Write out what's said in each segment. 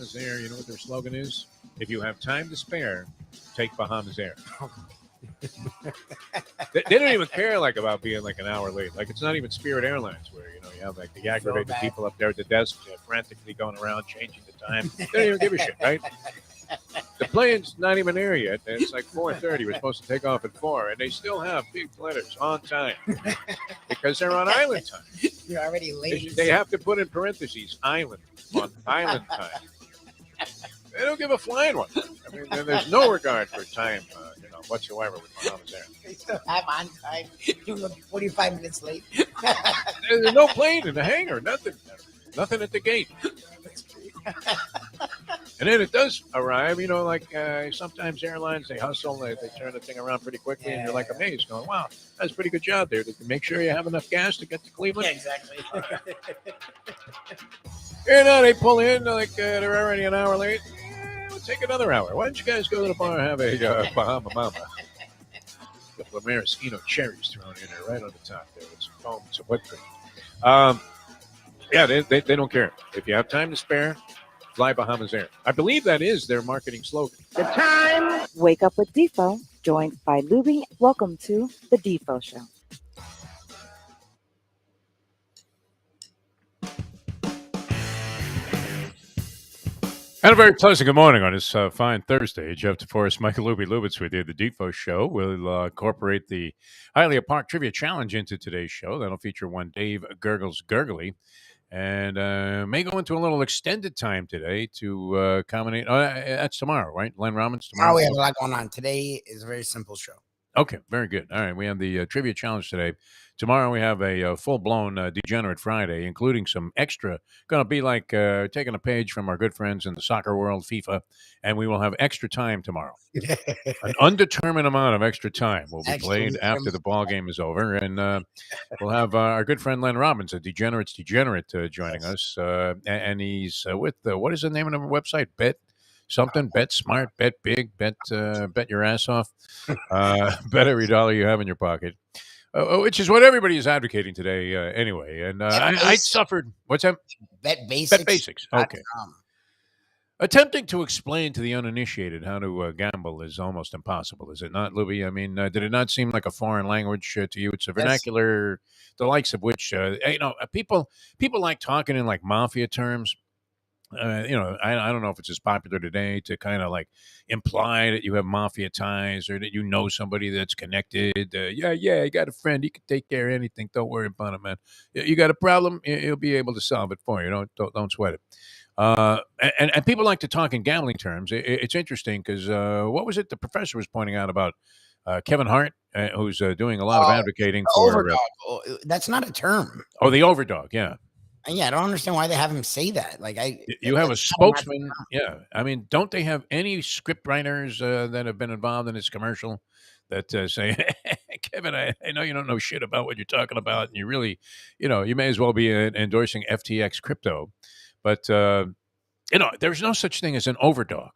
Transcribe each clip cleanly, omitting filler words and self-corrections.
Bahamas Air, you know what their slogan is? If you have time to spare, take Bahamas Air. They don't even care about being an hour late. It's not even Spirit Airlines where you have the aggravated people up there at the desk frantically going around changing the time. They don't even give a shit, right? The plane's not even there yet. And it's 4:30. We're supposed to take off at 4, and they still have big letters on time because they're on island time. You're already late. They have to put in parentheses island on island time. They don't give a flying one. I mean, there's no regard for time, whatsoever with Bahamas Air. They still have on time. You look 45 minutes late. There's no plane in the hangar. Nothing at the gate. And then it does arrive, sometimes airlines, they hustle, they turn the thing around pretty quickly, and you're amazed, going, wow, that's a pretty good job there. Did you make sure you have enough gas to get to Cleveland? Yeah, exactly. They pull in, they're already an hour late. We'll take another hour. Why don't you guys go to the bar and have a Bahama Mama? A couple of maraschino cherries thrown in there right on the top there with some foam and some whipped cream. They don't care. If you have time to spare, fly Bahamas Air. I believe that is their marketing slogan. The time. Wake up with Defo, joined by Lubie. Welcome to the Defo Show. And a very pleasant good morning on this fine Thursday. Jeff DeForest, Michael Lubitz with you. The Defo Show will incorporate the Hialeah Park Trivia Challenge into today's show. That'll feature one Dave Gurggles Gergely. And may go into a little extended time today to accommodate. That's tomorrow, right? Len Robbins tomorrow. Oh, we have a lot going on. Today is a very simple show. Okay, very good. All right, we have the trivia challenge today. Tomorrow we have a full-blown Degenerate Friday, including some extra. Going to be taking a page from our good friends in the soccer world, FIFA, and we will have extra time tomorrow. An undetermined amount of extra time will be played after the ball game is over, and we'll have our good friend Len Robbins, a Degenerate, joining us, and he's with what is the name of the website? Bet smart, bet big, bet your ass off, bet every dollar you have in your pocket. Which is what everybody is advocating today, anyway. And I suffered. What's that? Bet Basics. Bet Basics. Okay. Attempting to explain to the uninitiated how to gamble is almost impossible, is it not, Lubie? I mean, did it not seem like a foreign language to you? It's a vernacular, the likes of which, people like talking in mafia terms. I don't know if it's as popular today to kind of imply that you have mafia ties or that you know somebody that's connected. You got a friend. He can take care of anything. Don't worry about it, man. You got a problem, he'll be able to solve it for you. Don't sweat it. And people like to talk in gambling terms. It's interesting because what was it the professor was pointing out about Kevin Hart, who's doing a lot of advocating for overdog. That's not a term. Oh, the overdog, yeah. Yeah, I don't understand why they have him say that. You have a spokesman. Yeah, I mean, don't they have any script writers that have been involved in this commercial that say, Kevin, I know you don't know shit about what you're talking about, and you really, you may as well be endorsing FTX crypto, but there's no such thing as an overdog.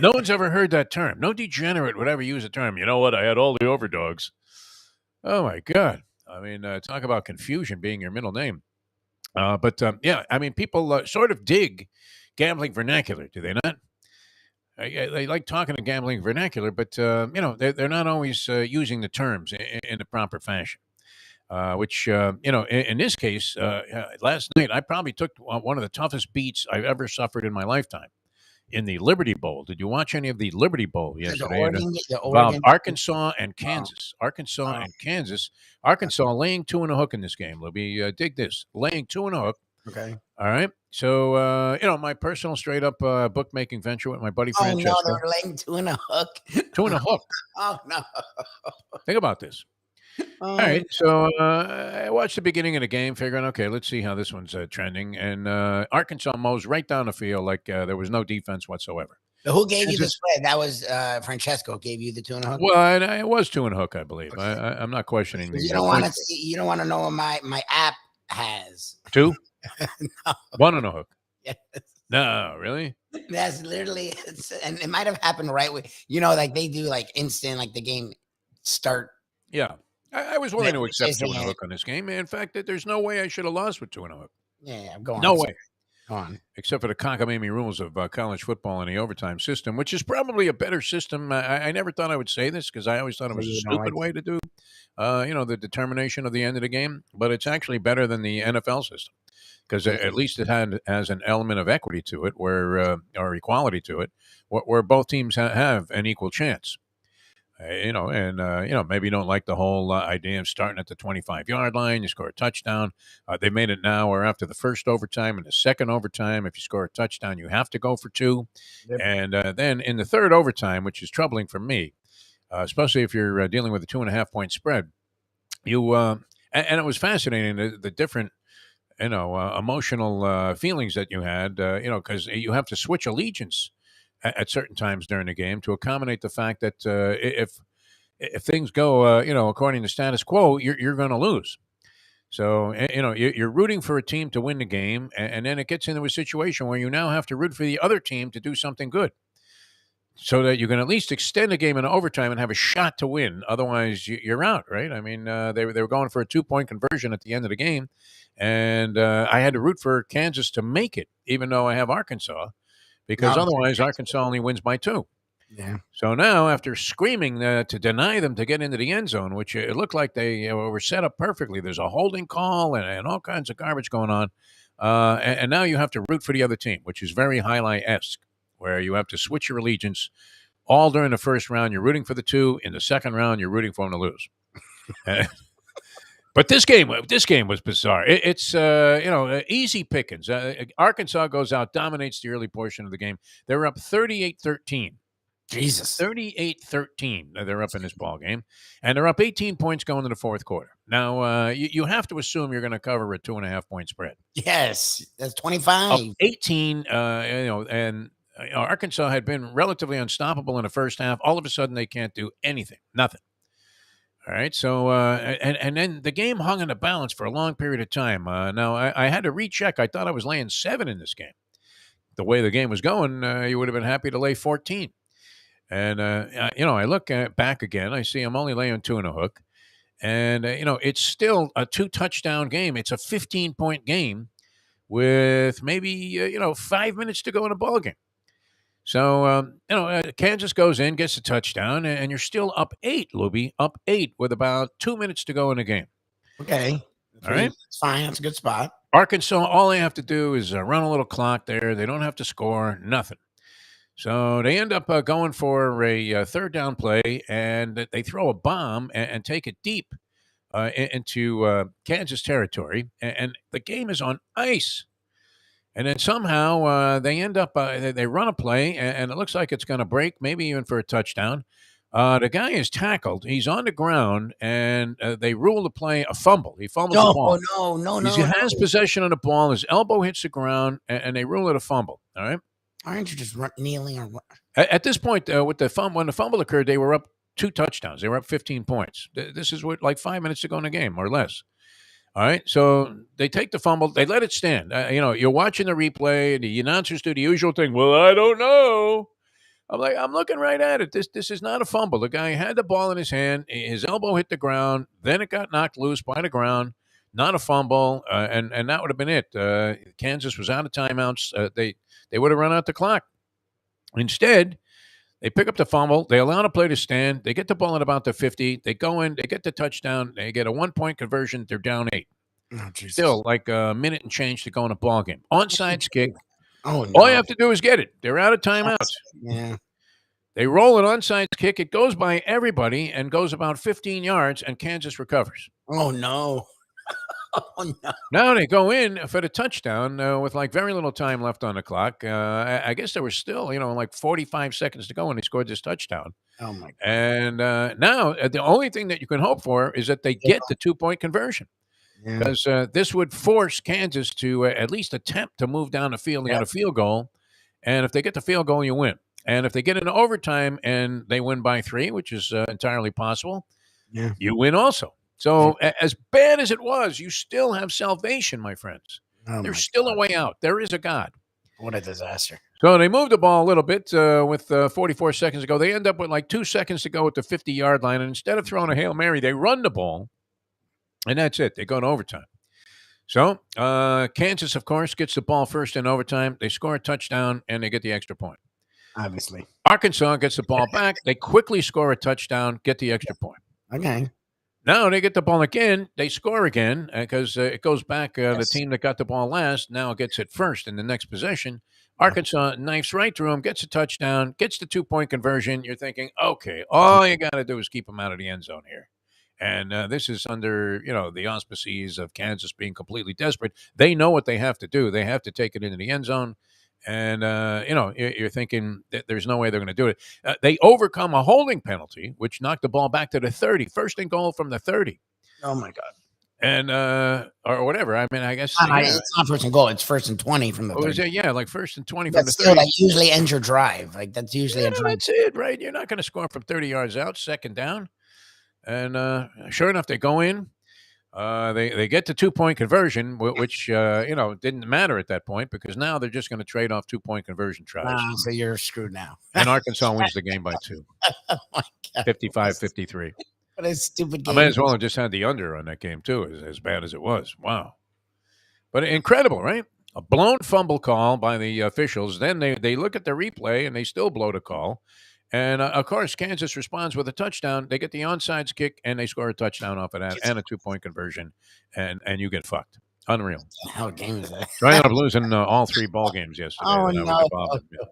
No one's ever heard that term. No degenerate would ever use a term. You know what? I had all the overdogs. Oh my God! I mean, talk about confusion being your middle name. I mean, people sort of dig gambling vernacular, do they not? They like talking in gambling vernacular, but, they're not always using the terms in the proper fashion, which, in this case, last night, I probably took one of the toughest beats I've ever suffered in my lifetime in the Liberty Bowl. Did you watch any of the Liberty Bowl yesterday? Oregon, Arkansas and Kansas. Wow. Arkansas and Kansas. Arkansas laying 2 and a hook in this game. Libby, dig this. Laying 2 and a hook. Okay. All right. So, my personal straight up bookmaking venture with my buddy Francesco. Oh, no, they're laying 2 and a hook. 2 and a hook. Oh, no. Think about this. All right, so I watched the beginning of the game, figuring, okay, let's see how this one's trending. And Arkansas mows right down the field like there was no defense whatsoever. So who gave you the spread? That was Francesco gave you the 2 and a hook. Well, it was 2 and a hook, I believe. Okay. I'm not questioning. You don't want to see. You don't want to know what my app has 2. No. 1 and a hook. Yes. No, really? That's literally, and it might have happened right away. They do instant, the game start. Yeah. I was willing to accept 2 and a hook on this game. In fact, there's no way I should have lost with 2 and a hook. Yeah, go on. No way. on. Except for the cockamamie rules of college football and the overtime system, which is probably a better system. I never thought I would say this because I always thought it was a You don't stupid like way to do, the determination of the end of the game. But it's actually better than the NFL system because at least it has an element of equity to it, or equality to it, where both teams have an equal chance. Maybe you don't like the whole idea of starting at the 25-yard line, you score a touchdown. They made it now where after the first overtime and the second overtime, if you score a touchdown, you have to go for two. Yep. And then in the third overtime, which is troubling for me, especially if you're dealing with a 2.5-point spread, and it was fascinating, the different emotional feelings that you had, because you have to switch allegiance at certain times during the game to accommodate the fact that if things go, according to status quo, you're going to lose. So, you're rooting for a team to win the game, and then it gets into a situation where you now have to root for the other team to do something good so that you can at least extend the game in overtime and have a shot to win. Otherwise, you're out, right? I mean, they were going for a 2-point conversion at the end of the game, and I had to root for Kansas to make it, even though I have Arkansas. Because otherwise, Arkansas only wins by 2. Yeah. So now, after screaming to deny them to get into the end zone, which it looked like they were set up perfectly, there's a holding call and all kinds of garbage going on. And now you have to root for the other team, which is very highlight-esque, where you have to switch your allegiance. All during the first round, you're rooting for the 2. In the second round, you're rooting for them to lose. But this game was bizarre. It's easy pickings. Arkansas goes out, dominates the early portion of the game. They're up 38-13. Jesus. 38-13. They're up in this ball game, and they're up 18 points going to the fourth quarter. Now you have to assume you're going to cover a 2.5-point spread. Yes, that's 25. Up 18. And Arkansas had been relatively unstoppable in the first half. All of a sudden, they can't do anything. Nothing. All right, so and then the game hung in the balance for a long period of time. Now I had to recheck. I thought I was laying 7 in this game. The way the game was going, you would have been happy to lay 14. And I look back again. I see I'm only laying 2 and a hook, and it's still a 2-touchdown game. It's a 15-point game with maybe 5 minutes to go in a ball game. So, Kansas goes in, gets a touchdown, and you're still up 8, Lubie, up 8 with about 2 minutes to go in the game. Okay. All right. It's fine. That's a good spot. Arkansas, all they have to do is run a little clock there. They don't have to score, nothing. So they end up going for a third down play, and they throw a bomb and take it deep into Kansas territory, and the game is on ice. And then somehow they end up, they run a play, and it looks like it's going to break, maybe even for a touchdown. The guy is tackled. He's on the ground, and they rule the play a fumble. He fumbles the ball. No. He has possession of the ball. His elbow hits the ground, and they rule it a fumble. All right? Aren't you just kneeling or what? At this point, when the fumble occurred, they were up 2 touchdowns. They were up 15 points. This is what, like 5 minutes to go in the game or less. All right, so they take the fumble. They let it stand. You're watching the replay, and the announcers do the usual thing. Well, I don't know. I'm looking right at it. This is not a fumble. The guy had the ball in his hand. His elbow hit the ground. Then it got knocked loose by the ground. Not a fumble, and that would have been it. Kansas was out of timeouts. They would have run out the clock. Instead, they pick up the fumble. They allow the play to stand. They get the ball at about the 50. They go in. They get the touchdown. They get a 1-point conversion. They're down 8. Oh, Jesus. Still like a minute and change to go in a ball game. Onside kick. Oh, no. All you have to do is get it. They're out of timeouts. Yeah. They roll an onside kick. It goes by everybody and goes about 15 yards, and Kansas recovers. Oh, no. Oh, no. Now they go in for the touchdown with like very little time left on the clock. I guess there was still, like 45 seconds to go when they scored this touchdown. Oh, my God. And now the only thing that you can hope for is that they get the 2-point conversion. Because this would force Kansas to at least attempt to move down the field and get a field goal. And if they get the field goal, you win. And if they get into overtime and they win by 3, which is entirely possible, you win also. So as bad as it was, you still have salvation, my friends. There's still a way out. There is a God. What a disaster. So they moved the ball a little bit with 44 seconds to go. They end up with like 2 seconds to go at the 50-yard line. And instead of throwing a Hail Mary, they run the ball. And that's it. They go to overtime. So Kansas, of course, gets the ball first in overtime. They score a touchdown, and they get the extra point. Obviously. Arkansas gets the ball back. They quickly score a touchdown, get the extra point. Okay. Now they get the ball again. They score again because it goes back. The Yes. team that got the ball last now gets it first in the next possession. Arkansas knifes right through him, gets a touchdown, gets the 2-point conversion. You're thinking, okay, all you got to do is keep them out of the end zone here. And this is under, the auspices of Kansas being completely desperate. They know what they have to do. They have to take it into the end zone. And, you're thinking that there's no way they're going to do it. They overcome a holding penalty, which knocked the ball back to the 30. First and goal from the 30. Oh, my God. And, or whatever. I mean, I guess. It's not first and goal. It's first and 20 from the 30. Yeah, like first and 20 from But the still, 30. that usually ends your drive. Like, that's usually a drive. That's it, right? You're not going to score from 30 yards out, second down. And sure enough, they go in. They get the 2-point conversion, which didn't matter at that point because now they're just going to trade off 2-point conversion tries. So you're screwed now. And Arkansas wins the game by 2. Oh my God. 55-53. What a stupid game. I might as well have just had the under on that game too, as bad as it was. Wow. But incredible, right? A blown fumble call by the officials. Then they look at the replay and they still blow the call. And, of course, Kansas responds with a touchdown. They get the onside kick, and they score a touchdown off of that and a 2-point conversion, and you get fucked. Unreal. What game is that? So I ended up losing all 3 ball games yesterday. Oh, and I was no. involved in it.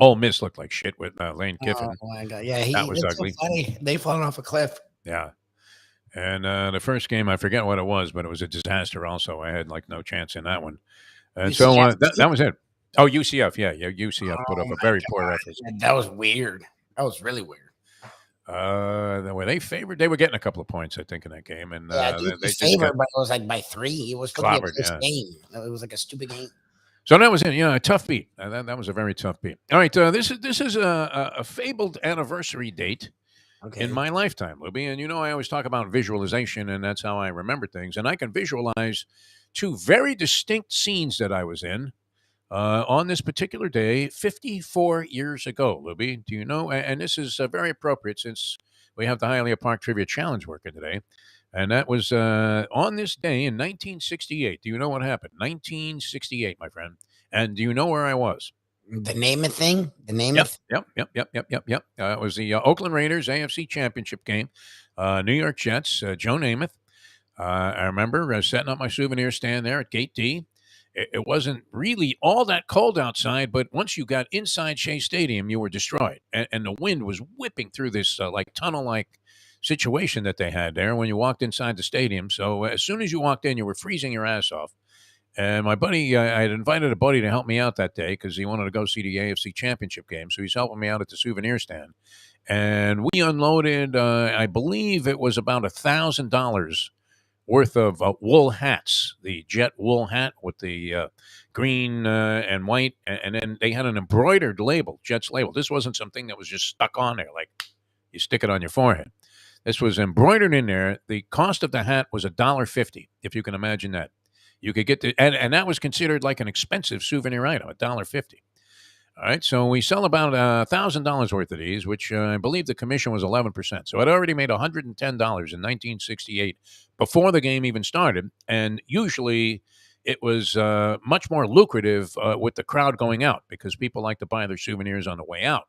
Ole Miss looked like shit with Lane Kiffin. Oh, my God. Yeah, that was ugly. So funny. They fallen off a cliff. Yeah. And the first game, I forget what it was, but it was a disaster also. I had, no chance in that one. And so that was it. Oh, UCF. Yeah. UCF put up a very poor effort. That was weird. That was really weird. Were they favored? They were getting a couple of points, I think, in that game. And they favored, but it was like by 3. It was clobbered, a game. It was like a stupid game. So that was it. A tough beat. That was a very tough beat. All right, this is a fabled anniversary date in my lifetime, Lubie. And I always talk about visualization, and that's how I remember things. And I can visualize 2 very distinct scenes that I was in. On this particular day, 54 years ago, Lubie, do you know? And this is very appropriate since we have the Hialeah Park Trivia Challenge working today. And that was on this day in 1968. Do you know what happened? 1968, my friend. And do you know where I was? The Namath thing? The Namath? Yep. It was the Oakland Raiders AFC Championship game. New York Jets, Joe Namath. I remember setting up my souvenir stand there at Gate D. It wasn't really all that cold outside, but once you got inside Shea Stadium, you were destroyed. And the wind was whipping through this tunnel-like situation that they had there when you walked inside the stadium. So as soon as you walked in, you were freezing your ass off. And my buddy, I had invited a buddy to help me out that day because he wanted to go see the AFC Championship game. So he's helping me out at the souvenir stand. And we unloaded, I believe it was about $1,000 worth of wool hats, the jet wool hat with the green and white. And then they had an embroidered label, Jet's label. This wasn't something that was just stuck on there like you stick it on your forehead. This was embroidered in there. The cost of the hat was $1.50, if you can imagine that. You could get and that was considered like an expensive souvenir item, $1.50. All right, so we sell about $1,000 worth of these, which I believe the commission was 11%. So I'd already made $110 in 1968 before the game even started, and usually it was much more lucrative with the crowd going out because people like to buy their souvenirs on the way out,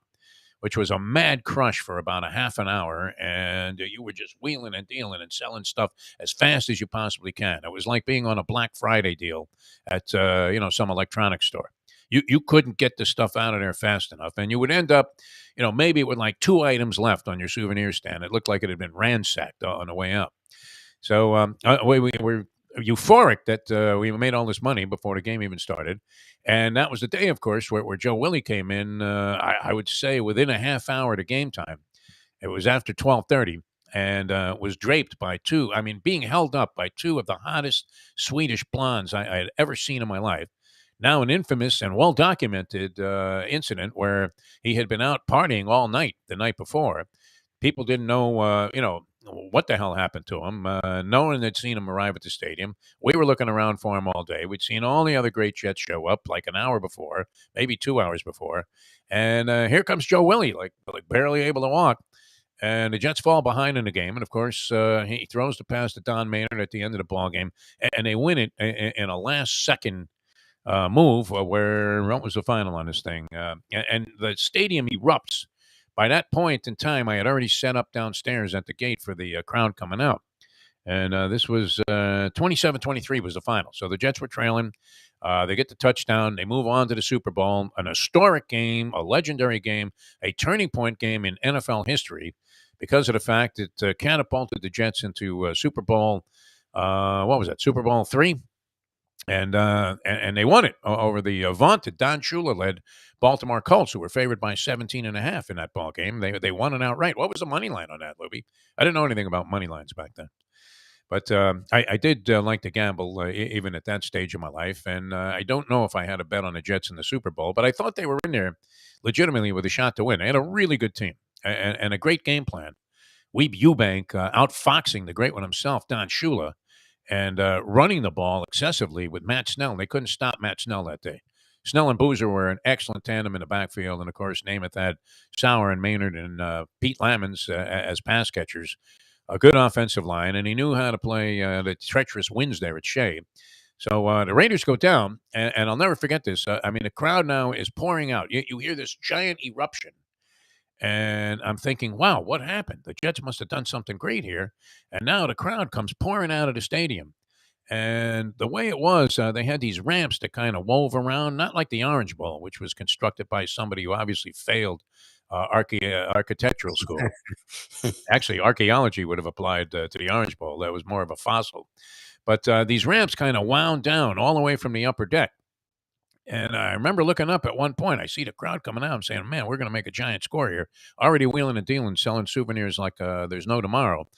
which was a mad crush for about a half an hour, and you were just wheeling and dealing and selling stuff as fast as you possibly can. It was like being on a Black Friday deal at some electronics store. You couldn't get the stuff out of there fast enough, and you would end up, maybe with like 2 items left on your souvenir stand. It looked like it had been ransacked on the way out. So we were euphoric that we made all this money before the game even started. And that was the day, of course, where Joe Willie came in, I would say within a half hour to game time. It was after 12:30 and was draped by being held up by 2 of the hottest Swedish blondes I had ever seen in my life. Now an infamous and well-documented incident where he had been out partying all night the night before. People didn't know, what the hell happened to him. No one had seen him arrive at the stadium. We were looking around for him all day. We'd seen all the other great Jets show up like an hour before, maybe 2 hours before. And here comes Joe Willie, like barely able to walk. And the Jets fall behind in the game. And, of course, he throws the pass to Don Maynard at the end of the ball game, and they win it in a last-second move where what was the final on this thing? And the stadium erupts. By that point in time, I had already set up downstairs at the gate for the crowd coming out. And this was 27-23 was the final. So the Jets were trailing. They get the touchdown. They move on to the Super Bowl, an historic game, a legendary game, a turning point game in NFL history because of the fact that catapulted the Jets into Super Bowl, what was that, Super Bowl III? And they won it over the vaunted Don Shula-led Baltimore Colts, who were favored by 17.5 in that ball game. They won it outright. What was the money line on that, Lubie? I didn't know anything about money lines back then. But I did like to gamble even at that stage of my life. And I don't know if I had a bet on the Jets in the Super Bowl, but I thought they were in there legitimately with a shot to win. They had a really good team and a great game plan. Weeb Eubank outfoxing the great one himself, Don Shula, and running the ball excessively with Matt Snell. They couldn't stop Matt Snell that day. Snell and Boozer were an excellent tandem in the backfield. And, of course, Namath had Sauer and Maynard and Pete Lamons as pass catchers. A good offensive line, and he knew how to play the treacherous winds there at Shea. So the Raiders go down, and I'll never forget this. The crowd now is pouring out. You hear this giant eruption, and I'm thinking, wow, what happened? The Jets must have done something great here. And now the crowd comes pouring out of the stadium. And the way it was, they had these ramps that kind of wove around, not like the Orange Bowl, which was constructed by somebody who obviously failed architectural school. Actually, archaeology would have applied to the Orange Bowl. That was more of a fossil. But these ramps kind of wound down all the way from the upper deck. And I remember looking up at one point. I see the crowd coming out. I'm saying, man, we're going to make a giant score here. Already wheeling and dealing, selling souvenirs like there's no tomorrow.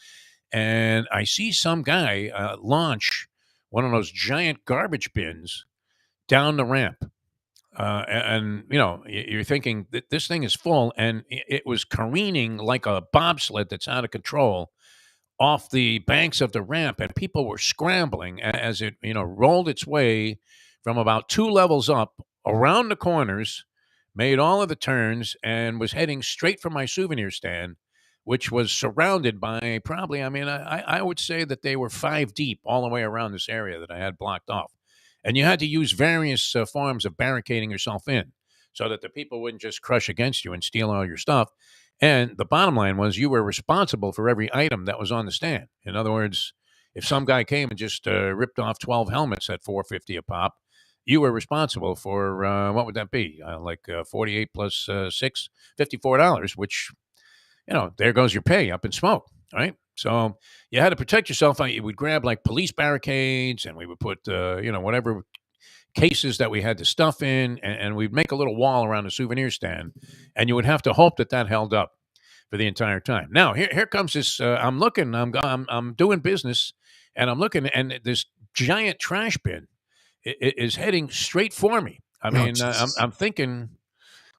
And I see some guy launch one of those giant garbage bins down the ramp. You're thinking that this thing is full, and it was careening like a bobsled that's out of control off the banks of the ramp, and people were scrambling as it, rolled its way from about 2 levels up around the corners, made all of the turns, and was heading straight for my souvenir stand, which was surrounded by probably, I would say that they were 5 deep all the way around this area that I had blocked off. And you had to use various forms of barricading yourself in so that the people wouldn't just crush against you and steal all your stuff. And the bottom line was you were responsible for every item that was on the stand. In other words, if some guy came and just ripped off 12 helmets at $4.50 a pop, you were responsible for, what would that be? 48 plus 6, $54, which, there goes your pay up in smoke, right? So you had to protect yourself. You would grab like police barricades, and we would put, whatever cases that we had to stuff in, and we'd make a little wall around the souvenir stand, and you would have to hope that held up for the entire time. Now here comes this. I'm looking. I'm doing business, and I'm looking, and this giant trash bin is heading straight for me. I'm thinking,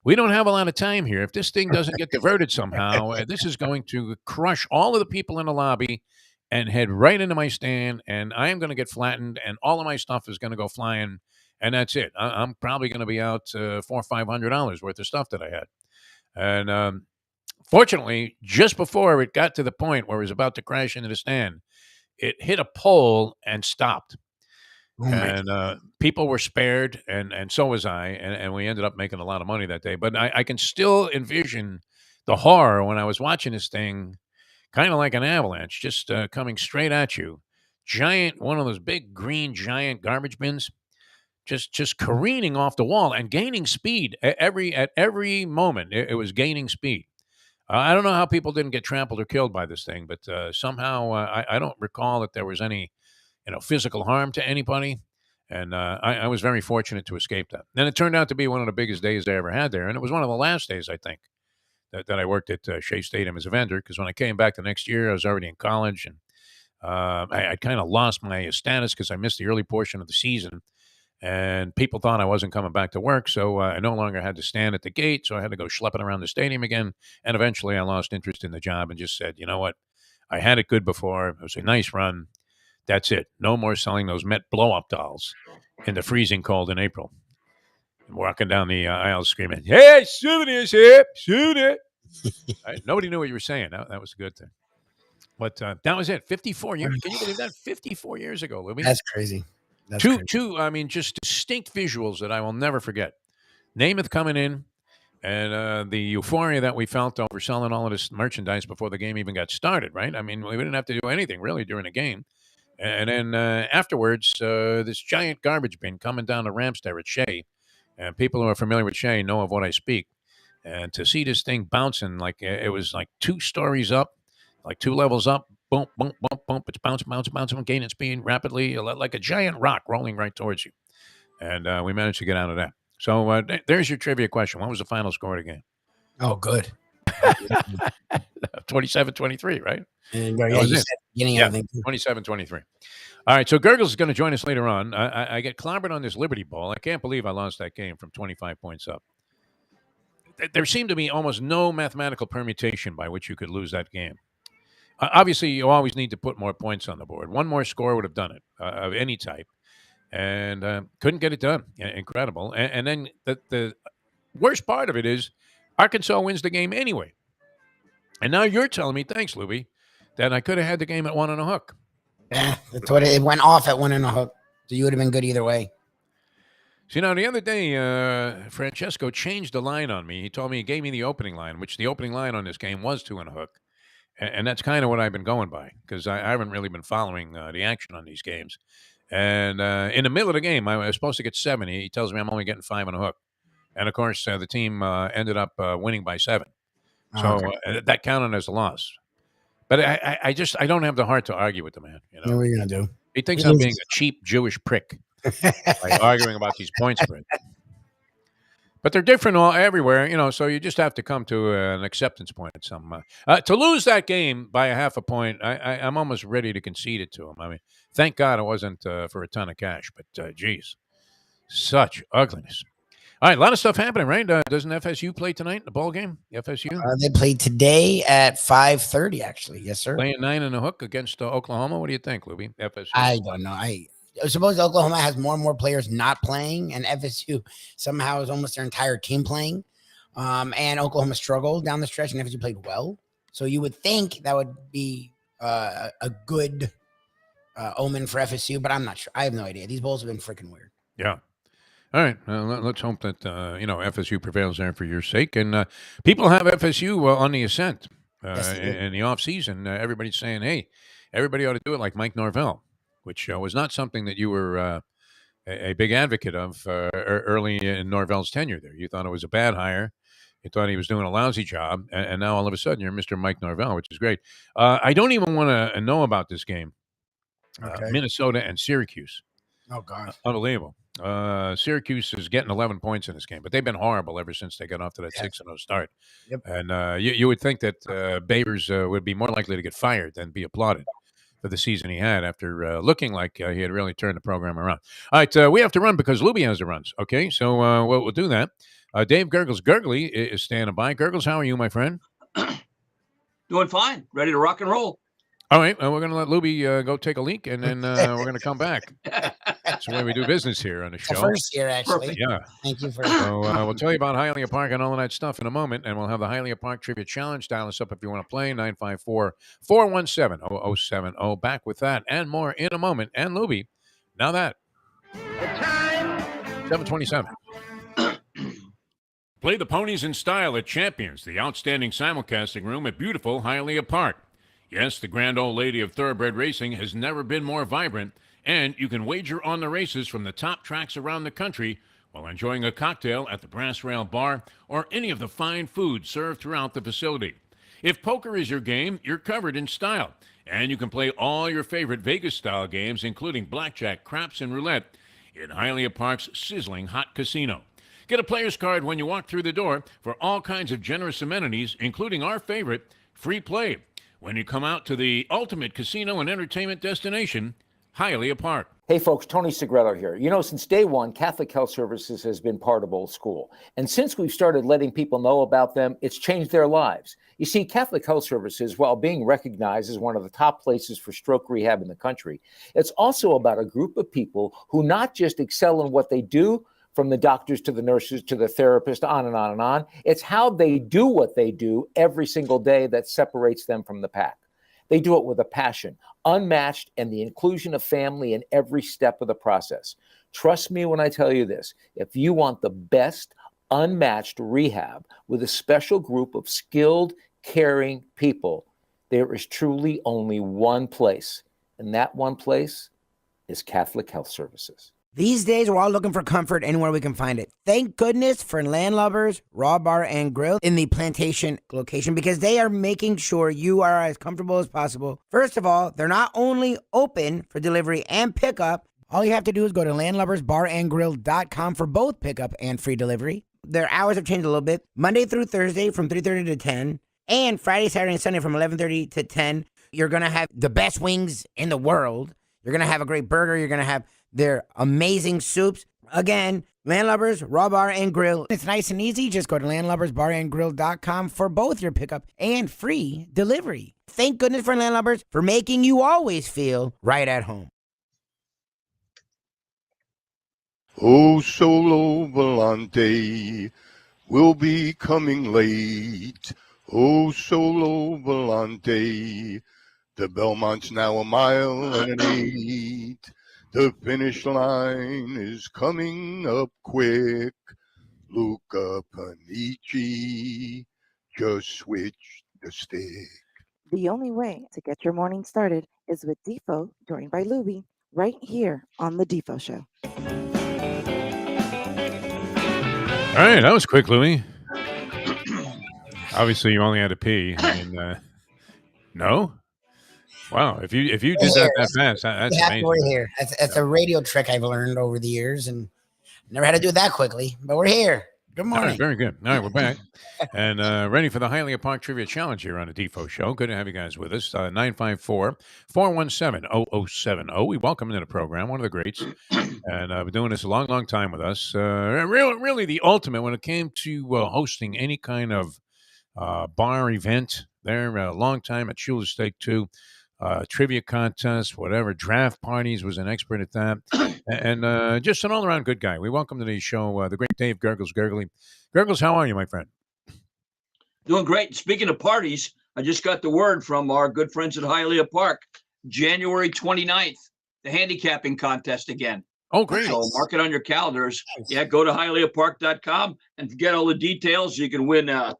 we don't have a lot of time here. If this thing doesn't get diverted somehow, this is going to crush all of the people in the lobby and head right into my stand, and I am going to get flattened, and all of my stuff is going to go flying, and that's it. I'm probably going to be out $400 or $500 worth of stuff that I had. And fortunately, just before it got to the point where it was about to crash into the stand, it hit a pole and stopped. People were spared, and so was I, and we ended up making a lot of money that day. But I can still envision the horror when I was watching this thing, kind of like an avalanche, just coming straight at you. Giant, one of those big green giant garbage bins, just careening off the wall and gaining speed at every moment. It was gaining speed. I don't know how people didn't get trampled or killed by this thing, but somehow I don't recall that there was any physical harm to anybody. And I was very fortunate to escape that. Then it turned out to be one of the biggest days I ever had there. And it was one of the last days, I think, that I worked at Shea Stadium as a vendor. Because when I came back the next year, I was already in college. And I kind of lost my status because I missed the early portion of the season. And people thought I wasn't coming back to work. So I no longer had to stand at the gate. So I had to go schlepping around the stadium again. And eventually I lost interest in the job and just said, you know what? I had it good before. It was a nice run. That's it. No more selling those Met blow-up dolls in the freezing cold in April. I'm walking down the aisle screaming, "Hey, souvenirs here, souvenir!" Right? Nobody knew what you were saying. That was a good thing. But that was it. 54 years. Can you believe that? 54 years ago, Louie. That's crazy. That's Two, crazy. two. I mean, just distinct visuals that I will never forget. Namath coming in, and the euphoria that we felt over selling all of this merchandise before the game even got started. Right? I mean, we didn't have to do anything really during the game. And then afterwards, this giant garbage bin coming down the ramps there at Shea. And people who are familiar with Shea know of what I speak. And to see this thing bouncing like it was like 2 stories up, like 2 levels up, boom, boom, boom, boom. It's bouncing, gaining speed rapidly, like a giant rock rolling right towards you. And we managed to get out of that. So there's your trivia question. What was the final score of the game? Oh, good. 27-23, right? And That yeah, was you it. said beginning Yeah, of the 27-23. All right, so Gurggles is going to join us later on. I get clobbered on this Liberty Ball. I can't believe I lost that game from 25 points up. There seemed to be almost no mathematical permutation by which you could lose that game. Obviously, you always need to put more points on the board. One more score would have done it of any type, and couldn't get it done. Incredible. And then the worst part of it is Arkansas wins the game anyway. And now you're telling me, thanks, Lubie, that I could have had the game at 1 and a hook. Yeah, that's what it went off at 1 and a hook. So you would have been good either way. See, now the other day, Francesco changed the line on me. He told me he gave me the opening line, which the opening line on this game was 2 and a hook. And that's kind of what I've been going by because I haven't really been following the action on these games. And in the middle of the game, I was supposed to get 7. He tells me I'm only getting 5 and a hook. And, of course, the team ended up winning by 7. So that counted as a loss. But I don't have the heart to argue with the man. You know? What are you going to do? He thinks I'm being a cheap Jewish prick by arguing about these point spreads. But they're different everywhere, so you just have to come to an acceptance point at some. To lose that game by a half a point, I'm almost ready to concede it to him. I mean, thank God it wasn't for a ton of cash, but geez, such ugliness. All right, a lot of stuff happening, right? Doesn't FSU play tonight in the ball game? FSU? They played today at 5:30, actually. Yes, sir. Playing 9 and a hook against Oklahoma. What do you think, Lubie? FSU? I don't know. I suppose Oklahoma has more and more players not playing, and FSU somehow is almost their entire team playing. And Oklahoma struggled down the stretch, and FSU played well. So you would think that would be a good omen for FSU, but I'm not sure. I have no idea. These bowls have been freaking weird. Yeah. All right. Let's hope that, FSU prevails there for your sake. And people have FSU on the ascent in the offseason. Everybody's saying, hey, everybody ought to do it like Mike Norvell, which was not something that you were a big advocate of early in Norvell's tenure there. You thought it was a bad hire. You thought he was doing a lousy job. And now all of a sudden you're Mr. Mike Norvell, which is great. I don't even want to know about this game. Minnesota and Syracuse. Oh, God. Unbelievable. Syracuse is getting 11 points in this game, but they've been horrible ever since they got off to that 6-0 start. Yep. And you would think that Babers would be more likely to get fired than be applauded for the season he had after looking like he had really turned the program around. All right, we have to run because Lubie has to run. Okay, so we'll do that. Dave Gurggles Gergely is standing by. Gurggles, how are you, my friend? Doing fine. Ready to rock and roll. All right, we're going to let Lubie go take a leak, and then we're going to come back. That's the way we do business here on the show. The first year, actually. Perfect. Yeah. Thank you for So we'll tell you about Hialeah Park and all of that stuff in a moment, and we'll have the Hialeah Park Trivia Challenge. Dial us up if you want to play, 954-417-0070. Back with that and more in a moment. And Lubie, now that. The time. 7:27. Play the ponies in style at Champions, the outstanding simulcasting room at beautiful Hialeah Park. Yes, the grand old lady of thoroughbred racing has never been more vibrant, and you can wager on the races from the top tracks around the country while enjoying a cocktail at the Brass Rail Bar or any of the fine food served throughout the facility. If poker is your game, you're covered in style, and you can play all your favorite Vegas-style games, including blackjack, craps, and roulette, in Hialeah Park's sizzling hot casino. Get a player's card when you walk through the door for all kinds of generous amenities, including our favorite, free play, when you come out to the ultimate casino and entertainment destination, Hialeah Park. Hey folks, Tony Segreto here. You know, since day one, Catholic Health Services has been part of Old School. And since we've started letting people know about them, it's changed their lives. You see, Catholic Health Services, while being recognized as one of the top places for stroke rehab in the country, it's also about a group of people who not just excel in what they do, from the doctors to the nurses to the therapist, on and on and on. It's how they do what they do every single day that separates them from the pack. They do it with a passion, unmatched, and the inclusion of family in every step of the process. Trust me when I tell you this. If you want the best, unmatched rehab with a special group of skilled, caring people, there is truly only one place, and that one place is Catholic Health Services. These days, we're all looking for comfort anywhere we can find it. Thank goodness for Landlubber's Raw Bar and Grill in the Plantation location, because they are making sure you are as comfortable as possible. First of all, they're not only open for delivery and pickup. All you have to do is go to landlubbersbarandgrill.com for both pickup and free delivery. Their hours have changed a little bit. Monday through Thursday from 3:30 to 10, and Friday, Saturday, and Sunday from 11:30 to 10. You're going to have the best wings in the world. You're going to have a great burger. You're going to have their amazing soups. Again, Landlubbers, Raw Bar and Grill. It's nice and easy. Just go to landlubbersbarandgrill.com for both your pickup and free delivery. Thank goodness for Landlubbers for making you always feel right at home. Oh, Solo Volante will be coming late. Oh, Solo Volante, the Belmont's now a mile and an 8. The finish line is coming up quick. Luca Panici just switched the stick. The only way to get your morning started is with Defo, joined by Lubie, right here on the Defo Show. All right, that was quick, Louie. Obviously, you only had to pee. I mean, no? Wow, if you did that fast, that's amazing. We're here. That's a radio trick I've learned over the years, and never had to do it that quickly. But we're here. Good morning. All right, very good. All right, we're back and ready for the Hialeah Park Trivia Challenge here on the Defo Show. Good to have you guys with us. 954-417-0070. We welcome into the program, one of the greats, and been doing this a long, long time with us. Really the ultimate when it came to hosting any kind of bar event. There a long time at Shula's Steak too. Trivia contests, whatever, draft parties, was an expert at that, and just an all-around good guy. We welcome to the show the great Dave Gurggles Gergely. Gurggles, how are you, my friend? Doing great. Speaking of parties, I just got the word from our good friends at Hialeah Park. January 29th, the handicapping contest again. Oh, great. So mark it on your calendars. Yeah, go to hialeahpark.com and get all the details. You can win the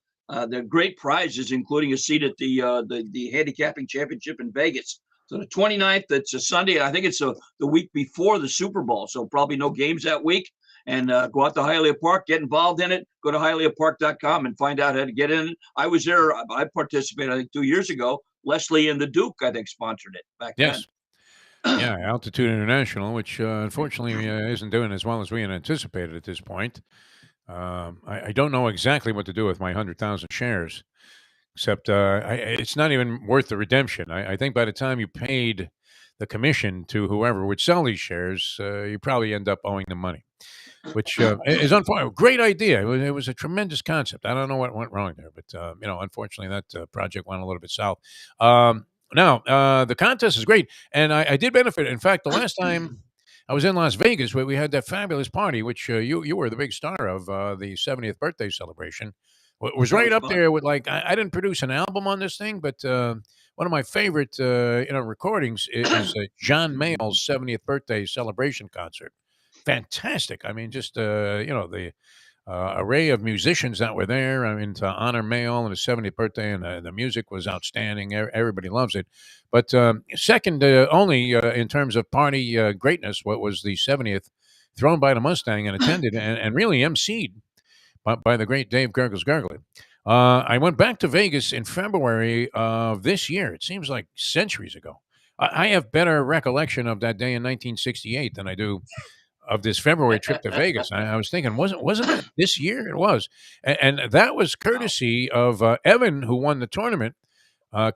great prizes, including a seat at the handicapping championship in Vegas. So the 29th, it's a Sunday. I think it's the week before the Super Bowl. So probably no games that week. And go out to Hialeah Park, get involved in it. Go to hialeahpark.com and find out how to get in. I was there. I participated, I think, 2 years ago. Leslie and the Duke, I think, sponsored it back then. Yeah, Altitude International, which unfortunately isn't doing as well as we had anticipated at this point. I don't know exactly what to do with my 100,000 shares, except it's not even worth the redemption. I think by the time you paid the commission to whoever would sell these shares, you probably end up owing them money, which is unfortunate. Great idea. It was a tremendous concept. I don't know what went wrong there, but unfortunately that project went a little bit south. Now, the contest is great, and I did benefit. In fact, the last time I was in Las Vegas where we had that fabulous party, which you were the big star of, the 70th birthday celebration. It was right up there with, like, I didn't produce an album on this thing, but one of my favorite recordings is John Mayall's 70th birthday celebration concert. Fantastic. I mean, just the array of musicians that were there. I mean, to honor Mayall and his 70th birthday, and the music was outstanding. Everybody loves it. But second only in terms of party greatness, what was the 70th, thrown by the Mustang and attended and really emceed by the great Dave Gurggles Gergely. I went back to Vegas in February of this year. It seems like centuries ago. I have better recollection of that day in 1968 than I do of this February trip to Vegas. I was thinking, wasn't that this year? It was. And that was courtesy of Evan, who won the tournament,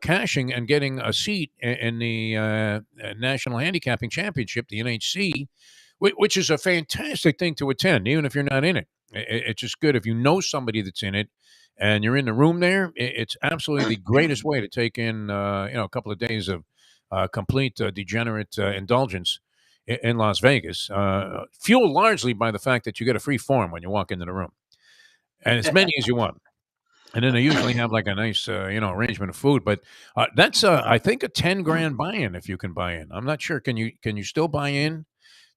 cashing and getting a seat in the National Handicapping Championship, the NHC, which is a fantastic thing to attend, even if you're not in it. It's just good if you know somebody that's in it and you're in the room there. It's absolutely the greatest way to take in a couple of days of complete degenerate indulgence in Las Vegas, fueled largely by the fact that you get a free form when you walk into the room, and as many as you want. And then they usually have like a nice, arrangement of food. But that's, I think, a 10 grand buy-in if you can buy in. I'm not sure. Can you still buy in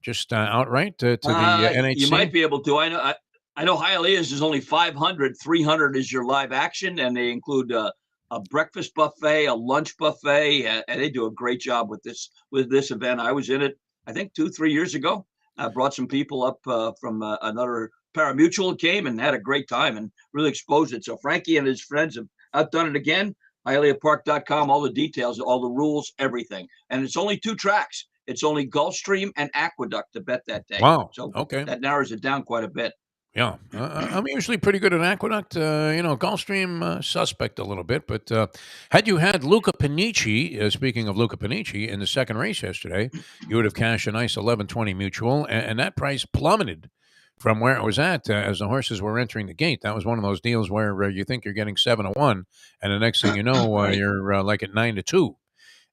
just outright to the You NHC? might be able to. I know Hialeah's is only 500. 300 is your live action, and they include a breakfast buffet, a lunch buffet, and they do a great job with this event. I was in it, I think 2-3 years ago. I brought some people up from another parimutuel, came and had a great time and really exposed it. So Frankie and his friends have outdone it again. HialeahPark.com, all the details, all the rules, everything. And it's only 2 tracks. It's only Gulfstream and Aqueduct to bet that day. Wow. So Okay. that narrows it down quite a bit. Yeah, I'm usually pretty good at Aqueduct. Gulfstream, suspect a little bit. But had you had Luca Panici, speaking of Luca Panici, in the second race yesterday, you would have cashed a nice 11.20 mutual, and that price plummeted from where it was at as the horses were entering the gate. That was one of those deals where you think you're getting 7-1, and the next thing you know, Right. you're like at 9-2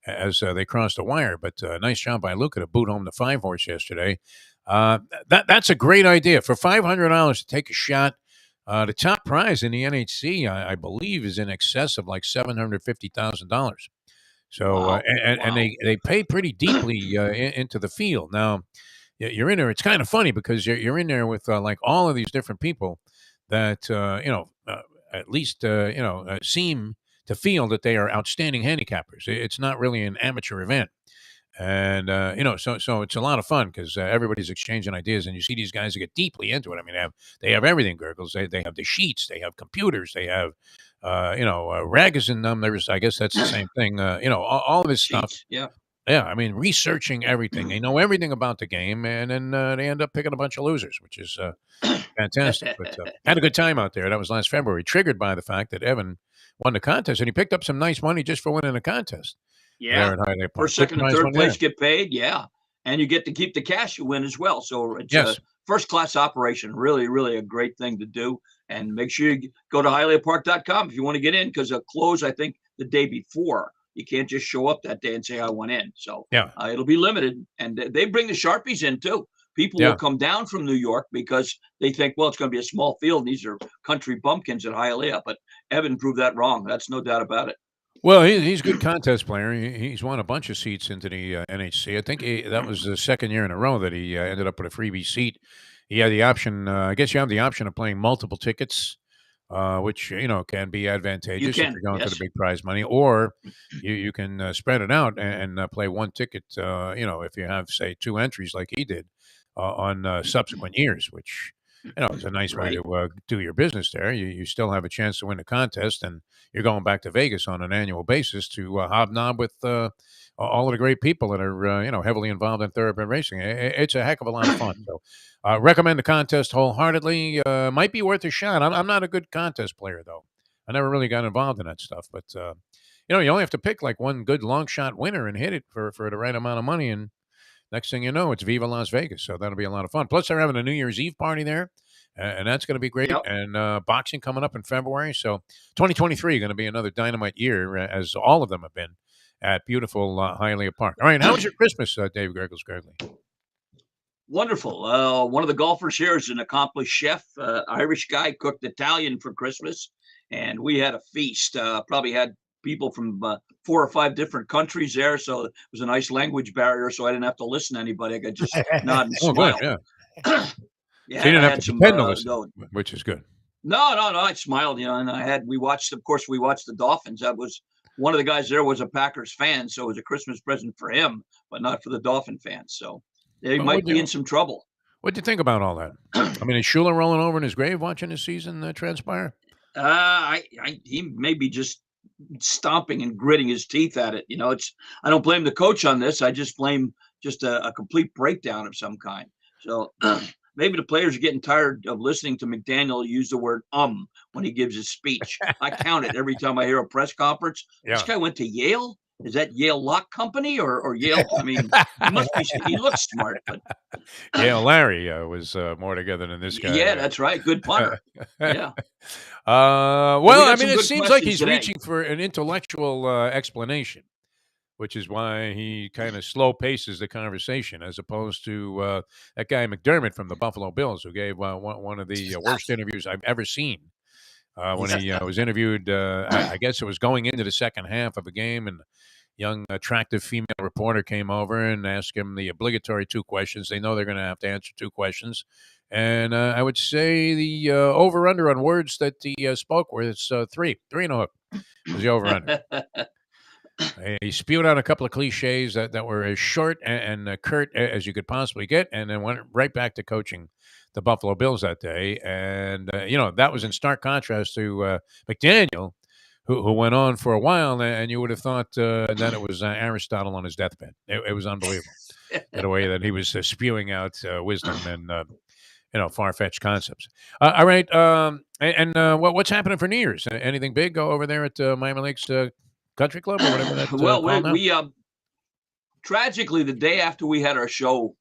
as they crossed the wire. But nice job by Luca to boot home the 5-horse yesterday. That's a great idea. For $500 to take a shot, the top prize in the NHC, I believe, is in excess of like $750,000. So, Wow. and they pay pretty deeply into the field. Now, you're in there. It's kind of funny because you're in there with like all of these different people that at least seem to feel that they are outstanding handicappers. It's not really an amateur event. And so it's a lot of fun because everybody's exchanging ideas, and you see these guys that get deeply into it. I mean, they have everything, Gurggles. They have the sheets, they have computers, they have rags and numbers. I guess that's the same thing. All of this stuff. Sheets, yeah. Yeah, I mean, researching everything. They know everything about the game, and then they end up picking a bunch of losers, which is fantastic. But had a good time out there. That was last February, triggered by the fact that Evan won the contest, and he picked up some nice money just for winning the contest. Yeah. There at Hialeah Park. First, Good second, and prize third money place there. get paid. Yeah. And you get to keep the cash you win as well. So it's Yes. a first class operation. Really, really a great thing to do. And make sure you go to HialeahPark.com if you want to get in, because they'll close, I think, the day before. You can't just show up that day and say, I went in. So Yeah. it'll be limited. And they bring the Sharpies in too. People Yeah. will come down from New York because they think, well, it's going to be a small field. And these are country bumpkins at Hialeah. But Evan proved that wrong. That's no doubt about it. Well, he's a good contest player. He's won a bunch of seats into the NHC. I think that was the second year in a row that he ended up with a freebie seat. He had the option. I guess you have the option of playing multiple tickets, which can be advantageous if you're going for the big prize money, or you can spread it out and play one ticket. If you have, say, 2 entries like he did on subsequent years, which it's a nice way to do your business there. You still have a chance to win the contest, and you're going back to Vegas on an annual basis to hobnob with all of the great people that are heavily involved in thoroughbred racing. It's a heck of a lot of fun. So recommend the contest wholeheartedly. Might be worth a shot. I'm not a good contest player, though. I never really got involved in that stuff. But you only have to pick like one good long shot winner and hit it for the right amount of money, and next thing you know, it's Viva Las Vegas. So that'll be a lot of fun. Plus, they're having a New Year's Eve party there, and that's going to be great. Yep. And boxing coming up in February. So 2023 is going to be another dynamite year, as all of them have been at beautiful Hialeah Park. All right, how was your Christmas, Dave Gurggles Gergely? Wonderful. One of the golfers here is an accomplished chef, Irish guy, cooked Italian for Christmas, and we had a feast. Probably had people from 4 or 5 different countries there, so it was a nice language barrier, so I didn't have to listen to anybody. I could just nod and smile. Good, yeah. Yeah, So you didn't I have had to depend on no, listen, which is good. no. I smiled, and we watched the Dolphins. That was one of the guys there was a Packers fan, so it was a Christmas present for him, but not for the Dolphin fans. So they might be in some trouble. What do you think about all that? I mean, is Schuler rolling over in his grave watching his season transpire? He may be just stomping and gritting his teeth at it. I don't blame the coach on this. I just blame just a complete breakdown of some kind. So maybe the players are getting tired of listening to McDaniel use the word when he gives his speech. I count it every time I hear a press conference. Yeah. This guy went to Yale. Is that Yale Lock Company or Yale? I mean, he looks smart, but Yale Larry was more together than this guy. Yeah, that's right. Good punter. Yeah. Well, I mean, it seems like he's today. reaching for an intellectual explanation. which is why he kind of slow paces the conversation, as opposed to that guy McDermott from the Buffalo Bills, who gave one of the worst interviews I've ever seen. When he was interviewed, I guess it was going into the second half of a game, and young, attractive female reporter came over and asked him the obligatory two questions. They know they're going to have to answer two questions. And I would say the over-under on words that he spoke was three and a half was the over-under. He spewed out a couple of cliches that were as short and curt as you could possibly get, and then went right back to coaching the Buffalo Bills that day. And, that was in stark contrast to McDaniel, who went on for a while, and you would have thought that it was Aristotle on his deathbed. It was unbelievable, the way that he was spewing out wisdom and far-fetched concepts. All right, what's happening for New Year's? Anything big over there at Miami Lakes Country Club or whatever that? Well, we tragically, the day after we had our show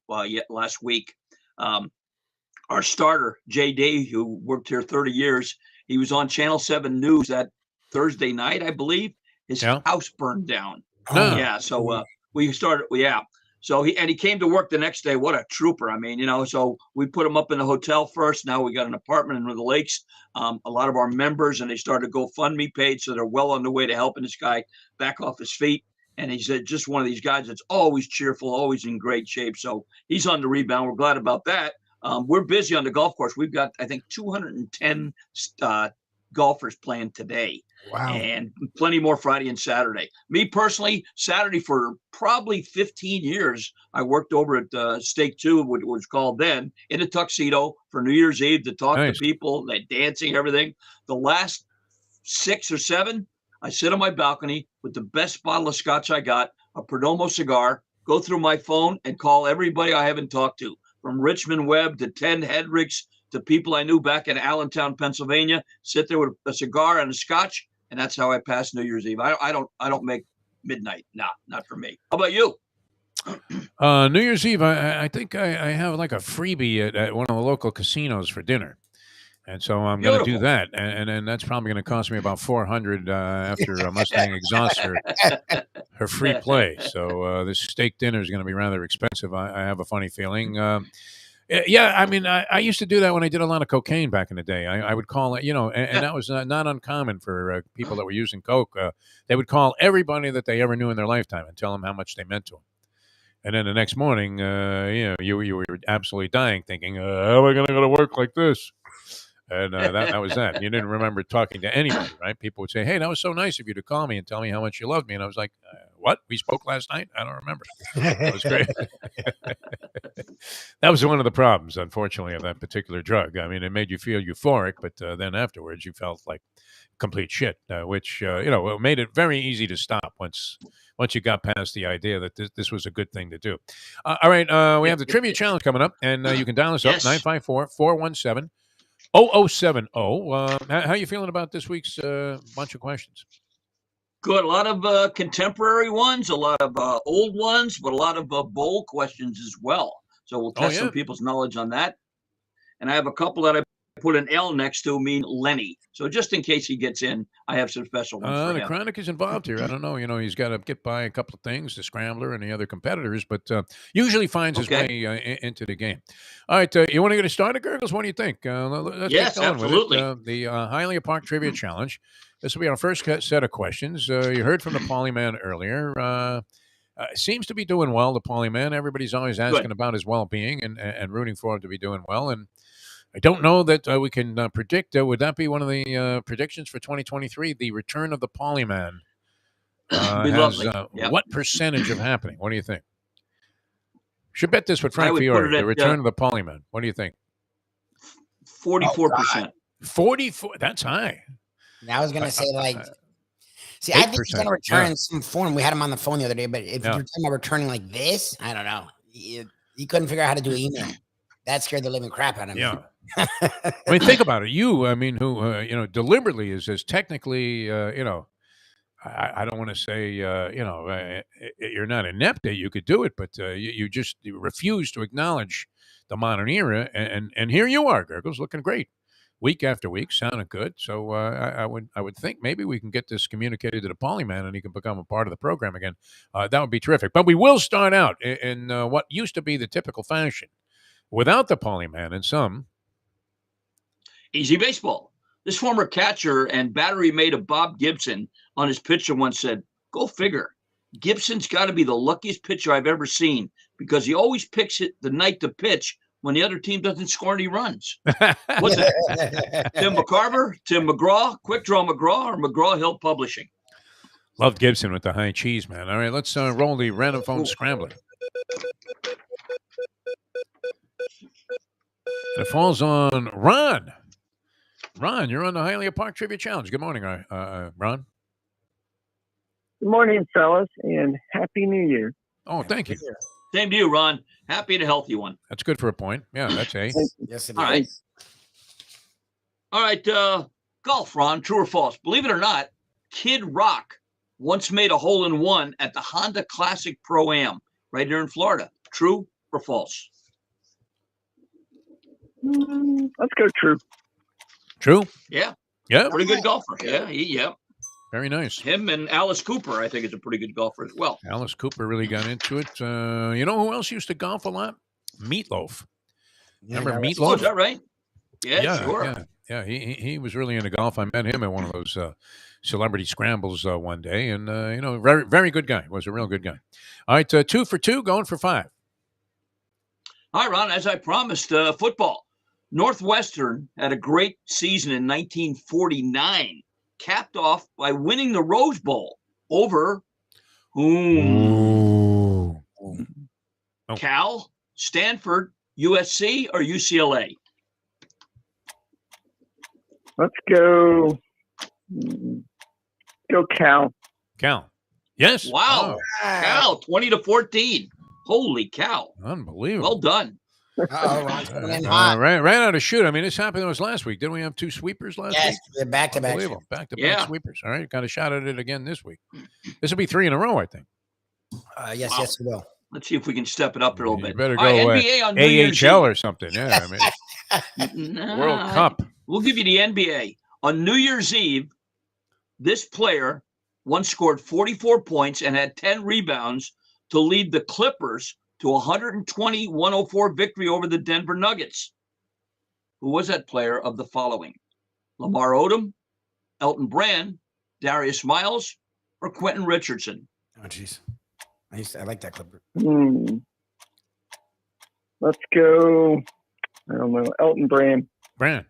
last week, our starter JD, who worked here 30 years, he was on Channel 7 News that Thursday night, I believe. His house burned down. No. Yeah, so we started. Yeah, so he came to work the next day. What a trooper! I mean, so we put him up in the hotel first. Now we got an apartment in the Lakes. A lot of our members, and they started a GoFundMe page, so they're well on the way to helping this guy back off his feet. And he's just one of these guys that's always cheerful, always in great shape. So he's on the rebound. We're glad about that. We're busy on the golf course. We've got, I think, 210 golfers playing today. Wow. And plenty more Friday and Saturday. Me personally, Saturday for probably 15 years, I worked over at Stake 2, which was called then, in a tuxedo for New Year's Eve to talk to people, like dancing, everything. The last 6 or 7, I sit on my balcony with the best bottle of scotch I got, a Perdomo cigar, go through my phone and call everybody I haven't talked to, from Richmond Webb to Ted Hendricks to people I knew back in Allentown, Pennsylvania, sit there with a cigar and a scotch. And that's how I pass New Year's Eve. I don't make midnight. Nah, not for me. How about you? New Year's Eve, I think I have like a freebie at one of the local casinos for dinner. And so I'm going to do that. And then that's probably going to cost me about $400 after Mustang exhausts her free play. So this steak dinner is going to be rather expensive. I have a funny feeling. Yeah, I mean, I used to do that when I did a lot of cocaine back in the day. I would call it, and that was not uncommon for people that were using coke. They would call everybody that they ever knew in their lifetime and tell them how much they meant to them. And then the next morning, you were absolutely dying, thinking, how am I going to go to work like this? And that was that. You didn't remember talking to anybody, right? People would say, hey, that was so nice of you to call me and tell me how much you loved me. And I was like, what? We spoke last night? I don't remember. That was great. That was one of the problems, unfortunately, of that particular drug. I mean, it made you feel euphoric, but then afterwards you felt like complete shit, which, made it very easy to stop once you got past the idea that this was a good thing to do. All right, we have the trivia challenge coming up, and you can dial us up, 954-417-0070. How you feeling about this week's bunch of questions? Good. A lot of contemporary ones, a lot of old ones, but a lot of bold questions as well. So we'll test some people's knowledge on that. And I have a couple that I put an L next to mean Lenny. So just in case he gets in, I have some special ones for the him. Chronic is involved here. I don't know. He's got to get by a couple of things, the Scrambler and the other competitors, but usually finds his way into the game. All right. You want to get us started, Gurggles? What do you think? Let's yes, get going absolutely. With it. The Hialeah Park Trivia Challenge. This will be our first set of questions. You heard from the Polyman earlier. Seems to be doing well, the Polyman. Everybody's always asking about his well-being and rooting for him to be doing well. And I don't know that we can predict. Would that be one of the predictions for 2023? The return of the Polyman has what percentage of happening? What do you think? Should bet this with Frank Fiore. The return of the Polyman. What do you think? 44%. 44. That's high. I was going to say I think he's going to return in some form. We had him on the phone the other day, but if you're talking about returning like this, I don't know. He couldn't figure out how to do email. That scared the living crap out of me. Yeah. I mean, think about it. Who deliberately is technically, I don't want to say, you're not inept that you could do it, but you refuse to acknowledge the modern era. And here you are, Gurggles, looking great. week after week. Sounded good. So I would think maybe we can get this communicated to the Polyman and he can become a part of the program again. That would be terrific. But we will start out in what used to be the typical fashion without the Polyman and some. Easy baseball. This former catcher and battery mate of Bob Gibson on his pitcher once said, "Go figure. Gibson's got to be the luckiest pitcher I've ever seen because he always picks it the night to pitch when the other team doesn't score any runs." What's that? Tim McCarver, Tim McGraw, Quick Draw McGraw, or McGraw Hill Publishing? Loved Gibson with the high cheese, man. All right, let's roll the random phone scrambler. And it falls on Ron. Ron, you're on the Hialeah Park Trivia Challenge. Good morning, Ron. Good morning, fellas, and Happy New Year. Oh, thank you. Same to you, Ron. Happy and a healthy one. That's good for a point. Yeah, that's a. Yes, it All right. All right. Golf, Ron. True or false? Believe it or not, Kid Rock once made a hole-in-one at the Honda Classic Pro-Am right here in Florida. True or false? Let's go true. True? Yeah. Yeah. Pretty good golfer. Yeah. Yeah. Very nice. Him and Alice Cooper, I think, is a pretty good golfer as well. Alice Cooper really got into it. You know who else used to golf a lot? Meatloaf. Remember Meatloaf? Oh, is that right? Yeah, sure. Yeah. He was really into golf. I met him at one of those celebrity scrambles one day, and very very good guy. Was a real good guy. All right, 2 for 2, going for 5. All right, Ron. As I promised, football. Northwestern had a great season in 1949, capped off by winning the Rose Bowl over whom? Cal, Stanford, USC, or UCLA? Let's go Cal. Cal. Yes. Wow. Oh, Cal, 20-14. Holy cow. unbelievable. Well done. Ron's coming in hot. Right out of shoot. I mean, this happened to us last week. Didn't we have 2 sweepers last Yes, week? they're back-to-back. Unbelievable. Back-to-back Yeah. sweepers. All right, got a shot at it again this week. This will be 3 in a row, I think. Yes, Wow. yes, we will. Let's see if we can step it up a little You bit. better All right, go NBA on New Year's AHL Eve. or something. Yeah, I mean, Nah, World Cup. We'll give you the NBA. On New Year's Eve, this player once scored 44 points and had 10 rebounds to lead the Clippers to a 120-104 victory over the Denver Nuggets. Who was that player of the following? Lamar Odom, Elton Brand, Darius Miles, or Quentin Richardson? Oh, jeez. I like that clipper. Let's go, I don't know, Elton Brand. Brand.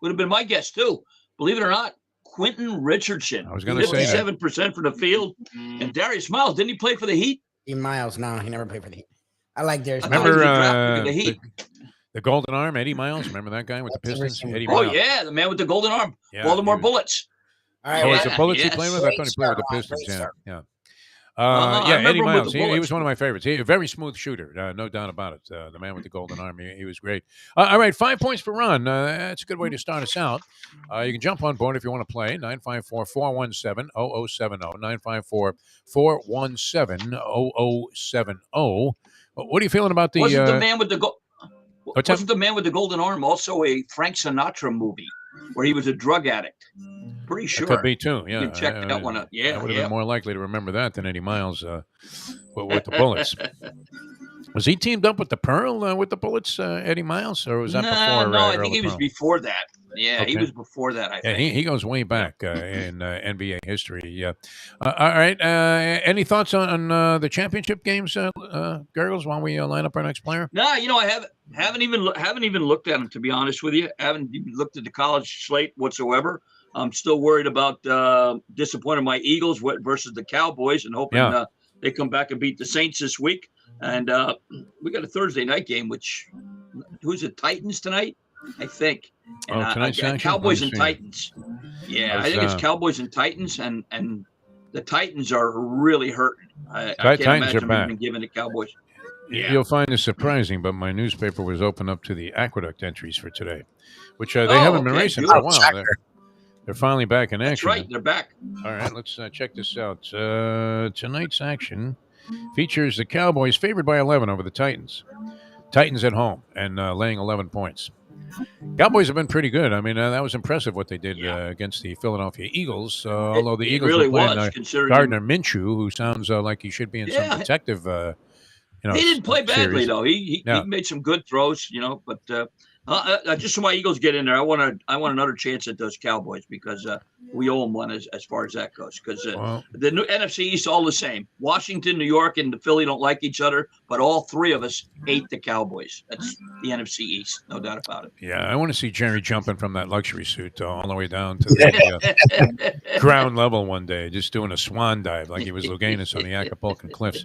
Would have been my guess, too. Believe it or not, Quentin Richardson. I was gonna say that. 57% from the field. And Darius Miles, didn't he play for the Heat? Miles, no, he never played for the Heat. I like Darius. I thought he Remember was drafted to the Heat. the Golden Arm, Eddie Miles? Remember that guy with the Pistons? Eddie Oh, Miles. yeah, the man with the golden arm. Yeah, Baltimore he was- Bullets. All right, Oh, well, is it Bullets he yes. played with? I thought he played with the Great Pistons. start, Yeah. I Yeah, remember Eddie him with Miles. the He Bullets. was one of my favorites. A very smooth shooter, no doubt about it. The man with the golden arm. He was great. All right, 5 points for Ron. That's a good way to start us out. You can jump on board if you want to play. 954-417-0070. 954-417-0070. What are you feeling about the? Wasn't the man with the What's that? wasn't the man with the golden arm also a Frank Sinatra movie where he was a drug addict? Pretty sure. Could be too. Yeah, You can check that one out. Yeah, I would have yeah. been more likely to remember that than Eddie Miles with the Bullets. Was he teamed up with the Pearl with the Bullets, Eddie Miles, or was that before? No, I Earl think he the was Pearl? before that. Yeah, he Okay. was before that, I Yeah, think. he goes way back in NBA history. Yeah. All right. Any thoughts on the championship games, Gurggles, while we line up our next player? No, I haven't even looked at him, to be honest with you. Haven't even looked at the college slate whatsoever. I'm still worried about disappointing my Eagles versus the Cowboys and hoping they come back and beat the Saints this week. And we got a Thursday night game, who's it, Titans tonight? I think. And tonight's action? Cowboys Let me and see. Titans. Yeah, Those, I think it's Cowboys and Titans, and the Titans are really hurting. I can't Titans are imagine them back. even giving the Cowboys. Yeah. You'll find this surprising, but my newspaper was open up to the Aqueduct entries for today, which they haven't been okay, racing good. for a while. They're finally back in That's action. right, they're back. All right, let's check this out. Tonight's action features the Cowboys favored by 11 over the Titans. Titans at home and laying 11 points. Cowboys have been pretty good. I mean, that was impressive what they did against the Philadelphia Eagles. Although the It Eagles really were playing was, considering Gardner Minshew, who sounds like he should be in some yeah, detective, he didn't play badly series. though. He Yeah. made some good throws, but just so my Eagles get in there, I want another chance at those Cowboys because we owe them one as far as that goes. Because the new NFC East all the same. Washington, New York, and the Philly don't like each other, but all three of us hate the Cowboys. That's the NFC East, no doubt about it. Yeah, I want to see Jerry jumping from that luxury suit all the way down to the ground level one day, just doing a swan dive like he was Luganis on the Acapulco Cliffs.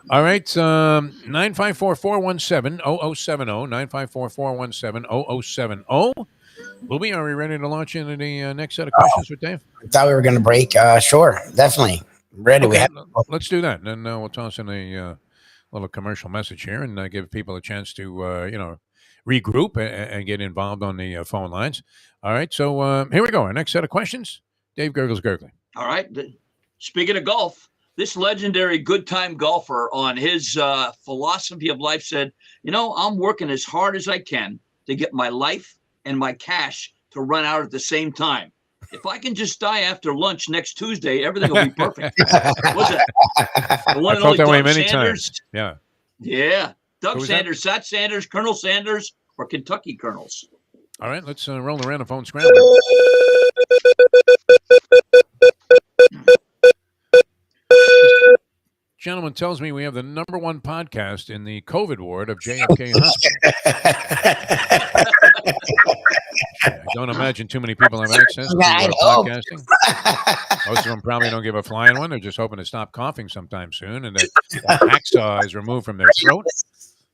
All right, 954-417-0070, 954-417-0070. Lubie, are we ready to launch into the next set of questions with Dave? I thought we were going to break. Sure, definitely. Ready. Okay, let's do that. Then we'll toss in a little commercial message here and give people a chance to, regroup and get involved on the phone lines. All right, so here we go. Our next set of questions, Dave Gurggles Gergely. All right. Speaking of golf, this legendary good time golfer on his philosophy of life said, I'm working as hard as I can to get my life and my cash to run out at the same time. If I can just die after lunch next Tuesday, everything will be perfect. What's it? The one I and felt only that way Doug many Sanders. times. Yeah. Yeah. Doug was Sanders, Sat Sanders, Colonel Sanders, or Kentucky Colonels. All right, let's roll the random phone scramble. Gentleman tells me we have the number one podcast in the COVID ward of JFK Hospital. I don't imagine too many people have access to podcasting. Most of them probably don't give a flying one. They're just hoping to stop coughing sometime soon and that the hacksaw is removed from their throat.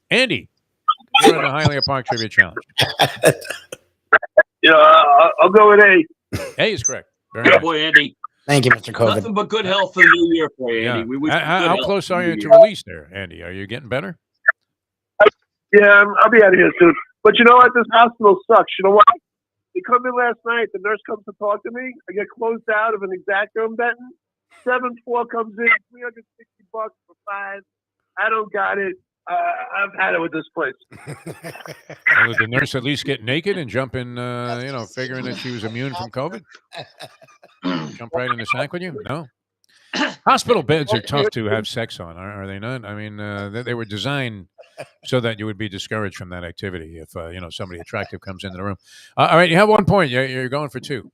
Andy, you're in the Hialeah Park Trivia Challenge. Yeah, I'll go with A. A is correct. Very Good nice. boy, Andy. Thank you, Mr. COVID. Nothing but good health for the new year for you, Andy. Yeah. We wish you good How health close for are the you new to year. release there, Andy? Are you getting better? Yeah, I'll be out of here soon. But you know what? This hospital sucks. You know what? They come in last night. The nurse comes to talk to me. I get closed out of an Exacto I'm betting. 7-4 comes in, $360 for 5. I don't got it. I've had it with this place. Well, did the nurse at least get naked and jump in, figuring that she was immune from COVID? Jump right in the sack with you? No. Hospital beds are tough to have sex on, are they not? I mean, they were designed so that you would be discouraged from that activity if, somebody attractive comes into the room. All right, you have 1 point. You're going for 2.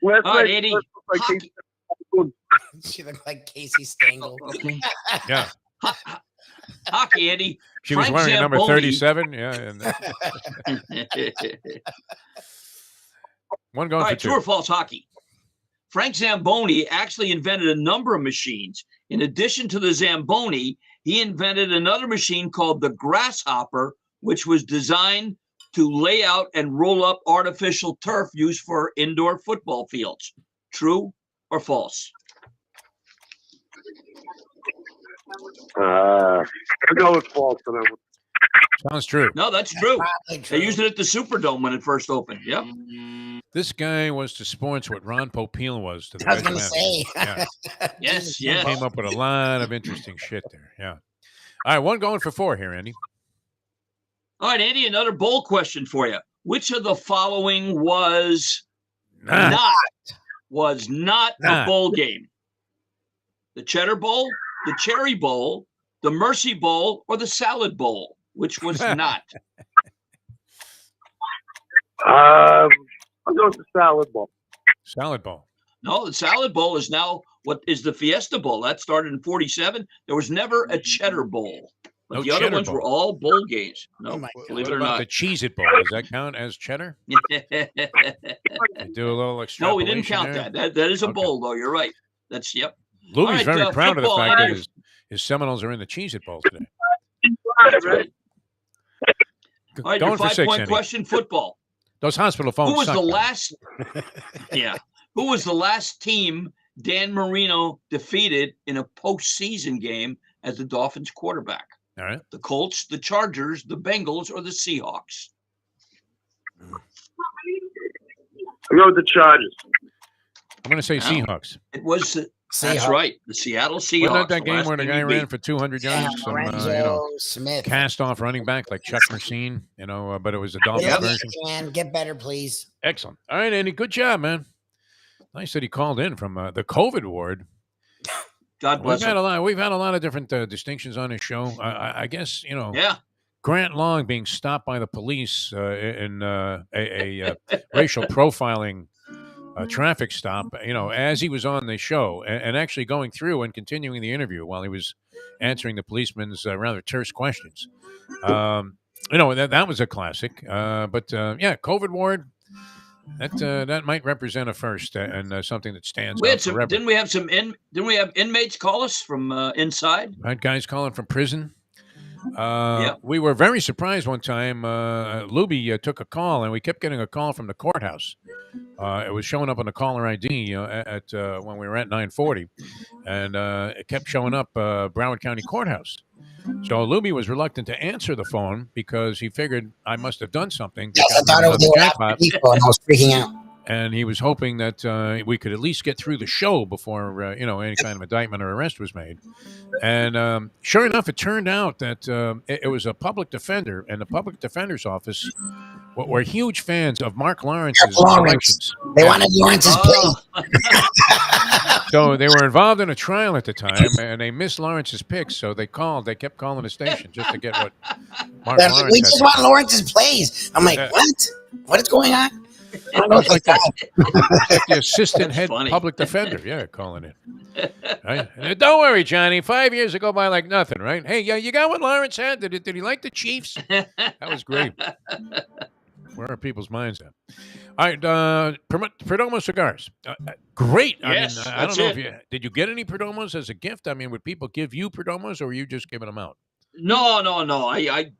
Last All right, night, Andy. the nurse was like, Hockey. She looked like Casey Stengel. Okay. Yeah. Hockey, Andy. She was Frank wearing a number Zamboni. 37. Yeah. And, one going All for right, 2. true or false hockey. Frank Zamboni actually invented a number of machines. In addition to the Zamboni, he invented another machine called the Grasshopper, which was designed to lay out and roll up artificial turf used for indoor football fields. True or false? I'll go with false for that one. Sounds true. No, that's true. Probably true. They used it at the Superdome when it first opened. Yep. This guy was to sports what Ron Popeil was to the I was Red going to Sox. say. Yeah. Yes, yes. Came up with a lot of interesting shit there. Yeah. All right, one going for 4 here, Andy. All right, Andy, another bowl question for you. Which of the following was Nah. not a bowl game? The Cheddar Bowl, the Cherry Bowl, the Mercy Bowl, or the Salad Bowl? Which was not? I'll go with the salad bowl. Salad bowl. No, the Salad Bowl is now what is the Fiesta Bowl. That started in 47. There was never a Cheddar Bowl. But No the other Cheddar ones Bowl. were all bowl games. No, Oh my believe What it or about not. the Cheez-It Bowl? Does that count as cheddar? They do a little extra. No, we didn't count that. That is a Okay. bowl, though. You're right. That's, yep. Louie's All right, very proud of the football, fact that Andy. his Seminoles are in the Cheez-It Bowl today. That's right. All right, Going your for 6, 5-point Andy. question, football. Those hospital phones Who was suck, the though. last? Yeah. Who was the last team Dan Marino defeated in a postseason game as the Dolphins quarterback? All right. The Colts, the Chargers, the Bengals, or the Seahawks? I'll go with the Chargers. I'm going to say Wow. Seahawks. It was That's right. The Seattle Seahawks. Wasn't that game last where the team guy he ran beat. for 200 Yeah, yards? Some, Lorenzo Smith. cast off running back like Chuck Mersine, but it was the Dolphins We love you, version. man. Get better, please. Excellent. All right, Andy, good job, man. Nice that he called in from the COVID ward. God bless him. We've had a lot of different distinctions on his show. I guess Yeah. Grant Long being stopped by the police in a racial profiling traffic stop, as he was on the show and actually going through and continuing the interview while he was answering the policeman's rather terse questions. That was a classic. But COVID ward. That might represent a first and something that stands out forever. Didn't we have inmates call us from inside? Had guys calling from prison. Yeah. We were very surprised one time. Lubie took a call, and we kept getting a call from the courthouse. It was showing up on the caller ID at when we were at 940, and it kept showing up Broward County Courthouse. So Lubie was reluctant to answer the phone because he figured I must have done something. Yes, I thought it was the people, and I was freaking out. And he was hoping that we could at least get through the show before any kind of indictment or arrest was made. And sure enough, it turned out that it was a public defender, and the public defender's office were huge fans of Mark Lawrence's elections. They wanted Lawrence's plea. So they were involved in a trial at the time, and they missed Lawrence's picks. So they kept calling the station just to get what Mark Lawrence had. We just want Lawrence's plays. I'm like, what? What is going on? I don't know what's like the assistant head public defender, calling in. Right? And don't worry, Johnny. 5 years ago by like nothing, right? Hey, you got what Lawrence had? Did he like the Chiefs? That was great. Where are people's minds at? All right, Perdomo cigars. Great. Yes, I don't know if did you get any Perdomos as a gift? I mean, would people give you Perdomos, or were you just giving them out? No. I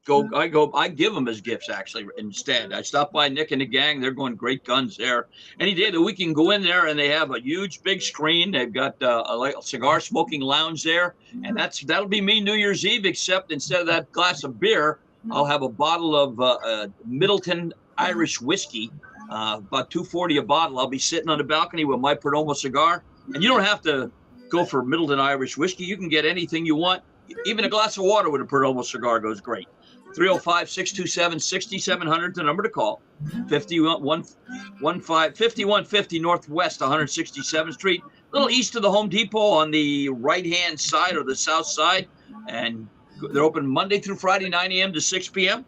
give them as gifts actually. Instead, I stopped by Nick and the gang. They're going great guns there. Any day that we can go in there, and they have a huge big screen. They've got a cigar smoking lounge there, and that'll be me New Year's Eve. Except instead of that glass of beer, I'll have a bottle of Middleton Irish whiskey, about $2.40 a bottle. I'll be sitting on the balcony with my Perdomo cigar, and you don't have to go for Middleton Irish whiskey. You can get anything you want. Even a glass of water with a Perdomo cigar goes great. 305-627-6700 the number to call. 5150 Northwest 167th Street, a little east of the Home Depot on the right-hand side or the south side. And they're open Monday through Friday, 9 a.m. to 6 p.m.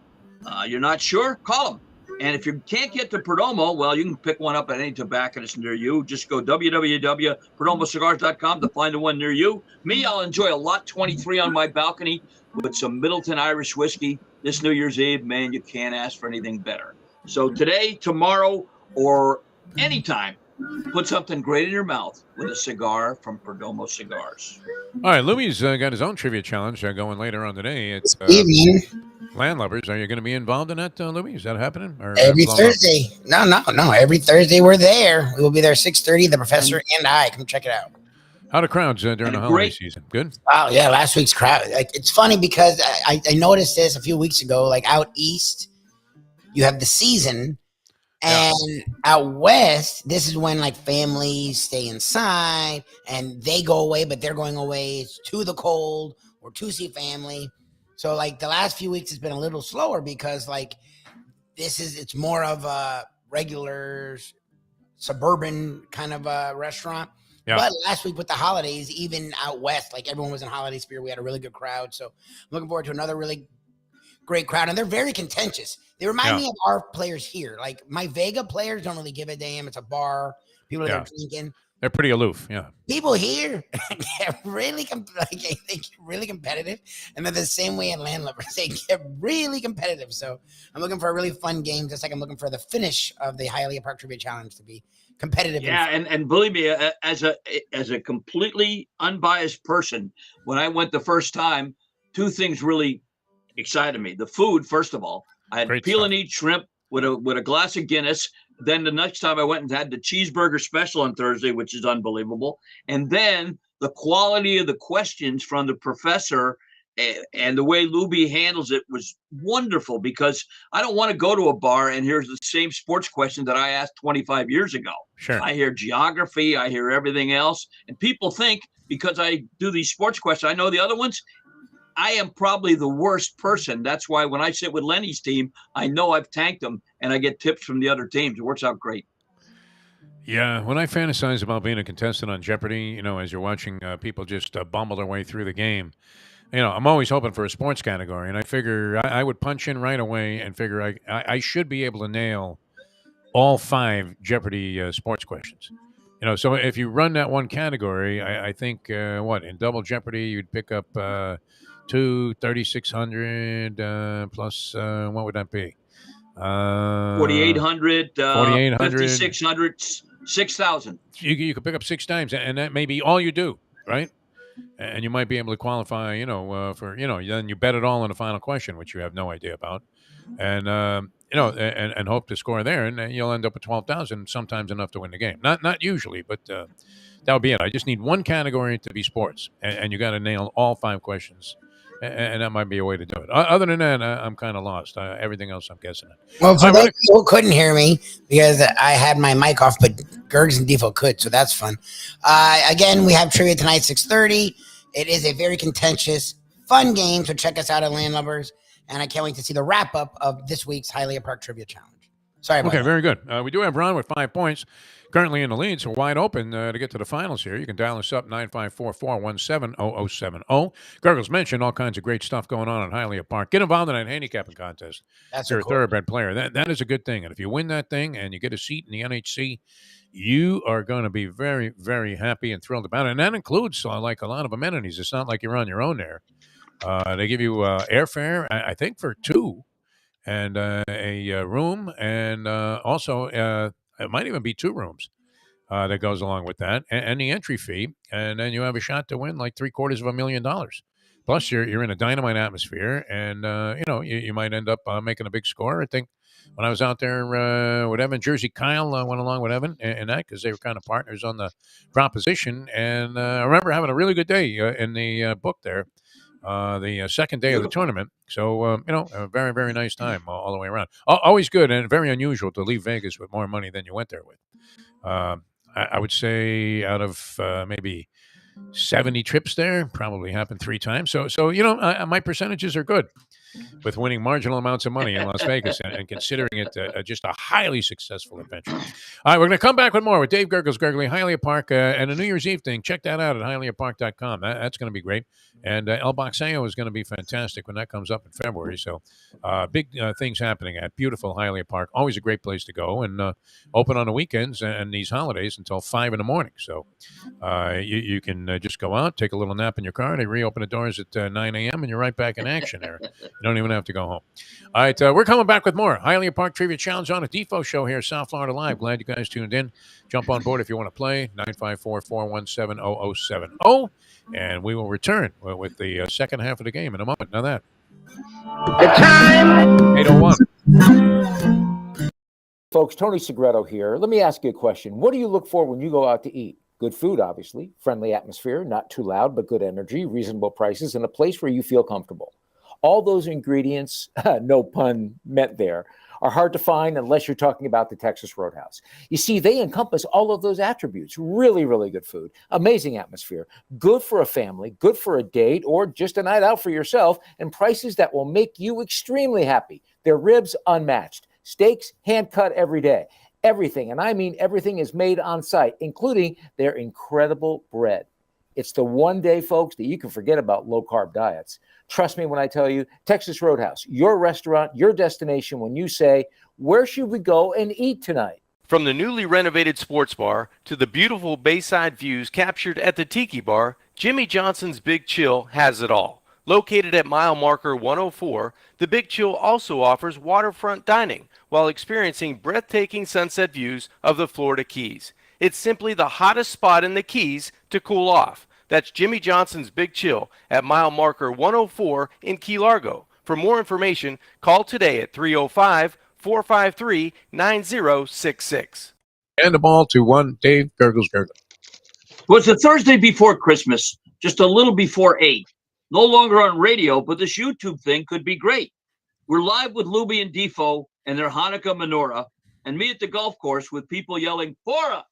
You're not sure? Call them. And if you can't get to Perdomo, well, you can pick one up at any tobacconist near you. Just go www.perdomocigars.com to find the one near you. Me, I'll enjoy a Lot 23 on my balcony with some Middleton Irish whiskey this New Year's Eve. Man, you can't ask for anything better. So today, tomorrow, or anytime, put something great in your mouth with a cigar from Perdomo Cigars. All right, Louie's got his own trivia challenge going later on today. It's evening. Landlubbers. Are you going to be involved in that, Louie? Is that happening? Or every Thursday? No. Every Thursday we're there. We will be there 6:30. The professor and I. Come check it out. How the crowds during the holiday season? Good? Oh, yeah. Last week's crowd. It's funny because I noticed this a few weeks ago. Like out east, you have the season. And out west, this is when like families stay inside and they go away, but they're going away to the cold or to see family. So like the last few weeks has been a little slower because like it's more of a regular suburban kind of a restaurant. Yeah. But last week with the holidays, even out west, like everyone was in holiday spirit. We had a really good crowd. So I'm looking forward to another really great crowd. And they're very contentious. They remind me of our players here. Like my Vega players don't really give a damn. It's a bar. People are there drinking. They're pretty aloof. Yeah. People here get really competitive. And they're the same way in Landlubber. They get really competitive. So I'm looking for a really fun game. Just like I'm looking for the finish of the Hialeah Park Trivia Challenge to be competitive. Yeah, and believe me, as a completely unbiased person, when I went the first time, two things really excited me. The food, first of all. I had peel and eat shrimp with a glass of Guinness. Then the next time I went and had the cheeseburger special on Thursday, which is unbelievable. And then the quality of the questions from the professor and the way Lubie handles it was wonderful, because I don't want to go to a bar and hear the same sports question that I asked 25 years ago. Sure. I hear geography, I hear everything else, and people think because I do these sports questions, I know the other ones. I am probably the worst person. That's why when I sit with Lenny's team, I know I've tanked them, and I get tips from the other teams. It works out great. Yeah, when I fantasize about being a contestant on Jeopardy, as you're watching people just bumble their way through the game, I'm always hoping for a sports category, and I figure I would punch in right away and figure I should be able to nail all 5 Jeopardy sports questions. So if you run that one category, I think in Double Jeopardy you'd pick up 3,600 plus what would that be? 4,800, 4,800, 5,600, 6,000. You could pick up 6 times, and that may be all you do, right? And you might be able to qualify, for then you bet it all on the final question, which you have no idea about, and and hope to score there, and you'll end up with 12,000, sometimes enough to win the game. Not usually, but that would be it. I just need one category to be sports, and you got to nail all 5 questions. And that might be a way to do it. Other than that, I'm kind of lost. Everything else, I'm guessing it. Well, for those who couldn't hear me, because I had my mic off, but Gurgs and Defo could, so that's fun. Again, we have trivia tonight, 6:30. It is a very contentious, fun game, so check us out at Landlubbers. And I can't wait to see the wrap-up of this week's Hialeah Park Trivia Challenge. Sorry about that. Okay, very good. We do have Ron with 5 points. Currently in the lead, so wide open to get to the finals here. You can dial us up, 954-417-0070. Gurggles mentioned all kinds of great stuff going on in Hialeah Park. Get involved in that handicapping contest. That's You're cool. a thoroughbred player. That is a good thing. And if you win that thing and you get a seat in the NHC, you are going to be very, very happy and thrilled about it. And that includes like a lot of amenities. It's not like you're on your own there. They give you airfare, I think, for 2, and a room, and also it might even be 2 rooms that goes along with that, and the entry fee, and then you have a shot to win like $750,000. Plus, you're in a dynamite atmosphere, and you might end up making a big score. I think when I was out there with Evan, Jersey Kyle went along with Evan and that, because they were kind of partners on the proposition, and I remember having a really good day in the book there. The second day of the tournament. So, a very, very nice time all the way around. Always good, and very unusual to leave Vegas with more money than you went there with. I would say out of maybe 70 trips there, probably happened 3 times. So my percentages are good with winning marginal amounts of money in Las Vegas and considering it just a highly successful adventure. All right, we're going to come back with more with Dave Gurggles Gergely, Hialeah Park, and a New Year's Eve thing. Check that out at HialeahPark.com. That's going to be great. And El Boxeo is going to be fantastic when that comes up in February. So big things happening at beautiful Hialeah Park. Always a great place to go, and open on the weekends and these holidays until 5 in the morning. So you can just go out, take a little nap in your car. They reopen the doors at 9 a.m. and you're right back in action there. You don't even have to go home. All right, we're coming back with more Hialeah Park Trivia Challenge on a Defo show here, South Florida Live. Glad you guys tuned in. Jump on board if you want to play, 954-417-0070. And we will return with the second half of the game in a moment. Now that. The time. 8:01. Folks, Tony Segreto here. Let me ask you a question. What do you look for when you go out to eat? Good food, obviously, friendly atmosphere, not too loud, but good energy, reasonable prices, and a place where you feel comfortable. All those ingredients, no pun meant there, are hard to find unless you're talking about the Texas Roadhouse. You see, they encompass all of those attributes. Really, really good food, amazing atmosphere, good for a family, good for a date, or just a night out for yourself, and prices that will make you extremely happy. Their ribs, unmatched. Steaks, hand-cut every day. Everything, and I mean everything, is made on site, including their incredible bread. It's the one day, folks, that you can forget about low-carb diets. Trust me when I tell you, Texas Roadhouse, your restaurant, your destination when you say, where should we go and eat tonight? From the newly renovated sports bar to the beautiful bayside views captured at the Tiki Bar, Jimmy Johnson's Big Chill has it all. Located at mile marker 104, the Big Chill also offers waterfront dining while experiencing breathtaking sunset views of the Florida Keys. It's simply the hottest spot in the Keys to cool off. That's Jimmy Johnson's Big Chill at mile marker 104 in Key Largo. For more information, call today at 305-453-9066. And the ball to one, Dave Gurggles Gergely. It was the Thursday before Christmas, just a little before 8. No longer on radio, but this YouTube thing could be great. We're live with Lubie and Defo and their Hanukkah menorah, and me at the golf course with people yelling, Fora!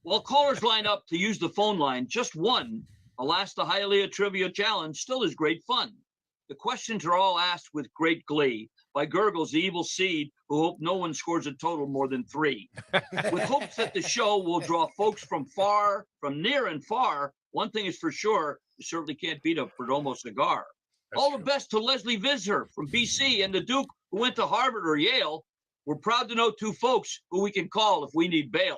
While callers line up to use the phone line, just one, alas, the Hialeah Trivia Challenge still is great fun. The questions are all asked with great glee by Gurggles, the evil seed, who hope no one scores a total more than 3. With hopes that the show will draw folks from near and far, one thing is for sure, you certainly can't beat a Perdomo cigar. All the best to Leslie Visser from BC and the Duke who went to Harvard or Yale. We're proud to know 2 folks who we can call if we need bail.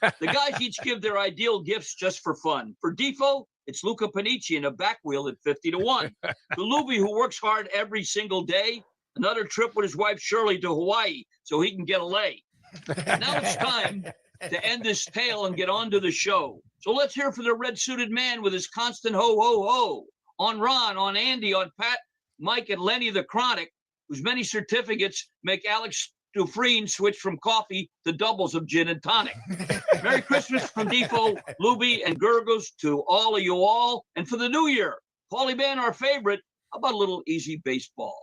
The guys each give their ideal gifts just for fun. For Defo, it's Luca Panici in a back wheel at 50-1. To Lubie, who works hard every single day, another trip with his wife Shirley to Hawaii so he can get a lay. Now it's time to end this tale and get on to the show. So let's hear from the red-suited man with his constant ho-ho-ho. On Ron, on Andy, on Pat, Mike, and Lenny the Chronic, whose many certificates make Alex Dufresne switch from coffee to doubles of gin and tonic. Merry Christmas from Defo, Lubie, and Gurggles to all of you all. And for the new year, Paulie Ban, our favorite, how about a little easy baseball?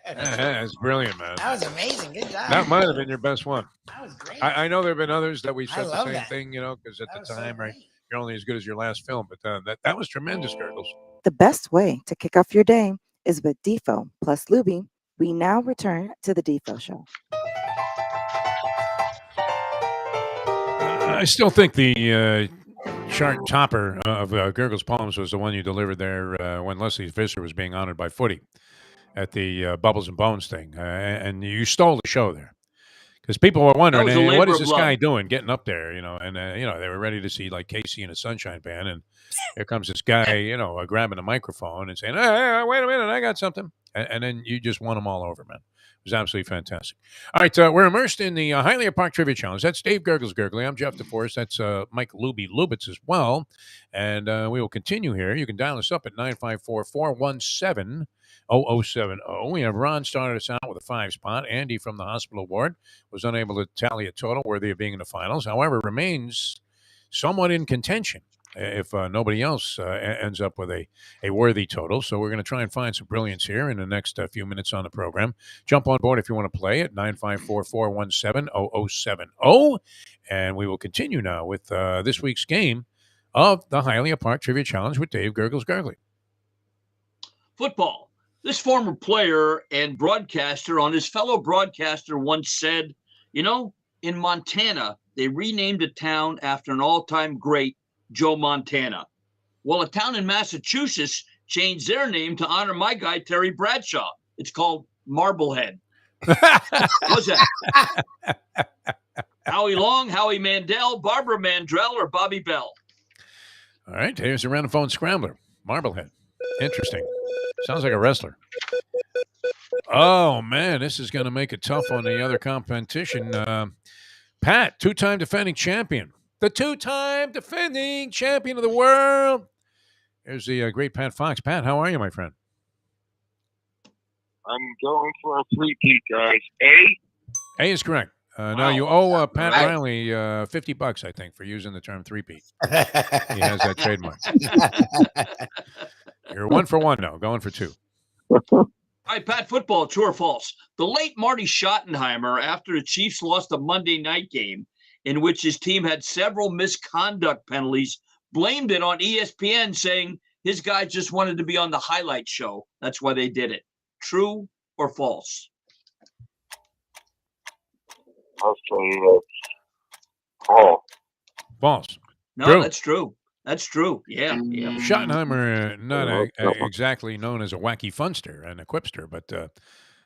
That's brilliant, man. That was amazing. Good job. That might have been your best one. That was great. I know there have been others that we I said the love same that. thing, because at That the was so time, right, great. you're only as good as your last film. But that was tremendous, Gurggles. The best way to kick off your day is with Defo plus Lubie. We now return to the Defo Show. I still think the chart topper of Gurggles' poems was the one you delivered there when Leslie Visser was being honored by Footy at the Bubbles and Bones thing. And you stole the show there. Because people were wondering, That was a hey, what labor is of this love. guy doing getting up there, and they were ready to see like Casey and a Sunshine Band, and here comes this guy, grabbing a microphone and saying, hey, wait a minute, I got something. And then you just won them all over, man. It was absolutely fantastic. All right, we're immersed in the Hialeah Park Trivia Challenge. That's Dave Gurggles Gergely. I'm Jeff DeForest. That's Mike Lubie Lubitz as well. And we will continue here. You can dial us up at 954-417-0070. We have Ron started us out with a 5 spot. Andy from the hospital ward was unable to tally a total worthy of being in the finals. However, remains somewhat in contention if nobody else ends up with a worthy total. So we're going to try and find some brilliance here in the next few minutes on the program. Jump on board if you want to play at 954-417-0070. And we will continue now with this week's game of the Hialeah Park Trivia Challenge with Dave Gurggles Gergely. Football. This former player and broadcaster on his fellow broadcaster once said, in Montana, they renamed a town after an all-time great, Joe Montana. Well, a town in Massachusetts changed their name to honor my guy, Terry Bradshaw. It's called Marblehead. What's that? Howie Long, Howie Mandel, Barbara Mandrell, or Bobby Bell? All right, here's a random phone scrambler. Marblehead. Interesting. Sounds like a wrestler. Oh, man, this is going to make it tough on the other competition. Pat, 2-time defending champion. The 2-time defending champion of the world. Here's the great Pat Fox. Pat, how are you, my friend? I'm going for a three-peat, guys. A is correct. Now, Wow. you owe Pat Right. Riley $50, I think, for using the term three-peat. He has that trademark. You're 1 for 1 now, going for 2. All right, Pat, football, true or false? The late Marty Schottenheimer, after the Chiefs lost a Monday night game in which his team had several misconduct penalties, blamed it on ESPN, saying his guys just wanted to be on the highlight show. That's why they did it. True or false? I'll say False. No, True. that's true. That's true. Yeah. Schottenheimer, not exactly known as a wacky funster and a quipster, but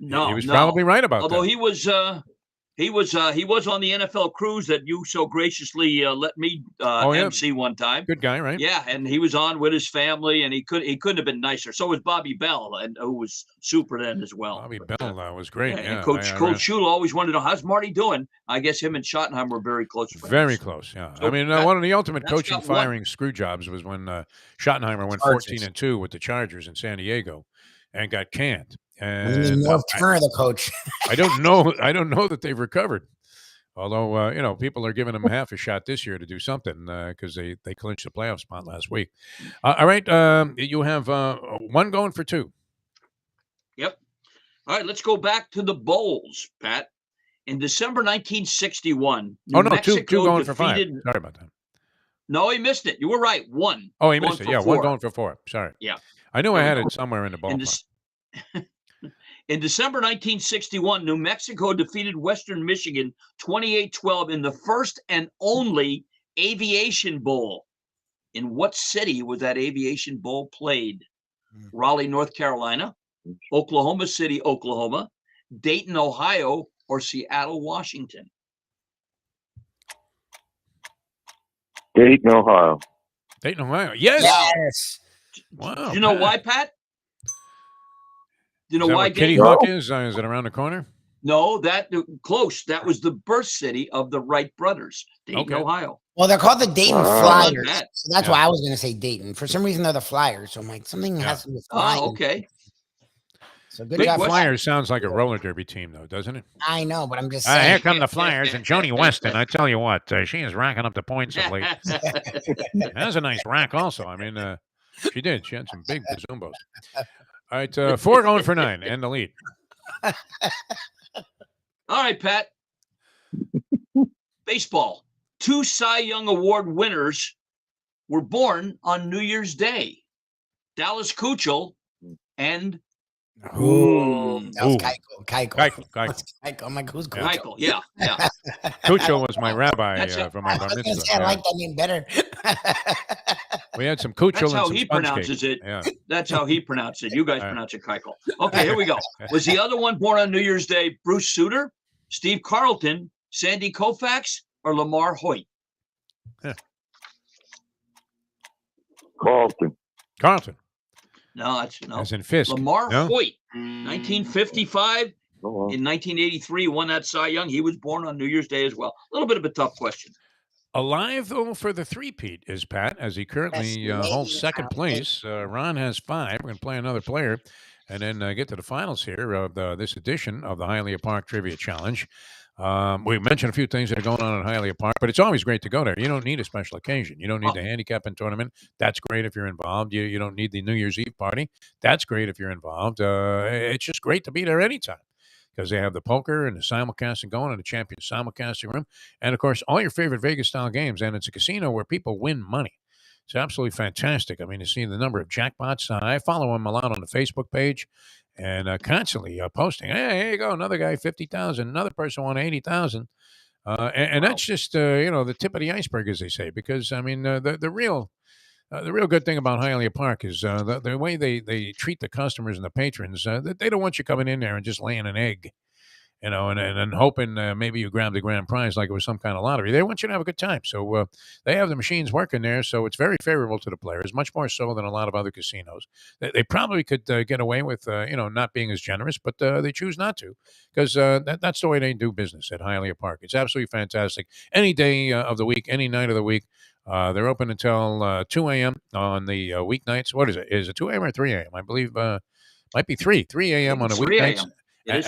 No, he was probably right about Although that. he was on the NFL cruise that you so graciously let me MC one time. Good guy, right? Yeah, and he was on with his family, and he couldn't have been nicer. So was Bobby Bell, and who was super then as well. Bobby Bell was great. And Yeah, Coach Shula always wanted to know, how's Marty doing? I guess him and Schottenheimer were very close friends. Very close, yeah. So I mean, one of the ultimate coaching firing screw jobs was when Schottenheimer went 14-2 with the Chargers in San Diego and got canned. And North Turner, the coach. I don't know that they've recovered. Although, people are giving them half a shot this year to do something because they clinched the playoff spot last week. All right. You have one going for two. Yep. All right, let's go back to the bowls, Pat. In December 1961, New Mexico two going for five. defeated. Sorry about that. No, he missed it. You were right. One. Oh, he missed it. Yeah, one four. going for four. Sorry. Yeah. I knew I had it somewhere in the ballpark. In December 1961, New Mexico defeated Western Michigan 28-12 in the first and only Aviation Bowl. In what city was that Aviation Bowl played? Raleigh, North Carolina, Oklahoma City, Oklahoma, Dayton, Ohio, or Seattle, Washington? Dayton, Ohio. Dayton, Ohio. Yes. Yes. Wow. Do you know why, Pat? Do you know why? Kitty Hawk is? Is it around the corner? No, that close. That was the birth city of the Wright brothers, Dayton, Ohio. Well, they're called the Dayton Flyers, so that's Yeah. why I was going to say Dayton. For some reason, they're the Flyers, so I'm like, something has to be flying. Oh, okay. So good Big job. Flyers sounds like a roller derby team, though, doesn't it? I know, but I'm just saying. Here come the Flyers and Joni Weston. I tell you what, she is racking up the points of late. That's a nice rack, also. I mean, she did. She had some big bazumbos. All right, 4 going for 9, and the lead. All right, Pat. Baseball. 2 Cy Young Award winners were born on New Year's Day. Dallas Keuchel and That was Keiko. I'm like, who's Keuchel? Michael. Yeah. Keuchel was my rabbi That's for my bar I was mitzvah. gonna say, I like that name better. We had some Keuchel That's and how some he sponge pronounces cake. it. Yeah. That's how he pronounced it. You guys pronounce it Keiko. Okay, here we go. Was the other one born on New Year's Day Bruce Sutter, Steve Carlton, Sandy Koufax, or Lamar Hoyt? Carlton. No, that's no. As in Fisk. Lamar No? Hoyt, 1955. Oh, wow. In 1983, won that Cy Young. He was born on New Year's Day as well. A little bit of a tough question. Alive, though, for the three-peat is Pat, as he currently holds second place. Ron has 5. We're going to play another player and then get to the finals here of this edition of the Hialeah Park Trivia Challenge. We mentioned a few things that are going on in Hialeah Park, but it's always great to go there. You don't need a special occasion. You don't need the handicapping tournament. That's great if you're involved. You don't need the New Year's Eve party. That's great if you're involved. It's just great to be there anytime because they have the poker and the simulcasting going in the champion simulcasting room. And, of course, all your favorite Vegas-style games. And it's a casino where people win money. It's absolutely fantastic. I mean, to see the number of jackpots. I follow them a lot on the Facebook page and constantly posting, hey, here you go, another guy, 50,000, another person won 80,000. And that's just, the tip of the iceberg, as they say, because, I mean, the real good thing about Hialeah Park is the way they treat the customers and the patrons. They don't want you coming in there and just laying an egg, and hoping maybe you grab the grand prize like it was some kind of lottery. They want you to have a good time. So they have the machines working there, so it's very favorable to the players, much more so than a lot of other casinos. They probably could get away with, not being as generous, but they choose not to because that's the way they do business at Hialeah Park. It's absolutely fantastic. Any day of the week, any night of the week, they're open until 2 a.m. on the weeknights. What is it? Is it 2 a.m. or 3 a.m.? I believe might be 3 a.m. on the weeknights. And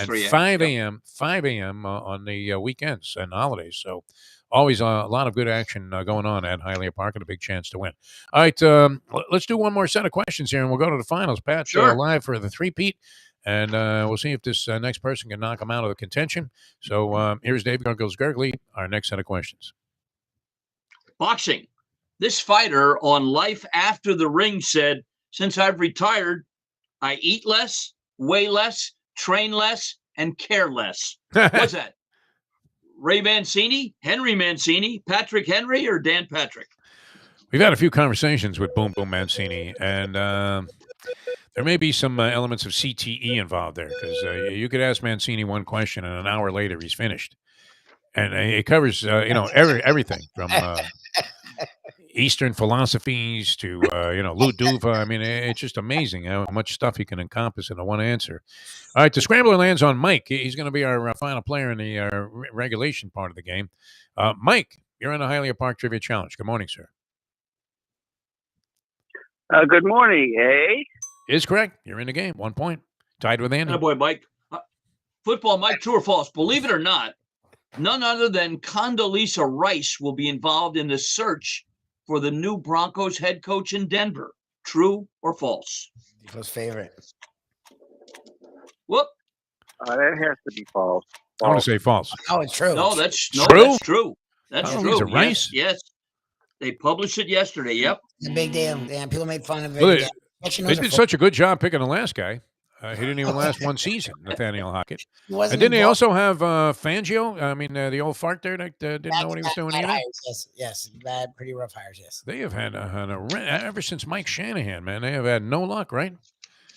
5 a.m. On the weekends and holidays. So always a lot of good action going on at Hialeah Park and a big chance to win. All right, let's do one more set of questions here, and we'll go to the finals. Pat, live for the three-peat, and we'll see if this next person can knock them out of the contention. So here's Dave Gurggles Gergely, our next set of questions. Boxing. This fighter on Life After the Ring said, since I've retired, I eat less, weigh less, train less, and care less. What's that? Ray Mancini, Henry Mancini, Patrick Henry, or Dan Patrick? We've had a few conversations with Boom Boom Mancini, and there may be some elements of CTE involved there because you could ask Mancini one question, and an hour later he's finished. And it covers, everything from Eastern philosophies to, Lou Duva. I mean, it's just amazing how much stuff he can encompass into one answer. All right, the scrambler lands on Mike. He's going to be our final player in the regulation part of the game. Mike, you're in the Hialeah Park Trivia Challenge. Good morning, sir. Good morning, Is correct. You're in the game. 1 point. Tied with Andy. Oh boy, Mike. Football, Mike, true or false? Believe it or not, None other than Condoleezza Rice will be involved in the search for the new Broncos head coach in Denver. True or false? People's favorite. Whoop. That has to be false. I want to say false. Oh, it's true. No, that's True? that's true. That's Condoleezza true. Rice? Yes. They published it yesterday. Yep. It's a big deal. Yeah, people made fun of it. Well, Yeah. they did such a good job picking the last guy. He didn't even last one season, Nathaniel Hackett. And didn't they also have Fangio? I mean, the old fart there that didn't know what he was doing either? Hires, yes. Bad, pretty rough hires, yes. They have had ever since Mike Shanahan, man, they have had no luck, right?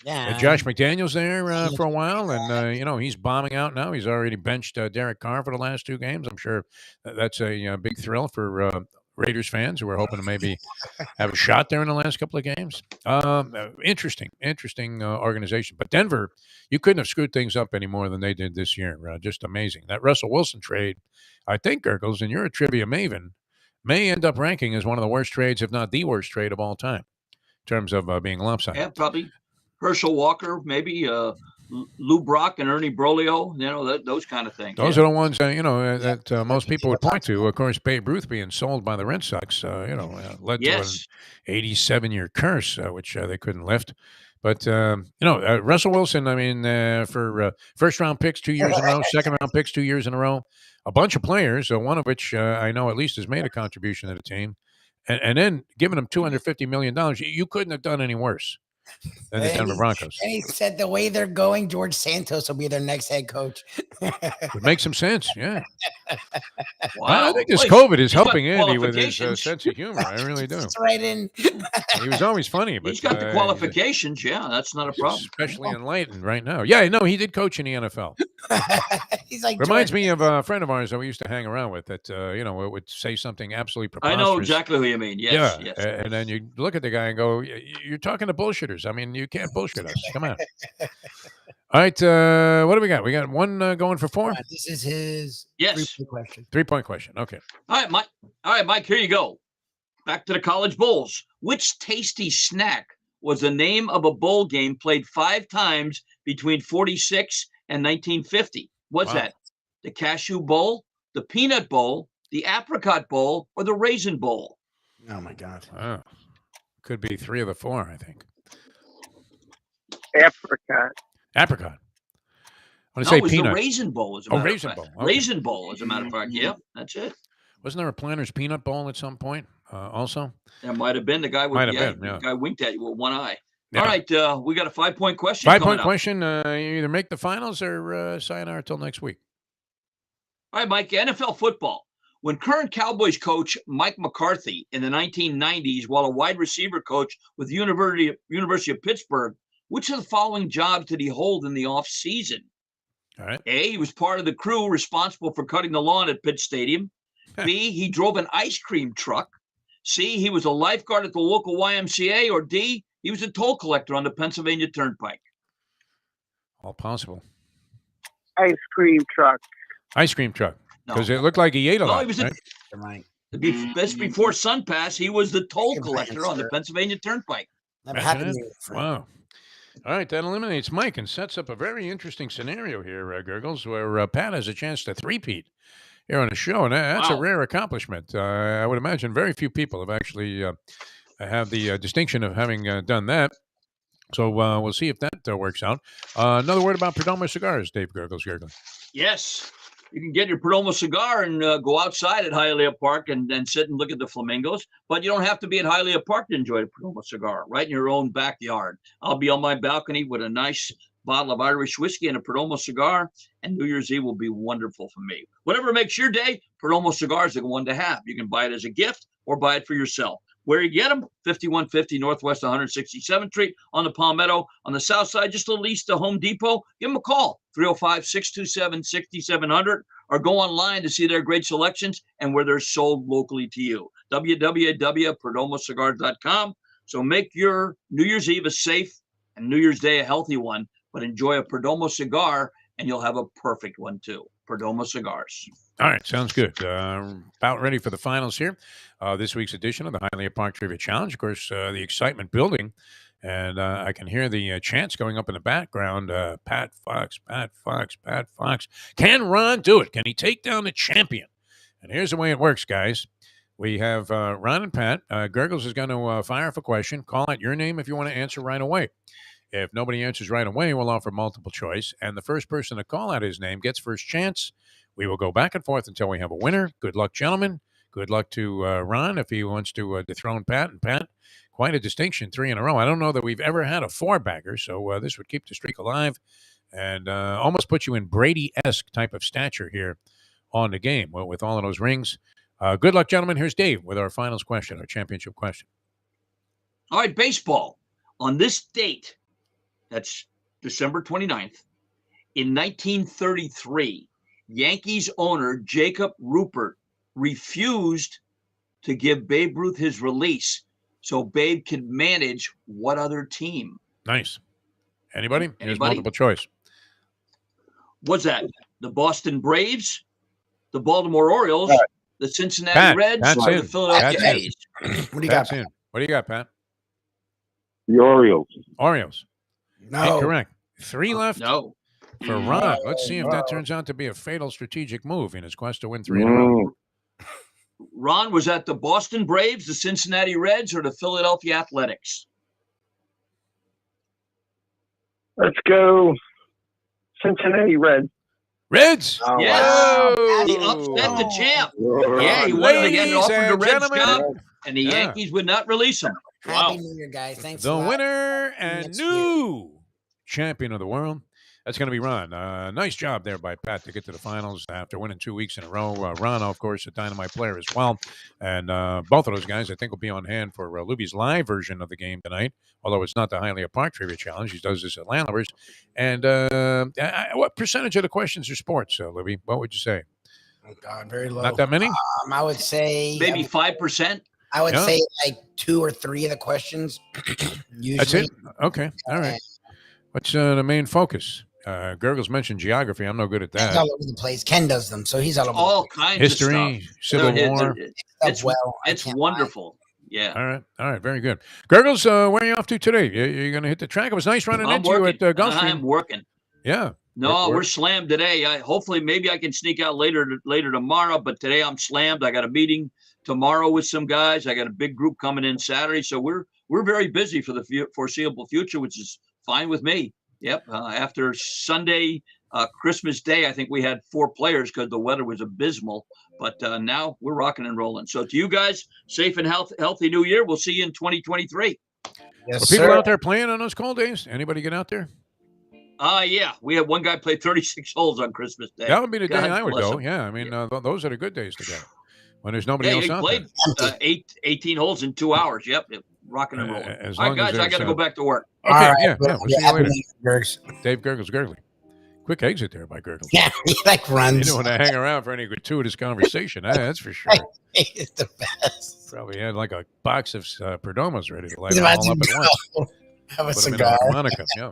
Yeah. Josh McDaniels there for a while, and he's bombing out now. He's already benched Derek Carr for the last 2 games. I'm sure that's a big thrill for Raiders fans who are hoping to maybe have a shot there in the last couple of games. Interesting organization. But Denver, you couldn't have screwed things up any more than they did this year. Just amazing. That Russell Wilson trade, I think, Gurggles, and you're a trivia maven, may end up ranking as one of the worst trades, if not the worst trade of all time, in terms of being lopsided. Yeah, probably Herschel Walker, maybe Lou Brock and Ernie Broglio, those kind of things. Those are the ones that most people would point to. Of course, Babe Ruth being sold by the Red Sox, led to an 87-year curse, which they couldn't lift. But Russell Wilson, I mean, for first-round picks 2 years in a row, second-round picks 2 years in a row, a bunch of players, one of which I know at least has made a contribution to the team, and then giving them $250 million, you couldn't have done any worse than the Denver Broncos. And he said the way they're going, George Santos will be their next head coach. Would make some sense, yeah. Wow. I think this COVID is helping Andy with his sense of humor. I really do. It's right in. He was always funny, but he's got the qualifications. Yeah, that's not a problem. Especially enlightened right now. Yeah, no, he did coach in the NFL. He's like reminds me of a friend of ours that we used to hang around with that would say something absolutely preposterous. I know exactly who you mean. Yes, yeah. Yes. And then you look at the guy and go, "You're talking to bullshitters. I mean, you can't bullshit us. Come on." All right, what do we got? We got one going for 4. This is his 3-point question. 3-point question. Okay. All right, Mike. Here you go. Back to the college bowls. Which tasty snack was the name of a bowl game played 5 times between 46 and 1950? What's that? The cashew bowl, the peanut bowl, the apricot bowl, or the raisin bowl? Oh my God. Could be 3 of the 4, I think. Apricot. Apricot. I want to say it was peanut. the raisin bowl, as a matter raisin of fact. bowl. Okay. Raisin bowl, as a matter of fact. Yeah, that's it. Wasn't there a Planters peanut bowl at some point also? That might have been. The guy the guy winked at you with one eye. Yeah. All right, we got a 5-point question. 5-point question. You either make the finals or sayonara till next week. All right, Mike, NFL football. When current Cowboys coach Mike McCarthy in the 1990s, while a wide receiver coach with the University of Pittsburgh, which of the following jobs did he hold in the offseason? All right. A, he was part of the crew responsible for cutting the lawn at Pitt Stadium. B, he drove an ice cream truck. C, he was a lifeguard at the local YMCA. Or D, he was a toll collector on the Pennsylvania Turnpike. All possible. Ice cream truck. Ice cream truck. Because it looked like he ate a lot. He was right? Best before Sun Pass, he was the toll collector on the Pennsylvania Turnpike. Never happened to me. Wow. All right, that eliminates Mike and sets up a very interesting scenario here, Gurggles, where Pat has a chance to three-peat here on the show, and that's a rare accomplishment. I would imagine very few people have actually have the distinction of having done that. So we'll see if that works out. Another word about Perdomo cigars, Dave Gurggles Gergely. Yes. You can get your Perdomo cigar and go outside at Hialeah Park and sit and look at the flamingos. But you don't have to be at Hialeah Park to enjoy a Perdomo cigar, right in your own backyard. I'll be on my balcony with a nice bottle of Irish whiskey and a Perdomo cigar, and New Year's Eve will be wonderful for me. Whatever makes your day, Perdomo cigars are the one to have. You can buy it as a gift or buy it for yourself. Where you get them? 5150 Northwest 167th Street on the Palmetto. On the south side, just a little east of Home Depot. Give them a call, 305-627-6700, or go online to see their great selections and where they're sold locally to you. www.perdomocigars.com. So make your New Year's Eve a safe and New Year's Day a healthy one, but enjoy a Perdomo cigar, and you'll have a perfect one too. Perdomo Cigars. All right, sounds good. About ready for the finals here. This week's edition of the Hialeah Park Trivia Challenge. Of course, the excitement building And I can hear the chants going up in the background. Pat Fox, Pat Fox, Pat Fox. Can Ron do it? Can he take down the champion? And here's the way it works, guys. We have Ron and Pat. Gurggles is going to fire off a question. Call out your name if you want to answer right away. If nobody answers right away, we'll offer multiple choice. And the first person to call out his name gets first chance. We will go back and forth until we have a winner. Good luck, gentlemen. Good luck to Ron if he wants to dethrone Pat. And Pat, quite a distinction, 3 in a row. I don't know that we've ever had a 4-bagger, so this would keep the streak alive and almost put you in Brady-esque type of stature here on the game with all of those rings. Good luck, gentlemen. Here's Dave with our finals question, our championship question. All right, baseball. On this date, that's December 29th, in 1933, Yankees owner Jacob Ruppert refused to give Babe Ruth his release so Babe could manage what other team? Nice. Anybody? Here's Anybody? multiple choice. What's that? The Boston Braves, the Baltimore Orioles, the Cincinnati Pat, Reds, Pat's or in. the Philadelphia Pat's in. A's? What do you got? Pat's in. What do you got, Pat? The Orioles. Orioles. No. Incorrect. 3 left No. for Ron. Let's see if that turns out to be a fatal strategic move in his quest to win 3 in a row. Ron, was that the Boston Braves, the Cincinnati Reds, or the Philadelphia Athletics? Let's go Cincinnati Reds. Reds. Oh, Yes. wow. He upset the champ. Oh, Yeah, he wanted to get Ladies offered the and Reds gentlemen. job, and the Yeah. Yankees would not release him. Happy Wow. New Year, guys. Thanks. The a lot. winner and Next new champion of the world. That's going to be Ron. Nice job there by Pat to get to the finals after winning 2 weeks in a row. Ron, of course, a dynamite player as well. And both of those guys, I think, will be on hand for Lubie's live version of the game tonight, although it's not the Hialeah Park Trivia Challenge. He does this at Landlubbers. And what percentage of the questions are sports, Lubie? What would you say? Oh, God, very low. Not that many? I would say Maybe 5%. I would Yeah. say like 2 or 3 of the questions. Usually. That's it? Okay. All right. What's the main focus? Gurggles mentioned geography. I'm no good at He's that. all over the place. Ken does them, so he's all over. All the kinds History, of stuff. Civil War. place. It's, well, I it's can't lie. wonderful. Yeah. All right, very good. Gurggles, where are you off to today? You're going to hit the track. It was nice running I'm into you working. at Gulfstream. I'm working. Yeah. No, We're- we're slammed today. Hopefully, maybe I can sneak out later tomorrow. But today I'm slammed. I got a meeting tomorrow with some guys. I got a big group coming in Saturday, so we're very busy for the foreseeable future, which is fine with me. Yep. After Sunday, Christmas Day, I think we had 4 players because the weather was abysmal. But now we're rocking and rolling. So to you guys, safe and healthy New Year. We'll see you in 2023. Yes, Are people sir. out there playing on those cold days? Anybody get out there? Yeah, we had one guy play 36 holes on Christmas Day. That would be the day God I would bless go. him. Yeah, I mean, those are the good days to go when there's nobody Yeah, else he out played there. 18 holes in 2 hours. Yep, rocking and rolling. As All long right, as guys, I got to there's, go back to work. Okay, All right, yeah, well, we'll see you happy later. New Year, Gurgs. Dave Gurggles Gergely. Quick exit there by Gurggles. Yeah, he like You runs. don't want to hang around for any gratuitous conversation. That's for sure. He's the best. Probably had like a box of Perdomos ready to light He's them about all to up at once. go. Have a Put them in a cigar. harmonica. Yeah.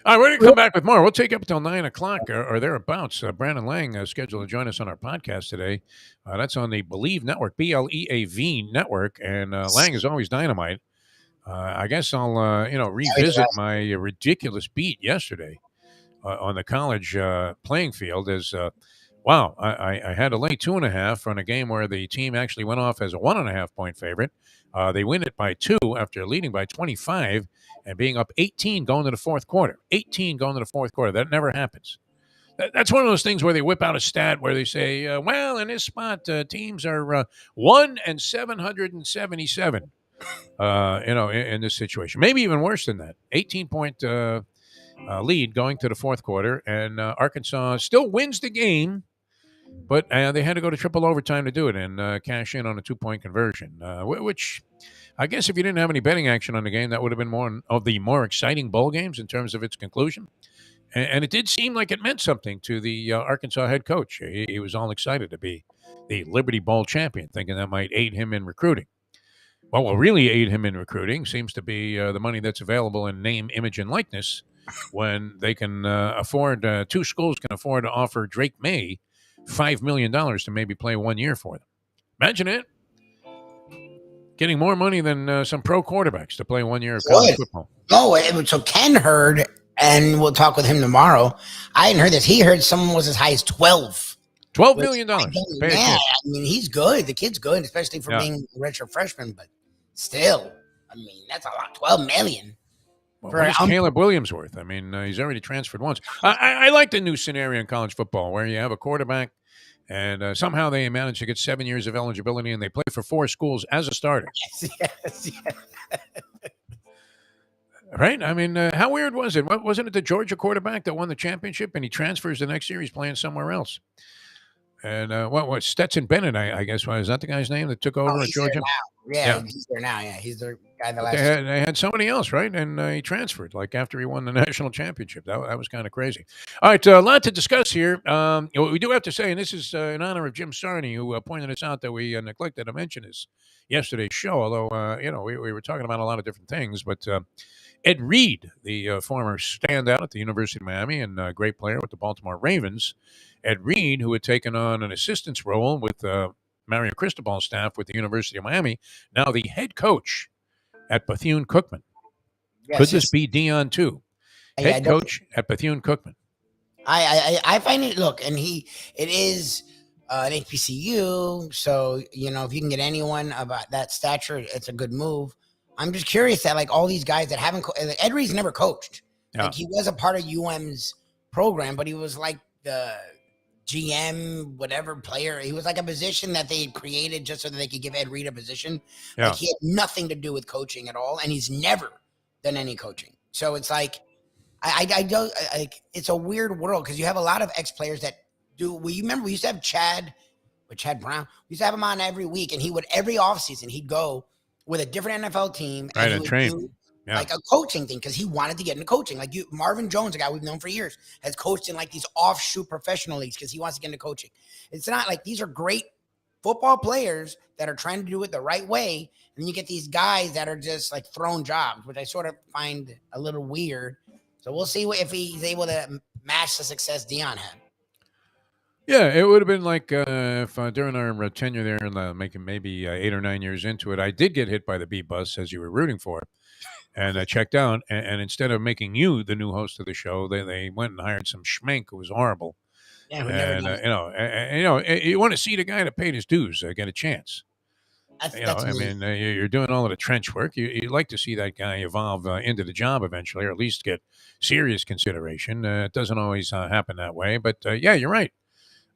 All right, we're going to come back with more. We'll take up until 9 o'clock or thereabouts. Brandon Lang is scheduled to join us on our podcast today. That's on the Believe Network, BLEAV Network. And Lang is always dynamite. I guess I'll, revisit my ridiculous beat yesterday on the college playing field as, I had to lay 2.5 on a game where the team actually went off as a 1.5 point favorite. They win it by 2 after leading by 25 and being up 18 going to the fourth quarter. 18 going to the fourth quarter. That never happens. That's one of those things where they whip out a stat where they say, in this spot, teams are 1 and 777. In this situation, maybe even worse than that. 18-point lead going to the fourth quarter, and Arkansas still wins the game, but they had to go to triple overtime to do it and cash in on a 2-point conversion, which I guess if you didn't have any betting action on the game, that would have been one of the more exciting bowl games in terms of its conclusion. And it did seem like it meant something to the Arkansas head coach. He was all excited to be the Liberty Bowl champion, thinking that might aid him in recruiting. What will really aid him in recruiting seems to be the money that's available in name, image, and likeness when they can afford, 2 schools can afford to offer Drake May $5 million to maybe play 1 year for them. Imagine it. Getting more money than some pro quarterbacks to play 1 year of college football. Oh, so Ken heard, and we'll talk with him tomorrow. I hadn't heard this. He heard someone was as high as 12. $12 million. Yeah, I mean, he's good. The kid's good, especially for being a redshirt freshman. But still, I mean, that's a lot. $12 million. Well, what is Caleb Williams worth? I mean, he's already transferred once. I like the new scenario in college football where you have a quarterback and somehow they manage to get 7 years of eligibility and they play for 4 schools as a starter. Yes. Right? I mean, how weird was it? Wasn't it the Georgia quarterback that won the championship and he transfers the next year? He's playing somewhere else. And what Stetson Bennett, I guess, was that the guy's name that took over at Georgia? Yeah, he's there now. Yeah, he's the guy that last. They had somebody else, right? And he transferred like after he won the national championship. That was kind of crazy. All right, a lot to discuss here. We do have to say, and this is in honor of Jim Sarney, who pointed us out that we neglected to mention this yesterday's show. Although we were talking about a lot of different things, but Ed Reed, the former standout at the University of Miami and great player with the Baltimore Ravens, Ed Reed, who had taken on an assistant's role with Mario Cristobal's staff with the University of Miami, now the head coach at Bethune-Cookman. Yes, Could this be Dion too? Head coach at Bethune-Cookman. I find it. Look, and it is an HBCU, so if you can get anyone about that stature, it's a good move. I'm just curious that like all these guys that haven't Ed Reed's never coached. Yeah. Like he was a part of UM's program, but he was like the GM, whatever player. He was like a position that they had created just so that they could give Ed Reed a position. Yeah. Like he had nothing to do with coaching at all, and he's never done any coaching. So it's like I don't like. It's a weird world because you have a lot of ex-players that do. Well, you remember we used to have Chad Brown. We used to have him on every week, and he would every offseason he'd go with a different NFL team Right, and train. do like a coaching thing because he wanted to get into coaching. Like Marvin Jones, a guy we've known for years, has coached in like these offshoot professional leagues because he wants to get into coaching. It's not like these are great football players that are trying to do it the right way, and then you get these guys that are just like thrown jobs, which I sort of find a little weird. So we'll see if he's able to match the success Dion had. Yeah, it would have been like if during our tenure there and making maybe 8 or 9 years into it, I did get hit by the B bus as you were rooting for it. And I checked out, and instead of making you the new host of the show, they went and hired some schmink who was horrible. Yeah, and you want to see the guy that paid his dues get a chance. You're doing all of the trench work. You'd like to see that guy evolve into the job eventually, or at least get serious consideration. It doesn't always happen that way, but yeah, you're right.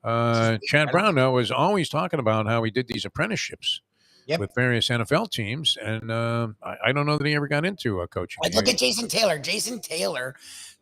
Chad Brown was always talking about how he did these apprenticeships with various NFL teams, and I don't know that he ever got into coaching. Like, look at Jason Taylor. Jason Taylor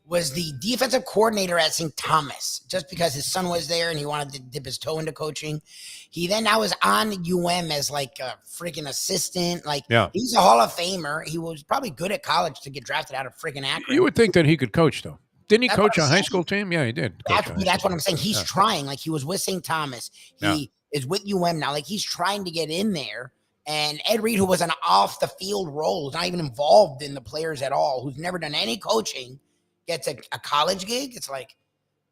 was the defensive coordinator at St. Thomas just because his son was there and he wanted to dip his toe into coaching. He then now is on UM as like a freaking assistant. Like he's a Hall of Famer. He was probably good at college to get drafted out of freaking Akron. You would think that he could coach though. Didn't he coach a high school team? Yeah, he did. That's what I'm saying. He's trying. Like he was with St. Thomas. He is with UM now. Like he's trying to get in there. And Ed Reed, who was an off the field role, not even involved in the players at all, who's never done any coaching, gets a college gig. It's like,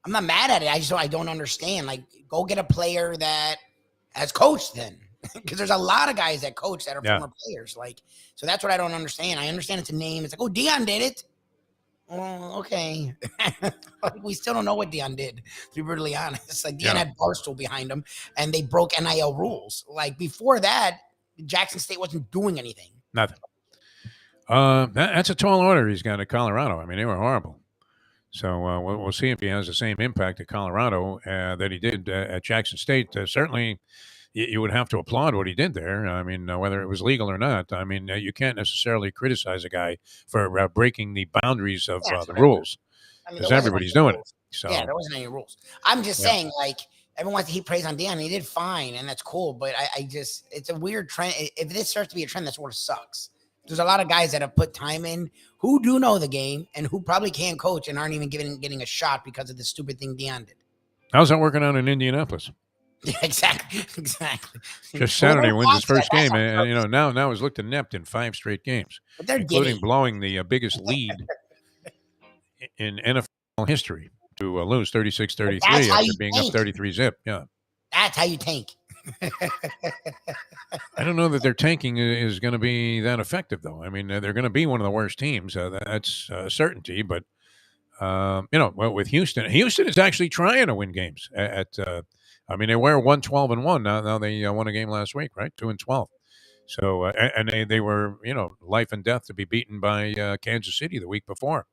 I'm not mad at it. I don't understand. Like, go get a player that has coached then. Because there's a lot of guys that coach that are former players. Like, so that's what I don't understand. I understand it's a name. It's like, oh, Dion did it. Oh, okay. We still don't know what Dion did, to be brutally honest. Like, Dion had Barstool behind him, and they broke NIL rules. Like, before that, Jackson State wasn't doing anything. Nothing. That's a tall order he's got at Colorado. I mean, they were horrible. So we'll see if he has the same impact at Colorado that he did at Jackson State. Certainly, you would have to applaud what he did there. I mean, whether it was legal or not. I mean, you can't necessarily criticize a guy for breaking the boundaries of the rules because everybody's doing it. So yeah, there wasn't any rules. I'm just saying, like, everyone wants to heap praise on Dan. He did fine, and that's cool. But it's a weird trend. If this starts to be a trend, that sort of sucks. There's a lot of guys that have put time in who do know the game and who probably can coach and aren't even getting a shot because of the stupid thing Dion did. How's that working out in Indianapolis? Yeah, exactly. Just Saturday wins his first game, and now he's looked inept in 5 straight games, including blowing the biggest lead in NFL history to lose 36-33 after being up 33-zip. Yeah, that's how you tank. I don't know that their tanking is going to be that effective, though. I mean, they're going to be one of the worst teams. That's a certainty. But with Houston, Houston is actually trying to win games. I mean, they were 1-12-1. Now they won a game last week, right? 2-12. So and they were life and death to be beaten by Kansas City the week before,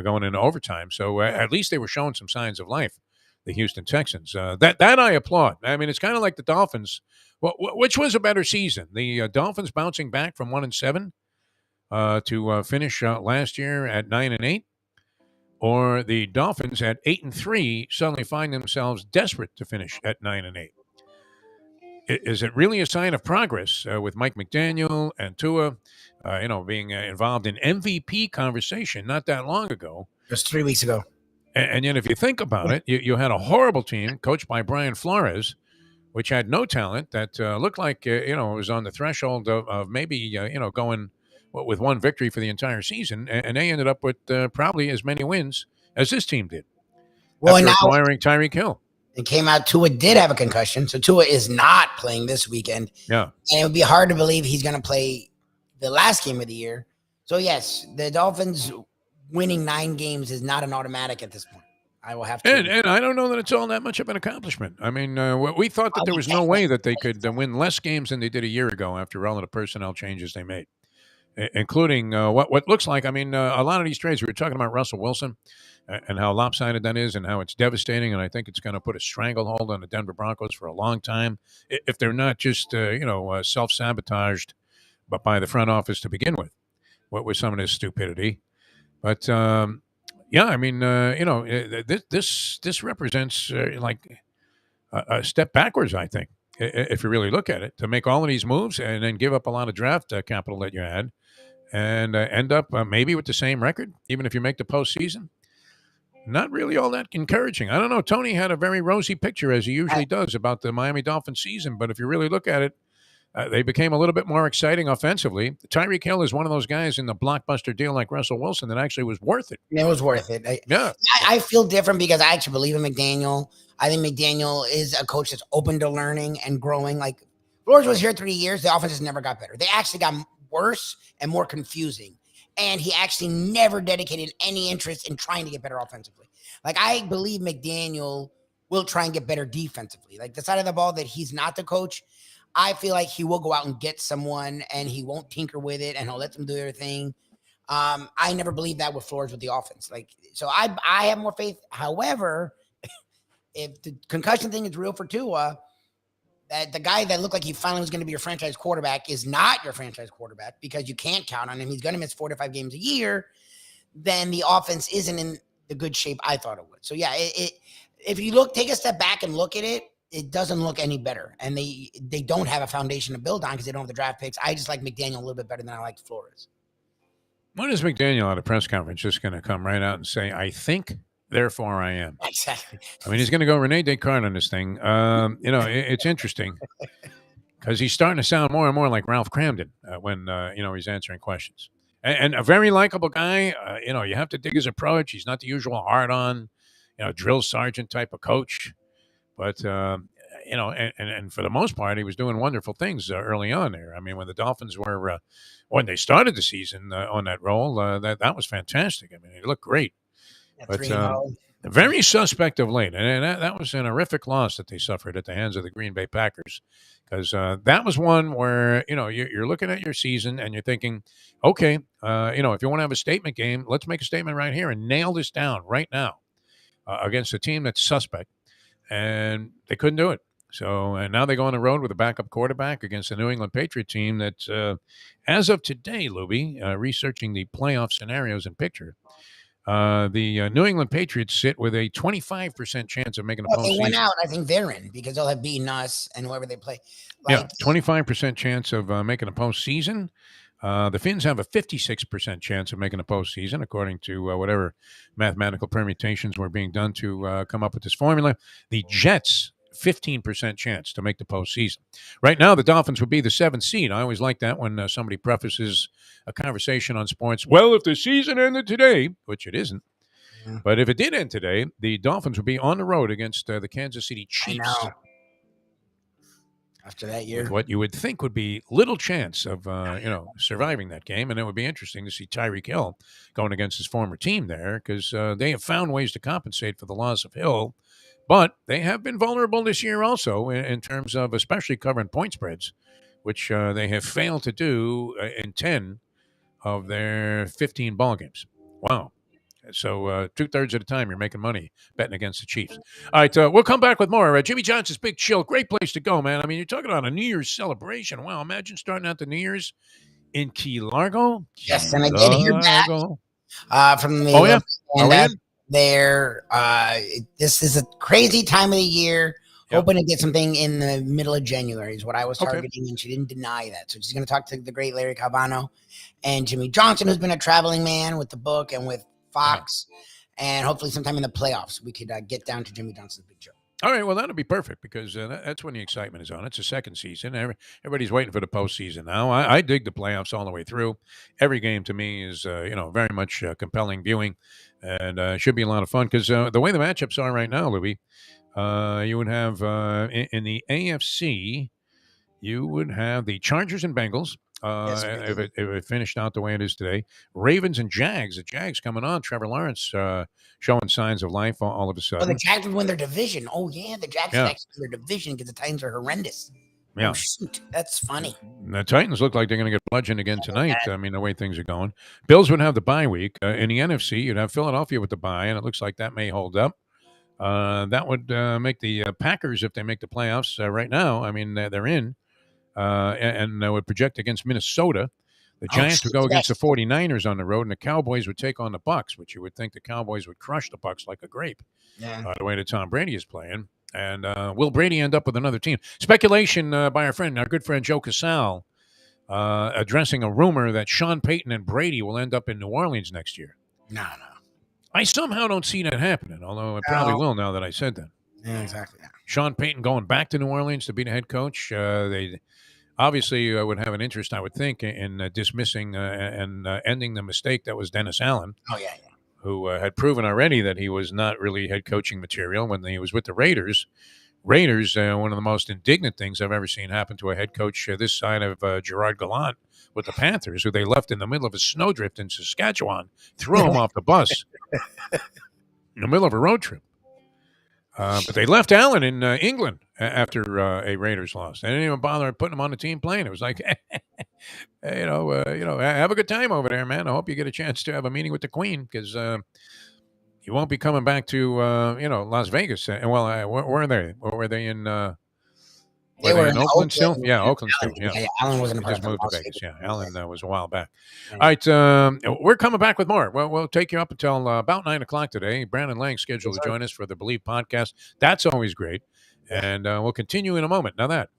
going into overtime. So at least they were showing some signs of life. The Houston Texans. That I applaud. I mean, it's kind of like the Dolphins. Which was a better season? The Dolphins bouncing back from 1-7 to finish last year at 9-8, or the Dolphins at 8-3 suddenly find themselves desperate to finish at 9-8. Is it really a sign of progress with Mike McDaniel and Tua, being involved in MVP conversation not that long ago? Just 3 weeks ago. And yet, if you think about it, you had a horrible team coached by Brian Flores, which had no talent, that looked like, it was on the threshold of maybe, going with one victory for the entire season. And they ended up with probably as many wins as this team did. Well, after now acquiring Tyreek Hill. It came out Tua did have a concussion. So Tua is not playing this weekend. Yeah. And it would be hard to believe he's going to play the last game of the year. So, yes, the Dolphins winning 9 games is not an automatic at this point. I will have to. And I don't know that it's all that much of an accomplishment. I mean, we thought that there was no way that they could win less games than they did a year ago after all of the personnel changes they made, including what looks like, a lot of these trades. We were talking about Russell Wilson and how lopsided that is and how it's devastating. And I think it's going to put a stranglehold on the Denver Broncos for a long time if they're not just, self-sabotaged but by the front office to begin with. What was some of this stupidity? But, this represents like a step backwards, I think, if you really look at it, to make all of these moves and then give up a lot of draft capital that you had and end up maybe with the same record, even if you make the postseason. Not really all that encouraging. I don't know. Tony had a very rosy picture, as he usually does, about the Miami Dolphins season. But if you really look at it, they became a little bit more exciting offensively. Tyreek Hill is one of those guys in the blockbuster deal like Russell Wilson that actually was worth it. It was worth it. I feel different because I actually believe in McDaniel. I think McDaniel is a coach that's open to learning and growing. Like Flores was here 3 years. The offense has never got better. They actually got worse and more confusing. And he actually never dedicated any interest in trying to get better offensively. Like I believe McDaniel will try and get better defensively. Like the side of the ball that he's not the coach, I feel like he will go out and get someone and he won't tinker with it and he'll let them do their thing. I never believed that with Flores with the offense. So I have more faith. However, if the concussion thing is real for Tua, that the guy that looked like he finally was going to be your franchise quarterback is not your franchise quarterback because you can't count on him. He's going to miss 4 to 5 games a year. Then the offense isn't in the good shape I thought it would. So yeah, if you take a step back and look at it, it doesn't look any better. And they don't have a foundation to build on because they don't have the draft picks. I just like McDaniel a little bit better than I like Flores. When is McDaniel at a press conference just going to come right out and say, I think, therefore I am? Exactly. I mean, he's going to go Rene Descartes on this thing. It's interesting because he's starting to sound more and more like Ralph Cramden when he's answering questions. And a very likable guy. You have to dig his approach. He's not the usual hard-on, drill sergeant type of coach. But, and for the most part, he was doing wonderful things early on there. I mean, when the Dolphins were, when they started the season on that role, that was fantastic. I mean, he looked great. But very suspect of late. And that was an horrific loss that they suffered at the hands of the Green Bay Packers. Because that was one where, you're looking at your season and you're thinking, okay, if you want to have a statement game, let's make a statement right here and nail this down right now against a team that's suspect. And they couldn't do it. So, and now they go on the road with a backup quarterback against the New England Patriot team that, as of today, Lubie, researching the playoff scenarios and picture, the New England Patriots sit with a 25% chance of making the postseason. They went out. I think they're in because they'll have beaten us and whoever they play. 25% chance of making a postseason. The Finns have a 56% chance of making a postseason, according to whatever mathematical permutations were being done to come up with this formula. The Jets, 15% chance to make the postseason. Right now, the Dolphins would be the 7th seed. I always like that when somebody prefaces a conversation on sports. Well, if the season ended today, which it isn't, but if it did end today, the Dolphins would be on the road against the Kansas City Chiefs. I know. After that year, with what you would think would be little chance of surviving that game, and it would be interesting to see Tyreek Hill going against his former team there, because they have found ways to compensate for the loss of Hill, but they have been vulnerable this year also in terms of especially covering point spreads, which they have failed to do in 10 of their 15 ball games. Wow. So 2/3 of the time you're making money betting against the Chiefs. All right, we'll come back with more. Jimmy Johnson's Big Chill, great place to go, man. I mean, you're talking about a New Year's celebration. Wow, imagine starting out the New Year's in Key Largo. yes, and I did hear back from the Oh yeah, are we in? there. This is a crazy time of the year. Yep. Hoping to get something in the middle of January is what I was Okay. targeting, and she didn't deny that. So she's going to talk to the great Larry Calvano and Jimmy Johnson, who's been a traveling man with the book and with Fox, and hopefully sometime in the playoffs we could get down to Jimmy Johnson's Big Show. All right, well, that'll be perfect because that's when the excitement is on. It's the second season. Everybody's waiting for the postseason now. I dig the playoffs all the way through. Every game to me is, very much compelling viewing, and should be a lot of fun because the way the matchups are right now, Lubie, you would have in the AFC, you would have the Chargers and Bengals. Yes, If it finished out the way it is today, Ravens and Jags. The Jags coming on. Trevor Lawrence showing signs of life all of a Oh, sudden. the Jags would win their division. Oh yeah, the Jags Yeah. would actually win their division because the Titans are horrendous. Yeah. Oh, shoot, that's funny. The Titans look like they're going to get bludgeoned again tonight. I mean, the way things are going. Bills would have the bye week. In the NFC, you'd have Philadelphia with the bye, and it looks like that may hold up. That would make the Packers, if they make the playoffs right now, I mean, they're in, and would project against Minnesota. The Giants would go against the 49ers on the road, and the Cowboys would take on the Bucks, which you would think the Cowboys would crush the Bucks like a grape. Yeah. The way that Tom Brady is playing. And will Brady end up with another team? Speculation by our good friend Joe Casal, addressing a rumor that Sean Payton and Brady will end up in New Orleans next year. No. I somehow don't see that happening, although it probably will now that I said that. Yeah, exactly. Yeah. Sean Payton going back to New Orleans to be the head coach. They obviously would have an interest, I would think, in dismissing and ending the mistake that was Dennis Allen. Oh yeah. Who had proven already that he was not really head coaching material when he was with the Raiders. Raiders, one of the most indignant things I've ever seen happen to a head coach this side of Gerard Gallant with the Panthers, who they left in the middle of a snowdrift in Saskatchewan, threw him off the bus in the middle of a road trip. But they left Allen in England after a Raiders loss. They didn't even bother putting him on the team plane. It was like, have a good time over there, man. I hope you get a chance to have a meeting with the Queen because you won't be coming back to Las Vegas. Where are they? Were they in? They were in Oakland still? Yeah, Oakland still. Yeah, Allen wasn't a part just of moved to Las Vegas. Vegas. Yeah, Allen was a while back. All right, we're coming back with more. Well, we'll take you up until about 9 o'clock today. Brandon Lang scheduled to join us for the Believe podcast. That's always great, and we'll continue in a moment. Now that.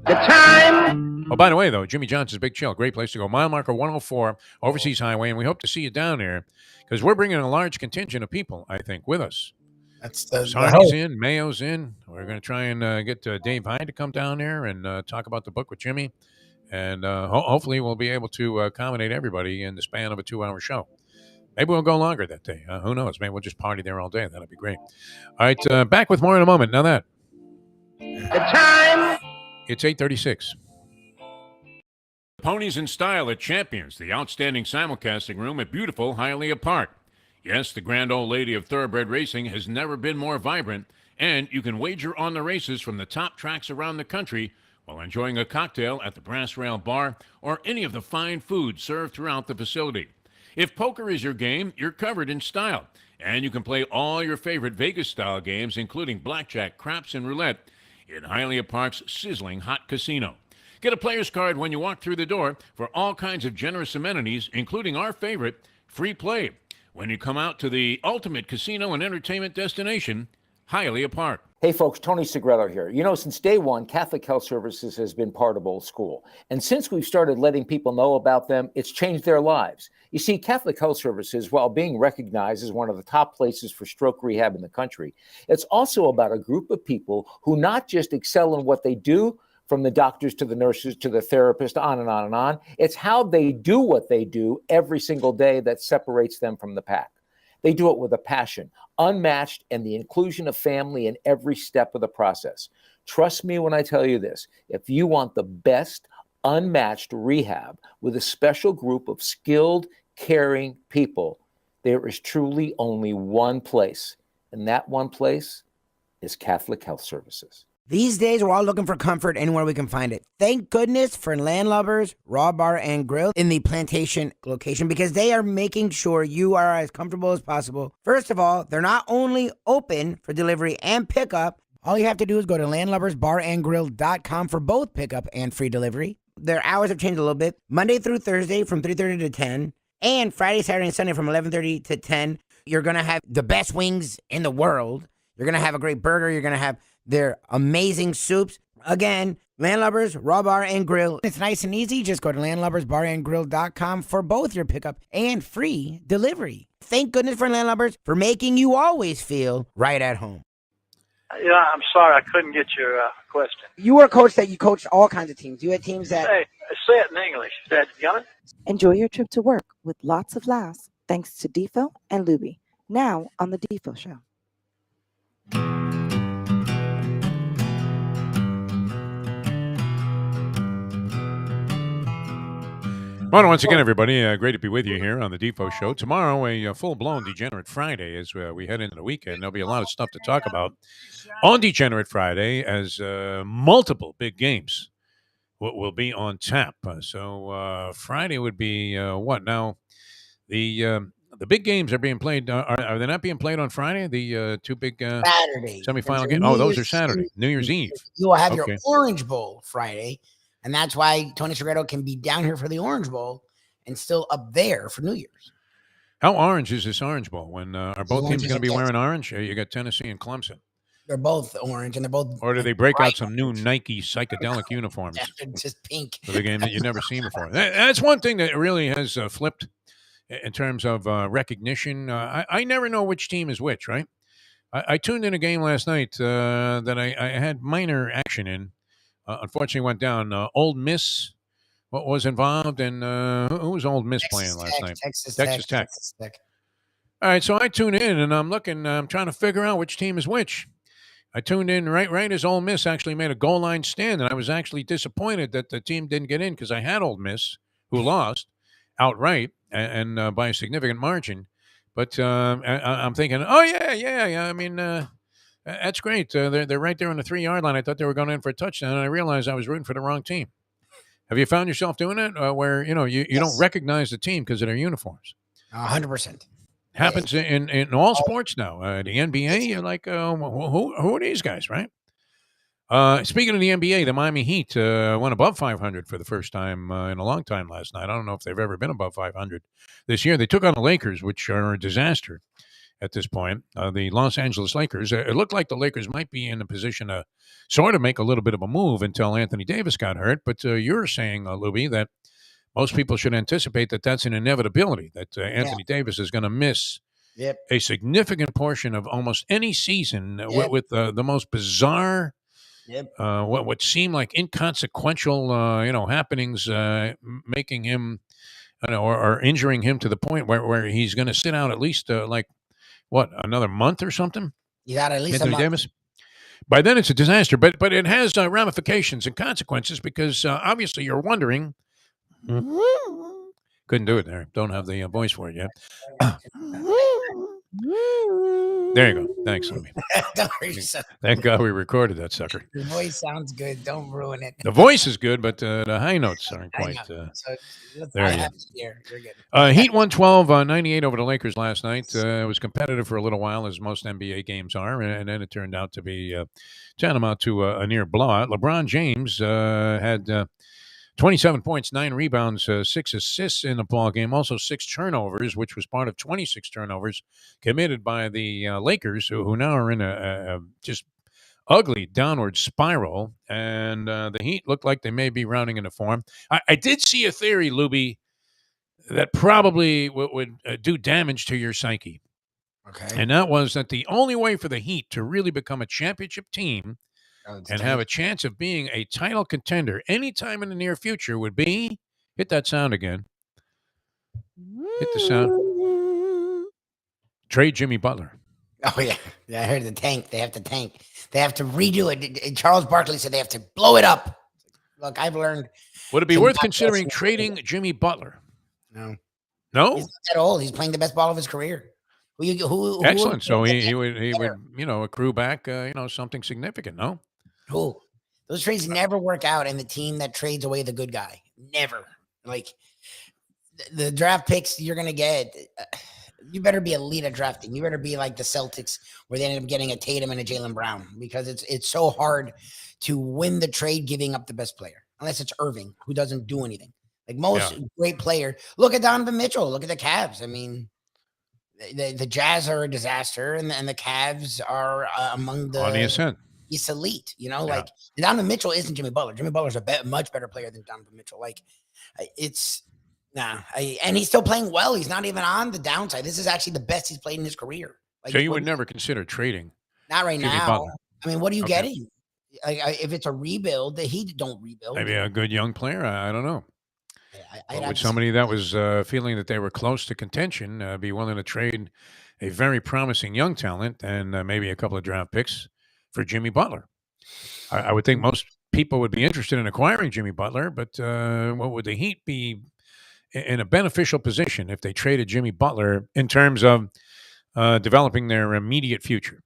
The time. Oh, by the way, though, Jimmy Johnson's Big Chill, great place to go. Mile marker 104, Overseas Highway, and we hope to see you down there because we're bringing a large contingent of people, I think, with us. That's the Sarni's in, Mayo's in. We're going to try and get Dave Hyde to come down there and talk about the book with Jimmy. And hopefully we'll be able to accommodate everybody in the span of a 2-hour show. Maybe we'll go longer that day. Who knows? Maybe we'll just party there all day. That'll be great. All right, back with more in a moment. Now that. The time. It's 8:36. Ponies in Style at Champions, the outstanding simulcasting room at beautiful Hialeah Park. Yes, the grand old lady of thoroughbred racing has never been more vibrant, and you can wager on the races from the top tracks around the country while enjoying a cocktail at the Brass Rail Bar or any of the fine food served throughout the facility. If poker is your game, you're covered in style, and you can play all your favorite Vegas-style games, including blackjack, craps, and roulette, in Hialeah Park's sizzling hot casino. Get a player's card when you walk through the door for all kinds of generous amenities, including our favorite, free play, when you come out to the ultimate casino and entertainment destination, Hialeah Park. Hey folks, Tony Segreto here. You know, since day one, Catholic Health Services has been part of Old School. And since we've started letting people know about them, it's changed their lives. You see, Catholic Health Services, while being recognized as one of the top places for stroke rehab in the country, it's also about a group of people who not just excel in what they do, from the doctors to the nurses to the therapist, on and on and on. It's how they do what they do every single day that separates them from the pack. They do it with a passion, unmatched, and the inclusion of family in every step of the process. Trust me when I tell you this. If you want the best, unmatched rehab with a special group of skilled, caring people, there is truly only one place, and that one place is Catholic Health Services. These days, we're all looking for comfort anywhere we can find it. Thank goodness for Landlubbers Raw Bar and Grill in the Plantation location, because they are making sure you are as comfortable as possible. First of all, they're not only open for delivery and pickup. All you have to do is go to landlubbersbarandgrill.com for both pickup and free delivery. Their hours have changed a little bit. Monday through Thursday from 3:30 to 10, and Friday, Saturday, and Sunday from 11:30 to 10. You're going to have the best wings in the world. You're going to have a great burger. You're going to have their amazing soups. Again, Landlubbers, Raw Bar and Grill. It's nice and easy. Just go to landlubbersbarandgrill.com for both your pickup and free delivery. Thank goodness for Landlubbers for making you always feel right at home. Yeah, I'm sorry, I couldn't get your question. You were a coach that you coached all kinds of teams. You had teams that... Hey, say it in English. Did you get it? Enjoy your trip to work with lots of laughs thanks to Defo and Lubie. Now on the Defo Show. Well, once again, everybody, great to be with you here on the Defo Show. Tomorrow, a full-blown Degenerate Friday as we head into the weekend. There'll be a lot of stuff to talk about on Degenerate Friday as multiple big games will be on tap. So Friday would be what? Now, the big games are being played. Are they not being played on Friday? The two big Saturday semifinal games? Oh, those are Saturday. New Year's Eve. You will have your Okay. Orange Bowl Friday. And that's why Tony Segredo can be down here for the Orange Bowl and still up there for New Year's. How orange is this Orange Bowl? When are both orange teams is going to be against- wearing orange? You got Tennessee and Clemson. They're both orange, and they're both... Or do they break bright out some new Nike psychedelic uniforms They're just pink. for the game that you've never seen before? That's one thing that really has flipped in terms of recognition. I never know which team is which, right? I tuned in a game last night that I had minor action in. Unfortunately, went down. Old Miss was involved, and who was Old Miss playing last night? Texas Tech. All right, so I tune in, and I'm looking. I'm trying to figure out which team is which. I tuned in right as Ole Miss actually made a goal line stand, and I was actually disappointed that the team didn't get in because I had Ole Miss, who lost outright and by a significant margin. But I'm thinking, oh yeah. I mean, that's great. They're right there on the 3-yard line. I thought they were going in for a touchdown, and I realized I was rooting for the wrong team. Have you found yourself doing it where you Yes. don't recognize the team because of their uniforms? 100%. Happens in all sports now. The NBA, you're like, who are these guys, right? Speaking of the NBA, the Miami Heat went above 500 for the first time in a long time last night. I don't know if they've ever been above 500 this year. They took on the Lakers, which are a disaster at this point. The Los Angeles Lakers. It looked like the Lakers might be in a position to sort of make a little bit of a move until Anthony Davis got hurt. But you're saying, Lubie, that most people should anticipate that that's an inevitability, that Anthony Davis is going to miss a significant portion of almost any season with the most bizarre, what seemed like inconsequential, happenings, making him, or injuring him to the point where he's going to sit out at least another month or something? You got at least Anthony a month. Davis. By then, it's a disaster, but it has ramifications and consequences because obviously you're wondering. Couldn't do it there. Don't have the voice for it yet. There you go. Thanks, Lubie. Don't worry yourself. Thank God we recorded that sucker. Your voice sounds good. Don't ruin it. The voice is good, but the high notes aren't I quite. know. So There you You're good. Heat 112-98 over the Lakers last night. It was competitive for a little while, as most NBA games are, and then it turned out to be tantamount to a near blowout. LeBron James had 27 points, 9 rebounds, 6 assists in the ball game. Also 6 turnovers, which was part of 26 turnovers committed by the Lakers, who now are in a just ugly downward spiral. And the Heat look like they may be rounding into form. I did see a theory, Lubie, that probably would do damage to your psyche. Okay. And that was that the only way for the Heat to really become a championship team and have a chance of being a title contender anytime in the near future would be, hit that sound again. Hit the sound. Trade Jimmy Butler. Oh, yeah. I heard the tank. They have to tank. They have to redo it. Charles Barkley said they have to blow it up. Look, I've learned. Would it be to worth not considering trust- trading Jimmy Butler? No. No? He's not that old. He's playing the best ball of his career. Who Excellent. So he would accrue back something significant. No. Who? Those trades never work out, and the team that trades away the good guy never. Like the draft picks you're gonna get, you better be elite at drafting. You better be like the Celtics, where they ended up getting a Tatum and a Jaylen Brown, because it's so hard to win the trade giving up the best player, unless it's Irving, who doesn't do anything. Like most great player. Look at Donovan Mitchell. Look at the Cavs. I mean, the Jazz are a disaster, and the Cavs are among the On the ascent. He's elite, like Donovan Mitchell isn't Jimmy Butler. Jimmy Butler's a much better player than Donovan Mitchell. Like and he's still playing well. He's not even on the downside. This is actually the best he's played in his career. Like, So you would never consider trading? Not right Jimmy now. Butler. I mean, what are you getting? Like, if it's a rebuild, the Heat don't rebuild. Maybe a good young player. I don't know. I'd Would somebody that was feeling that they were close to contention be willing to trade a very promising young talent and maybe a couple of draft picks for Jimmy Butler? I would think most people would be interested in acquiring Jimmy Butler, but what would the Heat be in a beneficial position if they traded Jimmy Butler in terms of developing their immediate future?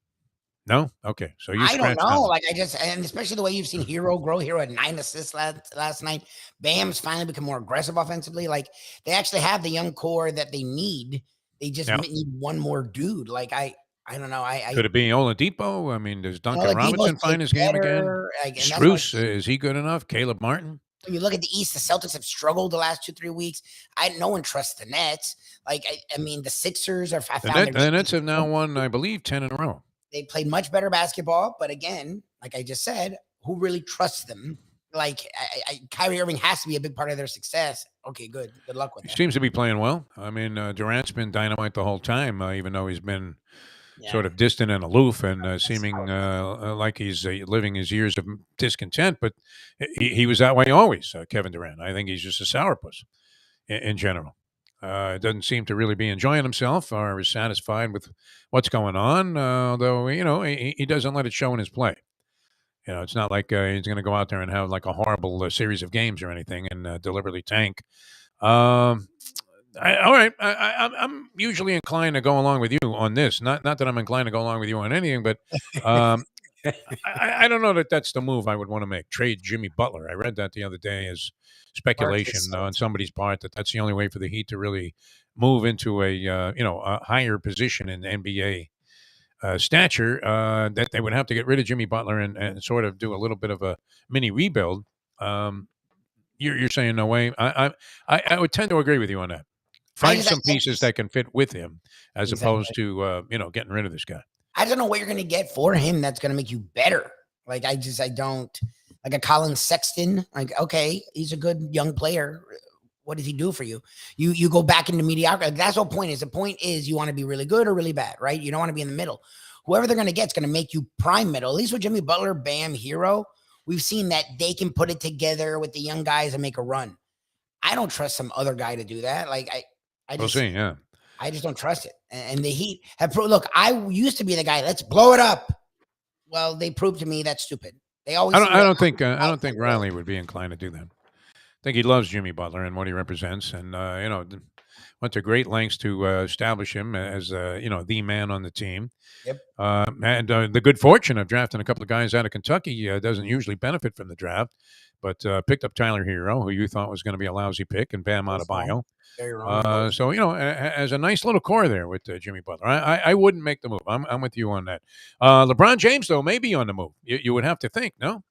No? Okay. So I don't know. Like and especially the way you've seen Hero grow. Hero had 9 assists last night. Bam's finally become more aggressive offensively. Like they actually have the young core that they need. They just need one more dude. Like I don't know. Could it be Oladipo? I mean, does Duncan Robinson find his game again? Spruce, is he good enough? Caleb Martin? When you look at the East, the Celtics have struggled the last 2-3 weeks. No one trusts the Nets. Like I mean, the Sixers are. The Nets have now won, I believe, 10 in a row. They played much better basketball, but again, like I just said, who really trusts them? Like Kyrie Irving has to be a big part of their success. Okay, good luck with that. He seems to be playing well. I mean, Durant's been dynamite the whole time, even though he's been sort of distant and aloof and seeming like he's living his years of discontent. But he was that way always, Kevin Durant. I think he's just a sourpuss in general. Doesn't seem to really be enjoying himself or is satisfied with what's going on, although, he doesn't let it show in his play. It's not like he's going to go out there and have like a horrible series of games or anything and deliberately tank. All right. I'm usually inclined to go along with you on this. Not that I'm inclined to go along with you on anything, but I don't know that that's the move I would want to make. Trade Jimmy Butler. I read that the other day as speculation on somebody's part that that's the only way for the Heat to really move into a higher position in NBA stature, that they would have to get rid of Jimmy Butler and sort of do a little bit of a mini rebuild. You're saying no way. I would tend to agree with you on that. Find some pieces that can fit with him as opposed to getting rid of this guy. I don't know what you're going to get for him that's going to make you better. Like I don't like a Colin Sexton. Like, okay, he's a good young player. What does he do for you? You go back into mediocrity. That's the point is. The point is you want to be really good or really bad, right? You don't want to be in the middle. Whoever they're going to get is going to make you prime middle. At least with Jimmy Butler, Bam, Hero, we've seen that they can put it together with the young guys and make a run. I don't trust some other guy to do that. Like I just I just don't trust it. And the Heat have proved. Look, I used to be the guy. Let's blow it up. Well, they proved to me that's stupid. They always. I don't think Riley would be inclined to do that. I think he loves Jimmy Butler and what he represents, and went to great lengths to establish him as the man on the team. Yep. And the good fortune of drafting a couple of guys out of Kentucky doesn't usually benefit from the draft, but picked up Tyler Hero, who you thought was going to be a lousy pick, and Bam Adebayo. Very wrong. So as a nice little core there with Jimmy Butler. I wouldn't make the move. I'm with you on that. LeBron James though may be on the move. You would have to think, no?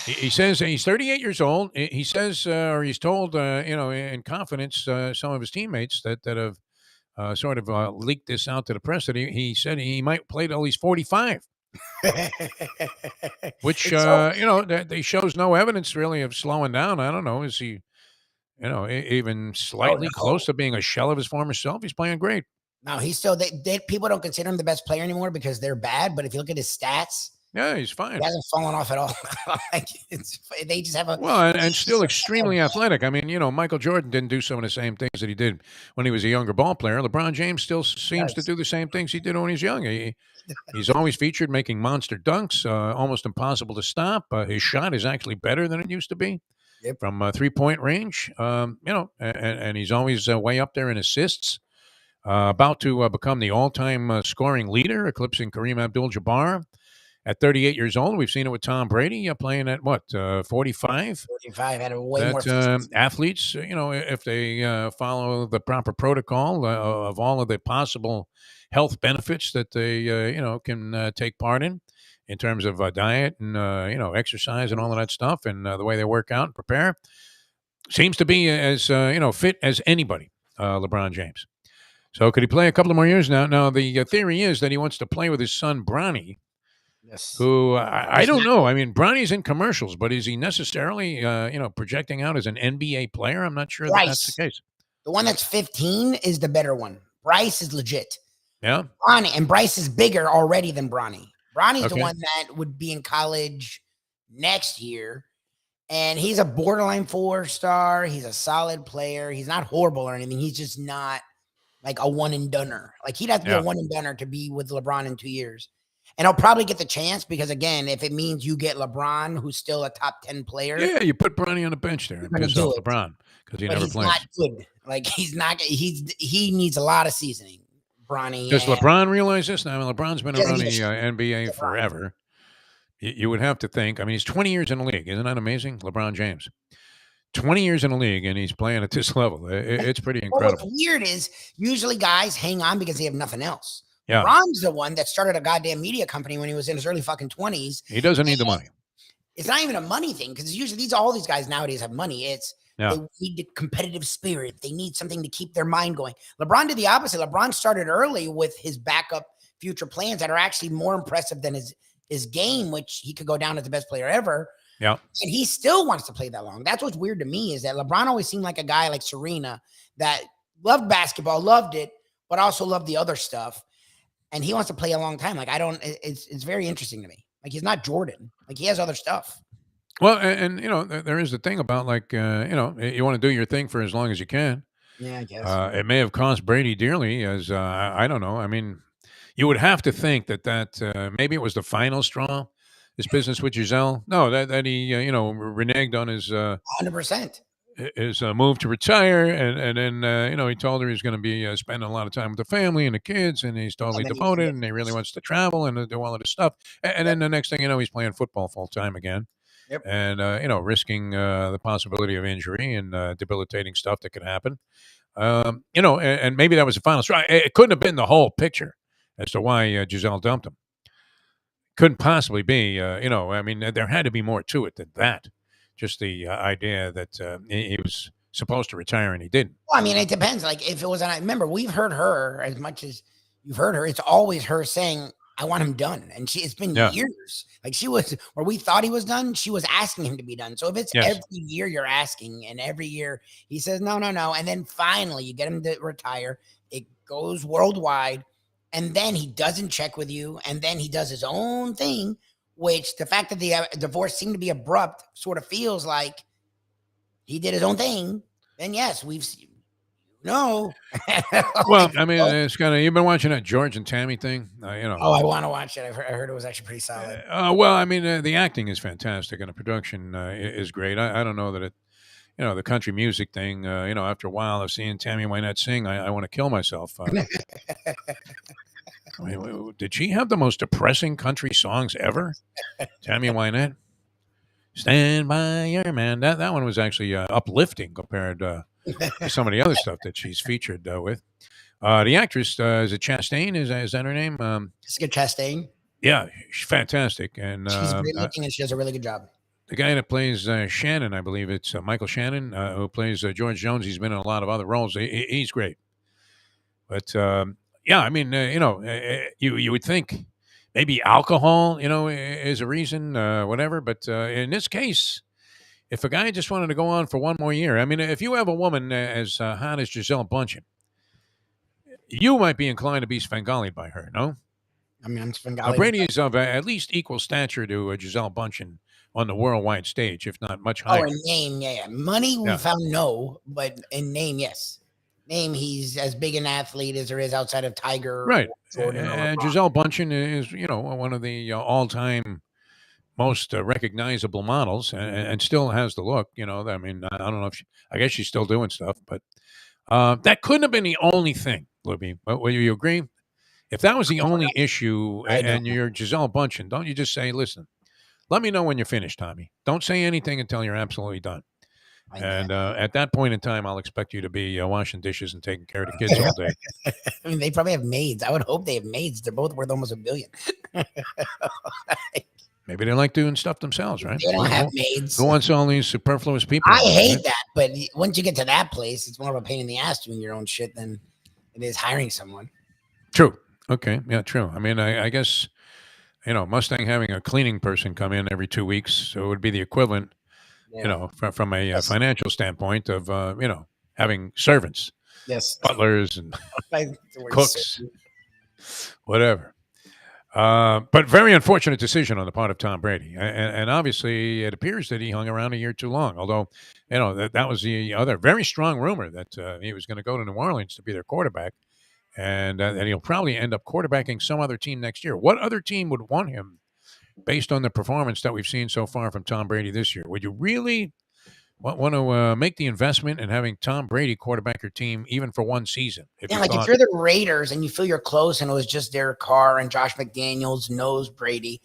He says he's 38 years old. He says, or he's told, in confidence, some of his teammates that have sort of leaked this out to the press that he said he might play till he's 45, which that shows no evidence really of slowing down. I don't know. Is he, even slightly close to being a shell of his former self? He's playing great. No, he's still. People don't consider him the best player anymore because they're bad. But if you look at his stats, Yeah, he's He fine. hasn't fallen off at all. Like, they just have a Well, and still extremely athletic. I mean, Michael Jordan didn't do some of the same things that he did when he was a younger ball player. LeBron James still seems to does. do the same things he did when he was young. He's always featured making monster dunks, almost impossible to stop. His shot is actually better than it used to be Yep. from 3-point range. And he's always way up there in assists. About to become the all-time scoring leader, eclipsing Kareem Abdul-Jabbar at 38 years old. We've seen it with Tom Brady playing at 45. 45 had a way more That seasons. athletes, if they follow the proper protocol of all of the possible health benefits that they, can take part in terms of diet and exercise and all of that stuff, and the way they work out and prepare, seems to be as fit as anybody. LeBron James. So could he play a couple of more years now? Now the theory is that he wants to play with his son Bronny, Yes. who I don't know. I mean, Bronny's in commercials, but is he necessarily, projecting out as an NBA player? I'm not sure that that's the Bryce. case. The one that's 15 is the better one. Bryce is legit. Yeah. Bryce is bigger already than Bronny. Bronny's the Okay. one that would be in college next year. And he's a borderline 4-star. He's a solid player. He's not horrible or anything. He's just not like a one and doneer. Like he'd have to be Yeah. a one and doneer to be with LeBron in 2 years. And he'll probably get the chance because, again, if it means you get LeBron, who's still a top 10 player, Yeah, you put Bronny on the bench there and gonna piss do off it. LeBron because he but never he's plays. not good. Like he needs a lot of seasoning. Bronny. Does and LeBron realize this? Now, I mean, LeBron's been He around doesn't the get NBA LeBron. forever. You would have to think. I mean, he's 20 years in the league. Isn't that amazing? LeBron James. 20 years in the league, and he's playing at this level. It's pretty Well, incredible. what's weird is usually guys hang on because they have nothing else. Yeah. LeBron's the one that started a goddamn media company when he was in his early fucking 20s. He doesn't need the money. It's not even a money thing because usually all these guys nowadays have money. It's Yeah. they need the competitive spirit. They need something to keep their mind going. LeBron did the opposite. LeBron started early with his backup future plans that are actually more impressive than his game, which he could go down as the best player ever. Yeah. And he still wants to play that long. That's what's weird to me is that LeBron always seemed like a guy like Serena that loved basketball, loved it, but also loved the other stuff. And he wants to play a long time. Like it's very interesting to me. Like he's not Jordan. Like he has other stuff. Well, and there is the thing about like you want to do your thing for as long as you can. Yeah, I guess. It may have cost Brady dearly, as I don't know. I mean, you would have to think that maybe it was the final straw. This business with Giselle. No, that he reneged on his 100%. move to retire, and then he told her he's going to be spending a lot of time with the family and the kids, and he's totally then he devoted, forgets and he really wants to travel and do all of this stuff. And then the next thing you know, he's playing football full time again. Yep. And risking the possibility of injury and debilitating stuff that could happen. And maybe that was the final straw. It couldn't have been the whole picture as to why Giselle dumped him. Couldn't possibly be. I mean, there had to be more to it than that. Just the idea that he was supposed to retire and he didn't. Well, I mean, it depends. Like if it was, remember, we've heard her as much as you've heard her. It's always her saying, I want him done. And it's been years. Like she was where we thought he was done. She was asking him to be done. So if it's every year you're asking and every year he says, no. And then finally you get him to retire. It goes worldwide. And then he doesn't check with you. And then he does his own thing, which the fact that the divorce seemed to be abrupt sort of feels like he did his own thing. And yes, we've seen. No. Well, I mean, it's kind of, you've been watching that George and Tammy thing, Oh, I want to watch it. I heard it was actually pretty solid. Well, I mean, the acting is fantastic and the production is great. I don't know that it, the country music thing, after a while of seeing Tammy Wynette sing, I want to kill myself. I mean, did she have the most depressing country songs ever? Tammy Wynette? Stand by your man. That one was actually uplifting compared to some of the other stuff that she's featured with. The actress, is it Chastain? Is that her name? Jessica Chastain. Yeah, she's fantastic. And she's great looking and she does a really good job. The guy that plays Shannon, I believe it's Michael Shannon, who plays George Jones. He's been in a lot of other roles. He's great. But, I mean, you would think maybe alcohol, is a reason, whatever. But in this case, if a guy just wanted to go on for one more year, I mean, if you have a woman as hot as Giselle Bundchen, you might be inclined to be Svengali'd by her, no? I mean, Svengali. Brady is of at least equal stature to Giselle Bundchen on the worldwide stage, if not much Oh, higher. in name, yeah. Money, we Yeah. found no, but in name, yes. Name, he's as big an athlete as there is outside of Tiger. Right. Or Jordan or And LeBron. Giselle Bundchen is, one of the all-time most recognizable models, and still has the look. I mean, I don't know if I guess she's still doing stuff, but that couldn't have been the only thing, Libby. Will you agree? If that was the only issue, and you're Giselle Bundchen, don't you just say, "Listen, let me know when you're finished, Tommy. Don't say anything until you're absolutely done." And at that point in time, I'll expect you to be washing dishes and taking care of the kids all day. I mean, they probably have maids. I would hope they have maids. They're both worth almost $1 billion. Maybe they like doing stuff themselves, right? They don't have maids. Who wants all these superfluous people? I hate that, but once you get to that place, it's more of a pain in the ass doing your own shit than it is hiring someone. True. Okay. Yeah, true. I mean, I guess, Mustang having a cleaning person come in every 2 weeks, so it would be the equivalent, from a financial standpoint of, having servants, yes, butlers and cooks, whatever. But very unfortunate decision on the part of Tom Brady. And obviously it appears that he hung around a year too long, although, that was the other very strong rumor that he was going to go to New Orleans to be their quarterback. And he'll probably end up quarterbacking some other team next year. What other team would want him based on the performance that we've seen so far from Tom Brady this year? Would you really want to make the investment in having Tom Brady quarterback your team even for one season? If you're the Raiders and you feel you're close and it was just Derek Carr and Josh McDaniels knows Brady,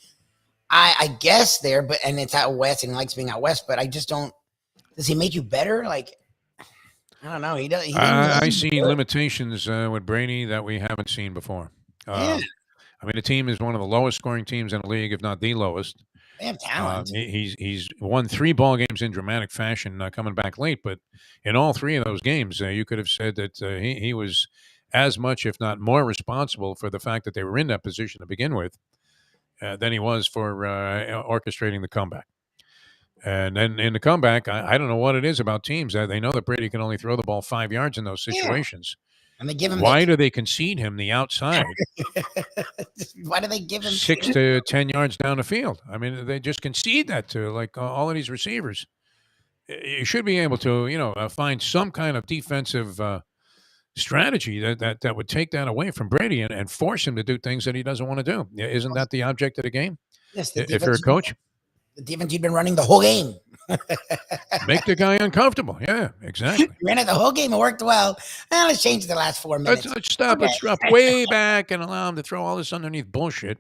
I guess and it's out west and he likes being out west, but I just don't. Does he make you better? I don't know. He does. I see limitations with Brady that we haven't seen before. Yeah. I mean, the team is one of the lowest scoring teams in the league, if not the lowest. They have talent. He's won 3 ball games in dramatic fashion, coming back late. But in all 3 of those games, you could have said that he was as much, if not more, responsible for the fact that they were in that position to begin with than he was for orchestrating the comeback. And then in the comeback, I don't know what it is about teams. They know that Brady can only throw the ball 5 yards in those situations. And they give him. Why do they concede him the outside? Why do they give him 6 to 10 yards down the field? I mean, they just concede that to all of these receivers. You should be able to, find some kind of defensive strategy that would take that away from Brady and force him to do things that he doesn't want to do. Isn't that the object of the game? Yes. If you're a coach. The defense you've been running the whole game. Make the guy uncomfortable. Yeah, exactly. Ran it the whole game. It worked well. Let's change the last 4 minutes. Let's stop. Let's drop way back and allow him to throw all this underneath bullshit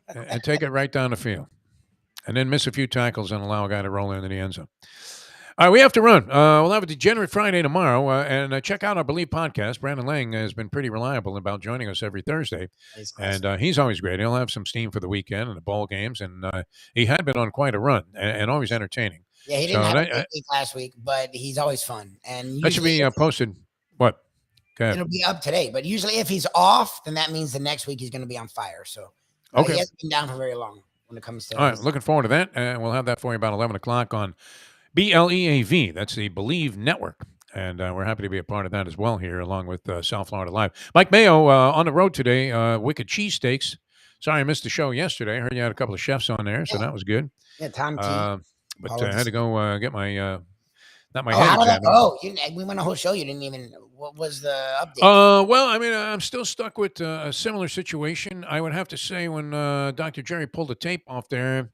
and take it right down the field. And then miss a few tackles and allow a guy to roll into the end zone. All right, we have to run. We'll have a Degenerate Friday tomorrow. And check out our Believe podcast. Brandon Lang has been pretty reliable about joining us every Thursday. And he's always great. He'll have some steam for the weekend and the bowl games. And he had been on quite a run and always entertaining. Yeah, he didn't have a great week last week, but he's always fun. And that should be posted. What? It'll be up today. But usually if he's off, then that means the next week he's going to be on fire. So he hasn't been down for very long when it comes to. All right, looking forward to that. And we'll have that for you about 11 o'clock on BLEAV. That's the Believe Network. And we're happy to be a part of that as well here, along with South Florida Live. Mike Mayo on the road today, Wicked Cheesesteaks. Sorry I missed the show yesterday. I heard you had a couple of chefs on there, so that was good. Yeah, Tom T. But I had to go get my, not my head examined. We went a whole show. You didn't even, what was the update? Well, I mean, I'm still stuck with a similar situation. I would have to say when Dr. Jerry pulled the tape off there,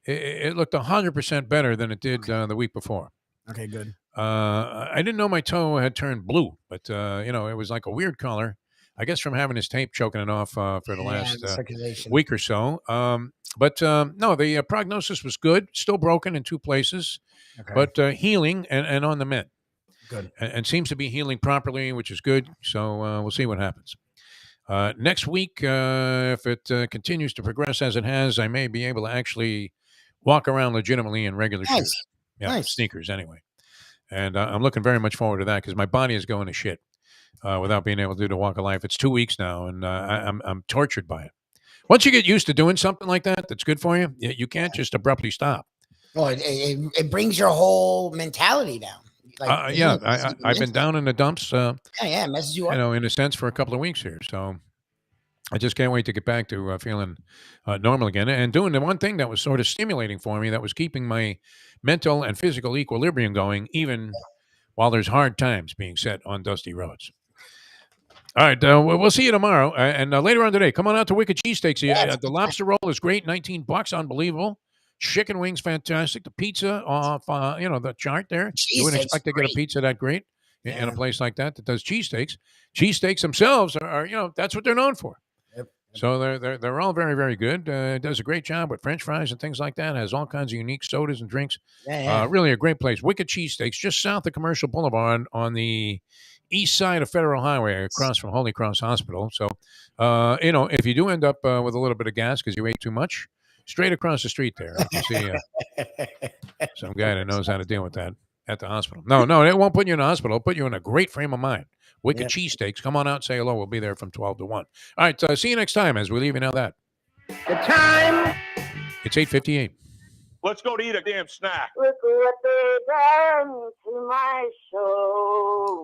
it looked 100% better than it did the week before. Okay, good. I didn't know my toe had turned blue, but, it was like a weird color. I guess from having his tape choking it off for the last week or so. But no, the prognosis was good. Still broken in 2 places, but healing and on the mend. Good. And seems to be healing properly, which is good. So we'll see what happens. Next week, if it continues to progress as it has, I may be able to actually walk around legitimately in regular shoes. Yeah, sneakers anyway. And I'm looking very much forward to that because my body is going to shit without being able to do the walk of life. It's 2 weeks now, and I'm tortured by it. Once you get used to doing something like that, that's good for you. You can't just abruptly stop. Well, it brings your whole mentality down. I've been down in the dumps. It messes you up. In a sense, for a couple of weeks here. So I just can't wait to get back to feeling normal again and doing the one thing that was sort of stimulating for me, that was keeping my mental and physical equilibrium going, even while there's hard times being set on dusty roads. All right, we'll see you tomorrow, and later on today, come on out to Wicked Cheesesteaks. The lobster roll is great, $19, unbelievable. Chicken wings, fantastic. The pizza off, the chart there. You wouldn't expect to get a pizza that great in a place like that does cheesesteaks. Cheesesteaks themselves are that's what they're known for. Yep. So they're all very, very good. Does a great job with French fries and things like that. Has all kinds of unique sodas and drinks. Really a great place. Wicked Cheesesteaks, just south of Commercial Boulevard on the east side of Federal Highway, across from Holy Cross Hospital. So, if you do end up with a little bit of gas because you ate too much, straight across the street there, you see some guy that knows how to deal with that at the hospital. No, it won't put you in a hospital. It'll put you in a great frame of mind. Wicked Cheesesteaks. Come on out, say hello. We'll be there from 12 to 1. All right, see you next time as we leave you now that. The time. It's 8:58. Let's go to eat a damn snack. Look what they done to my soul.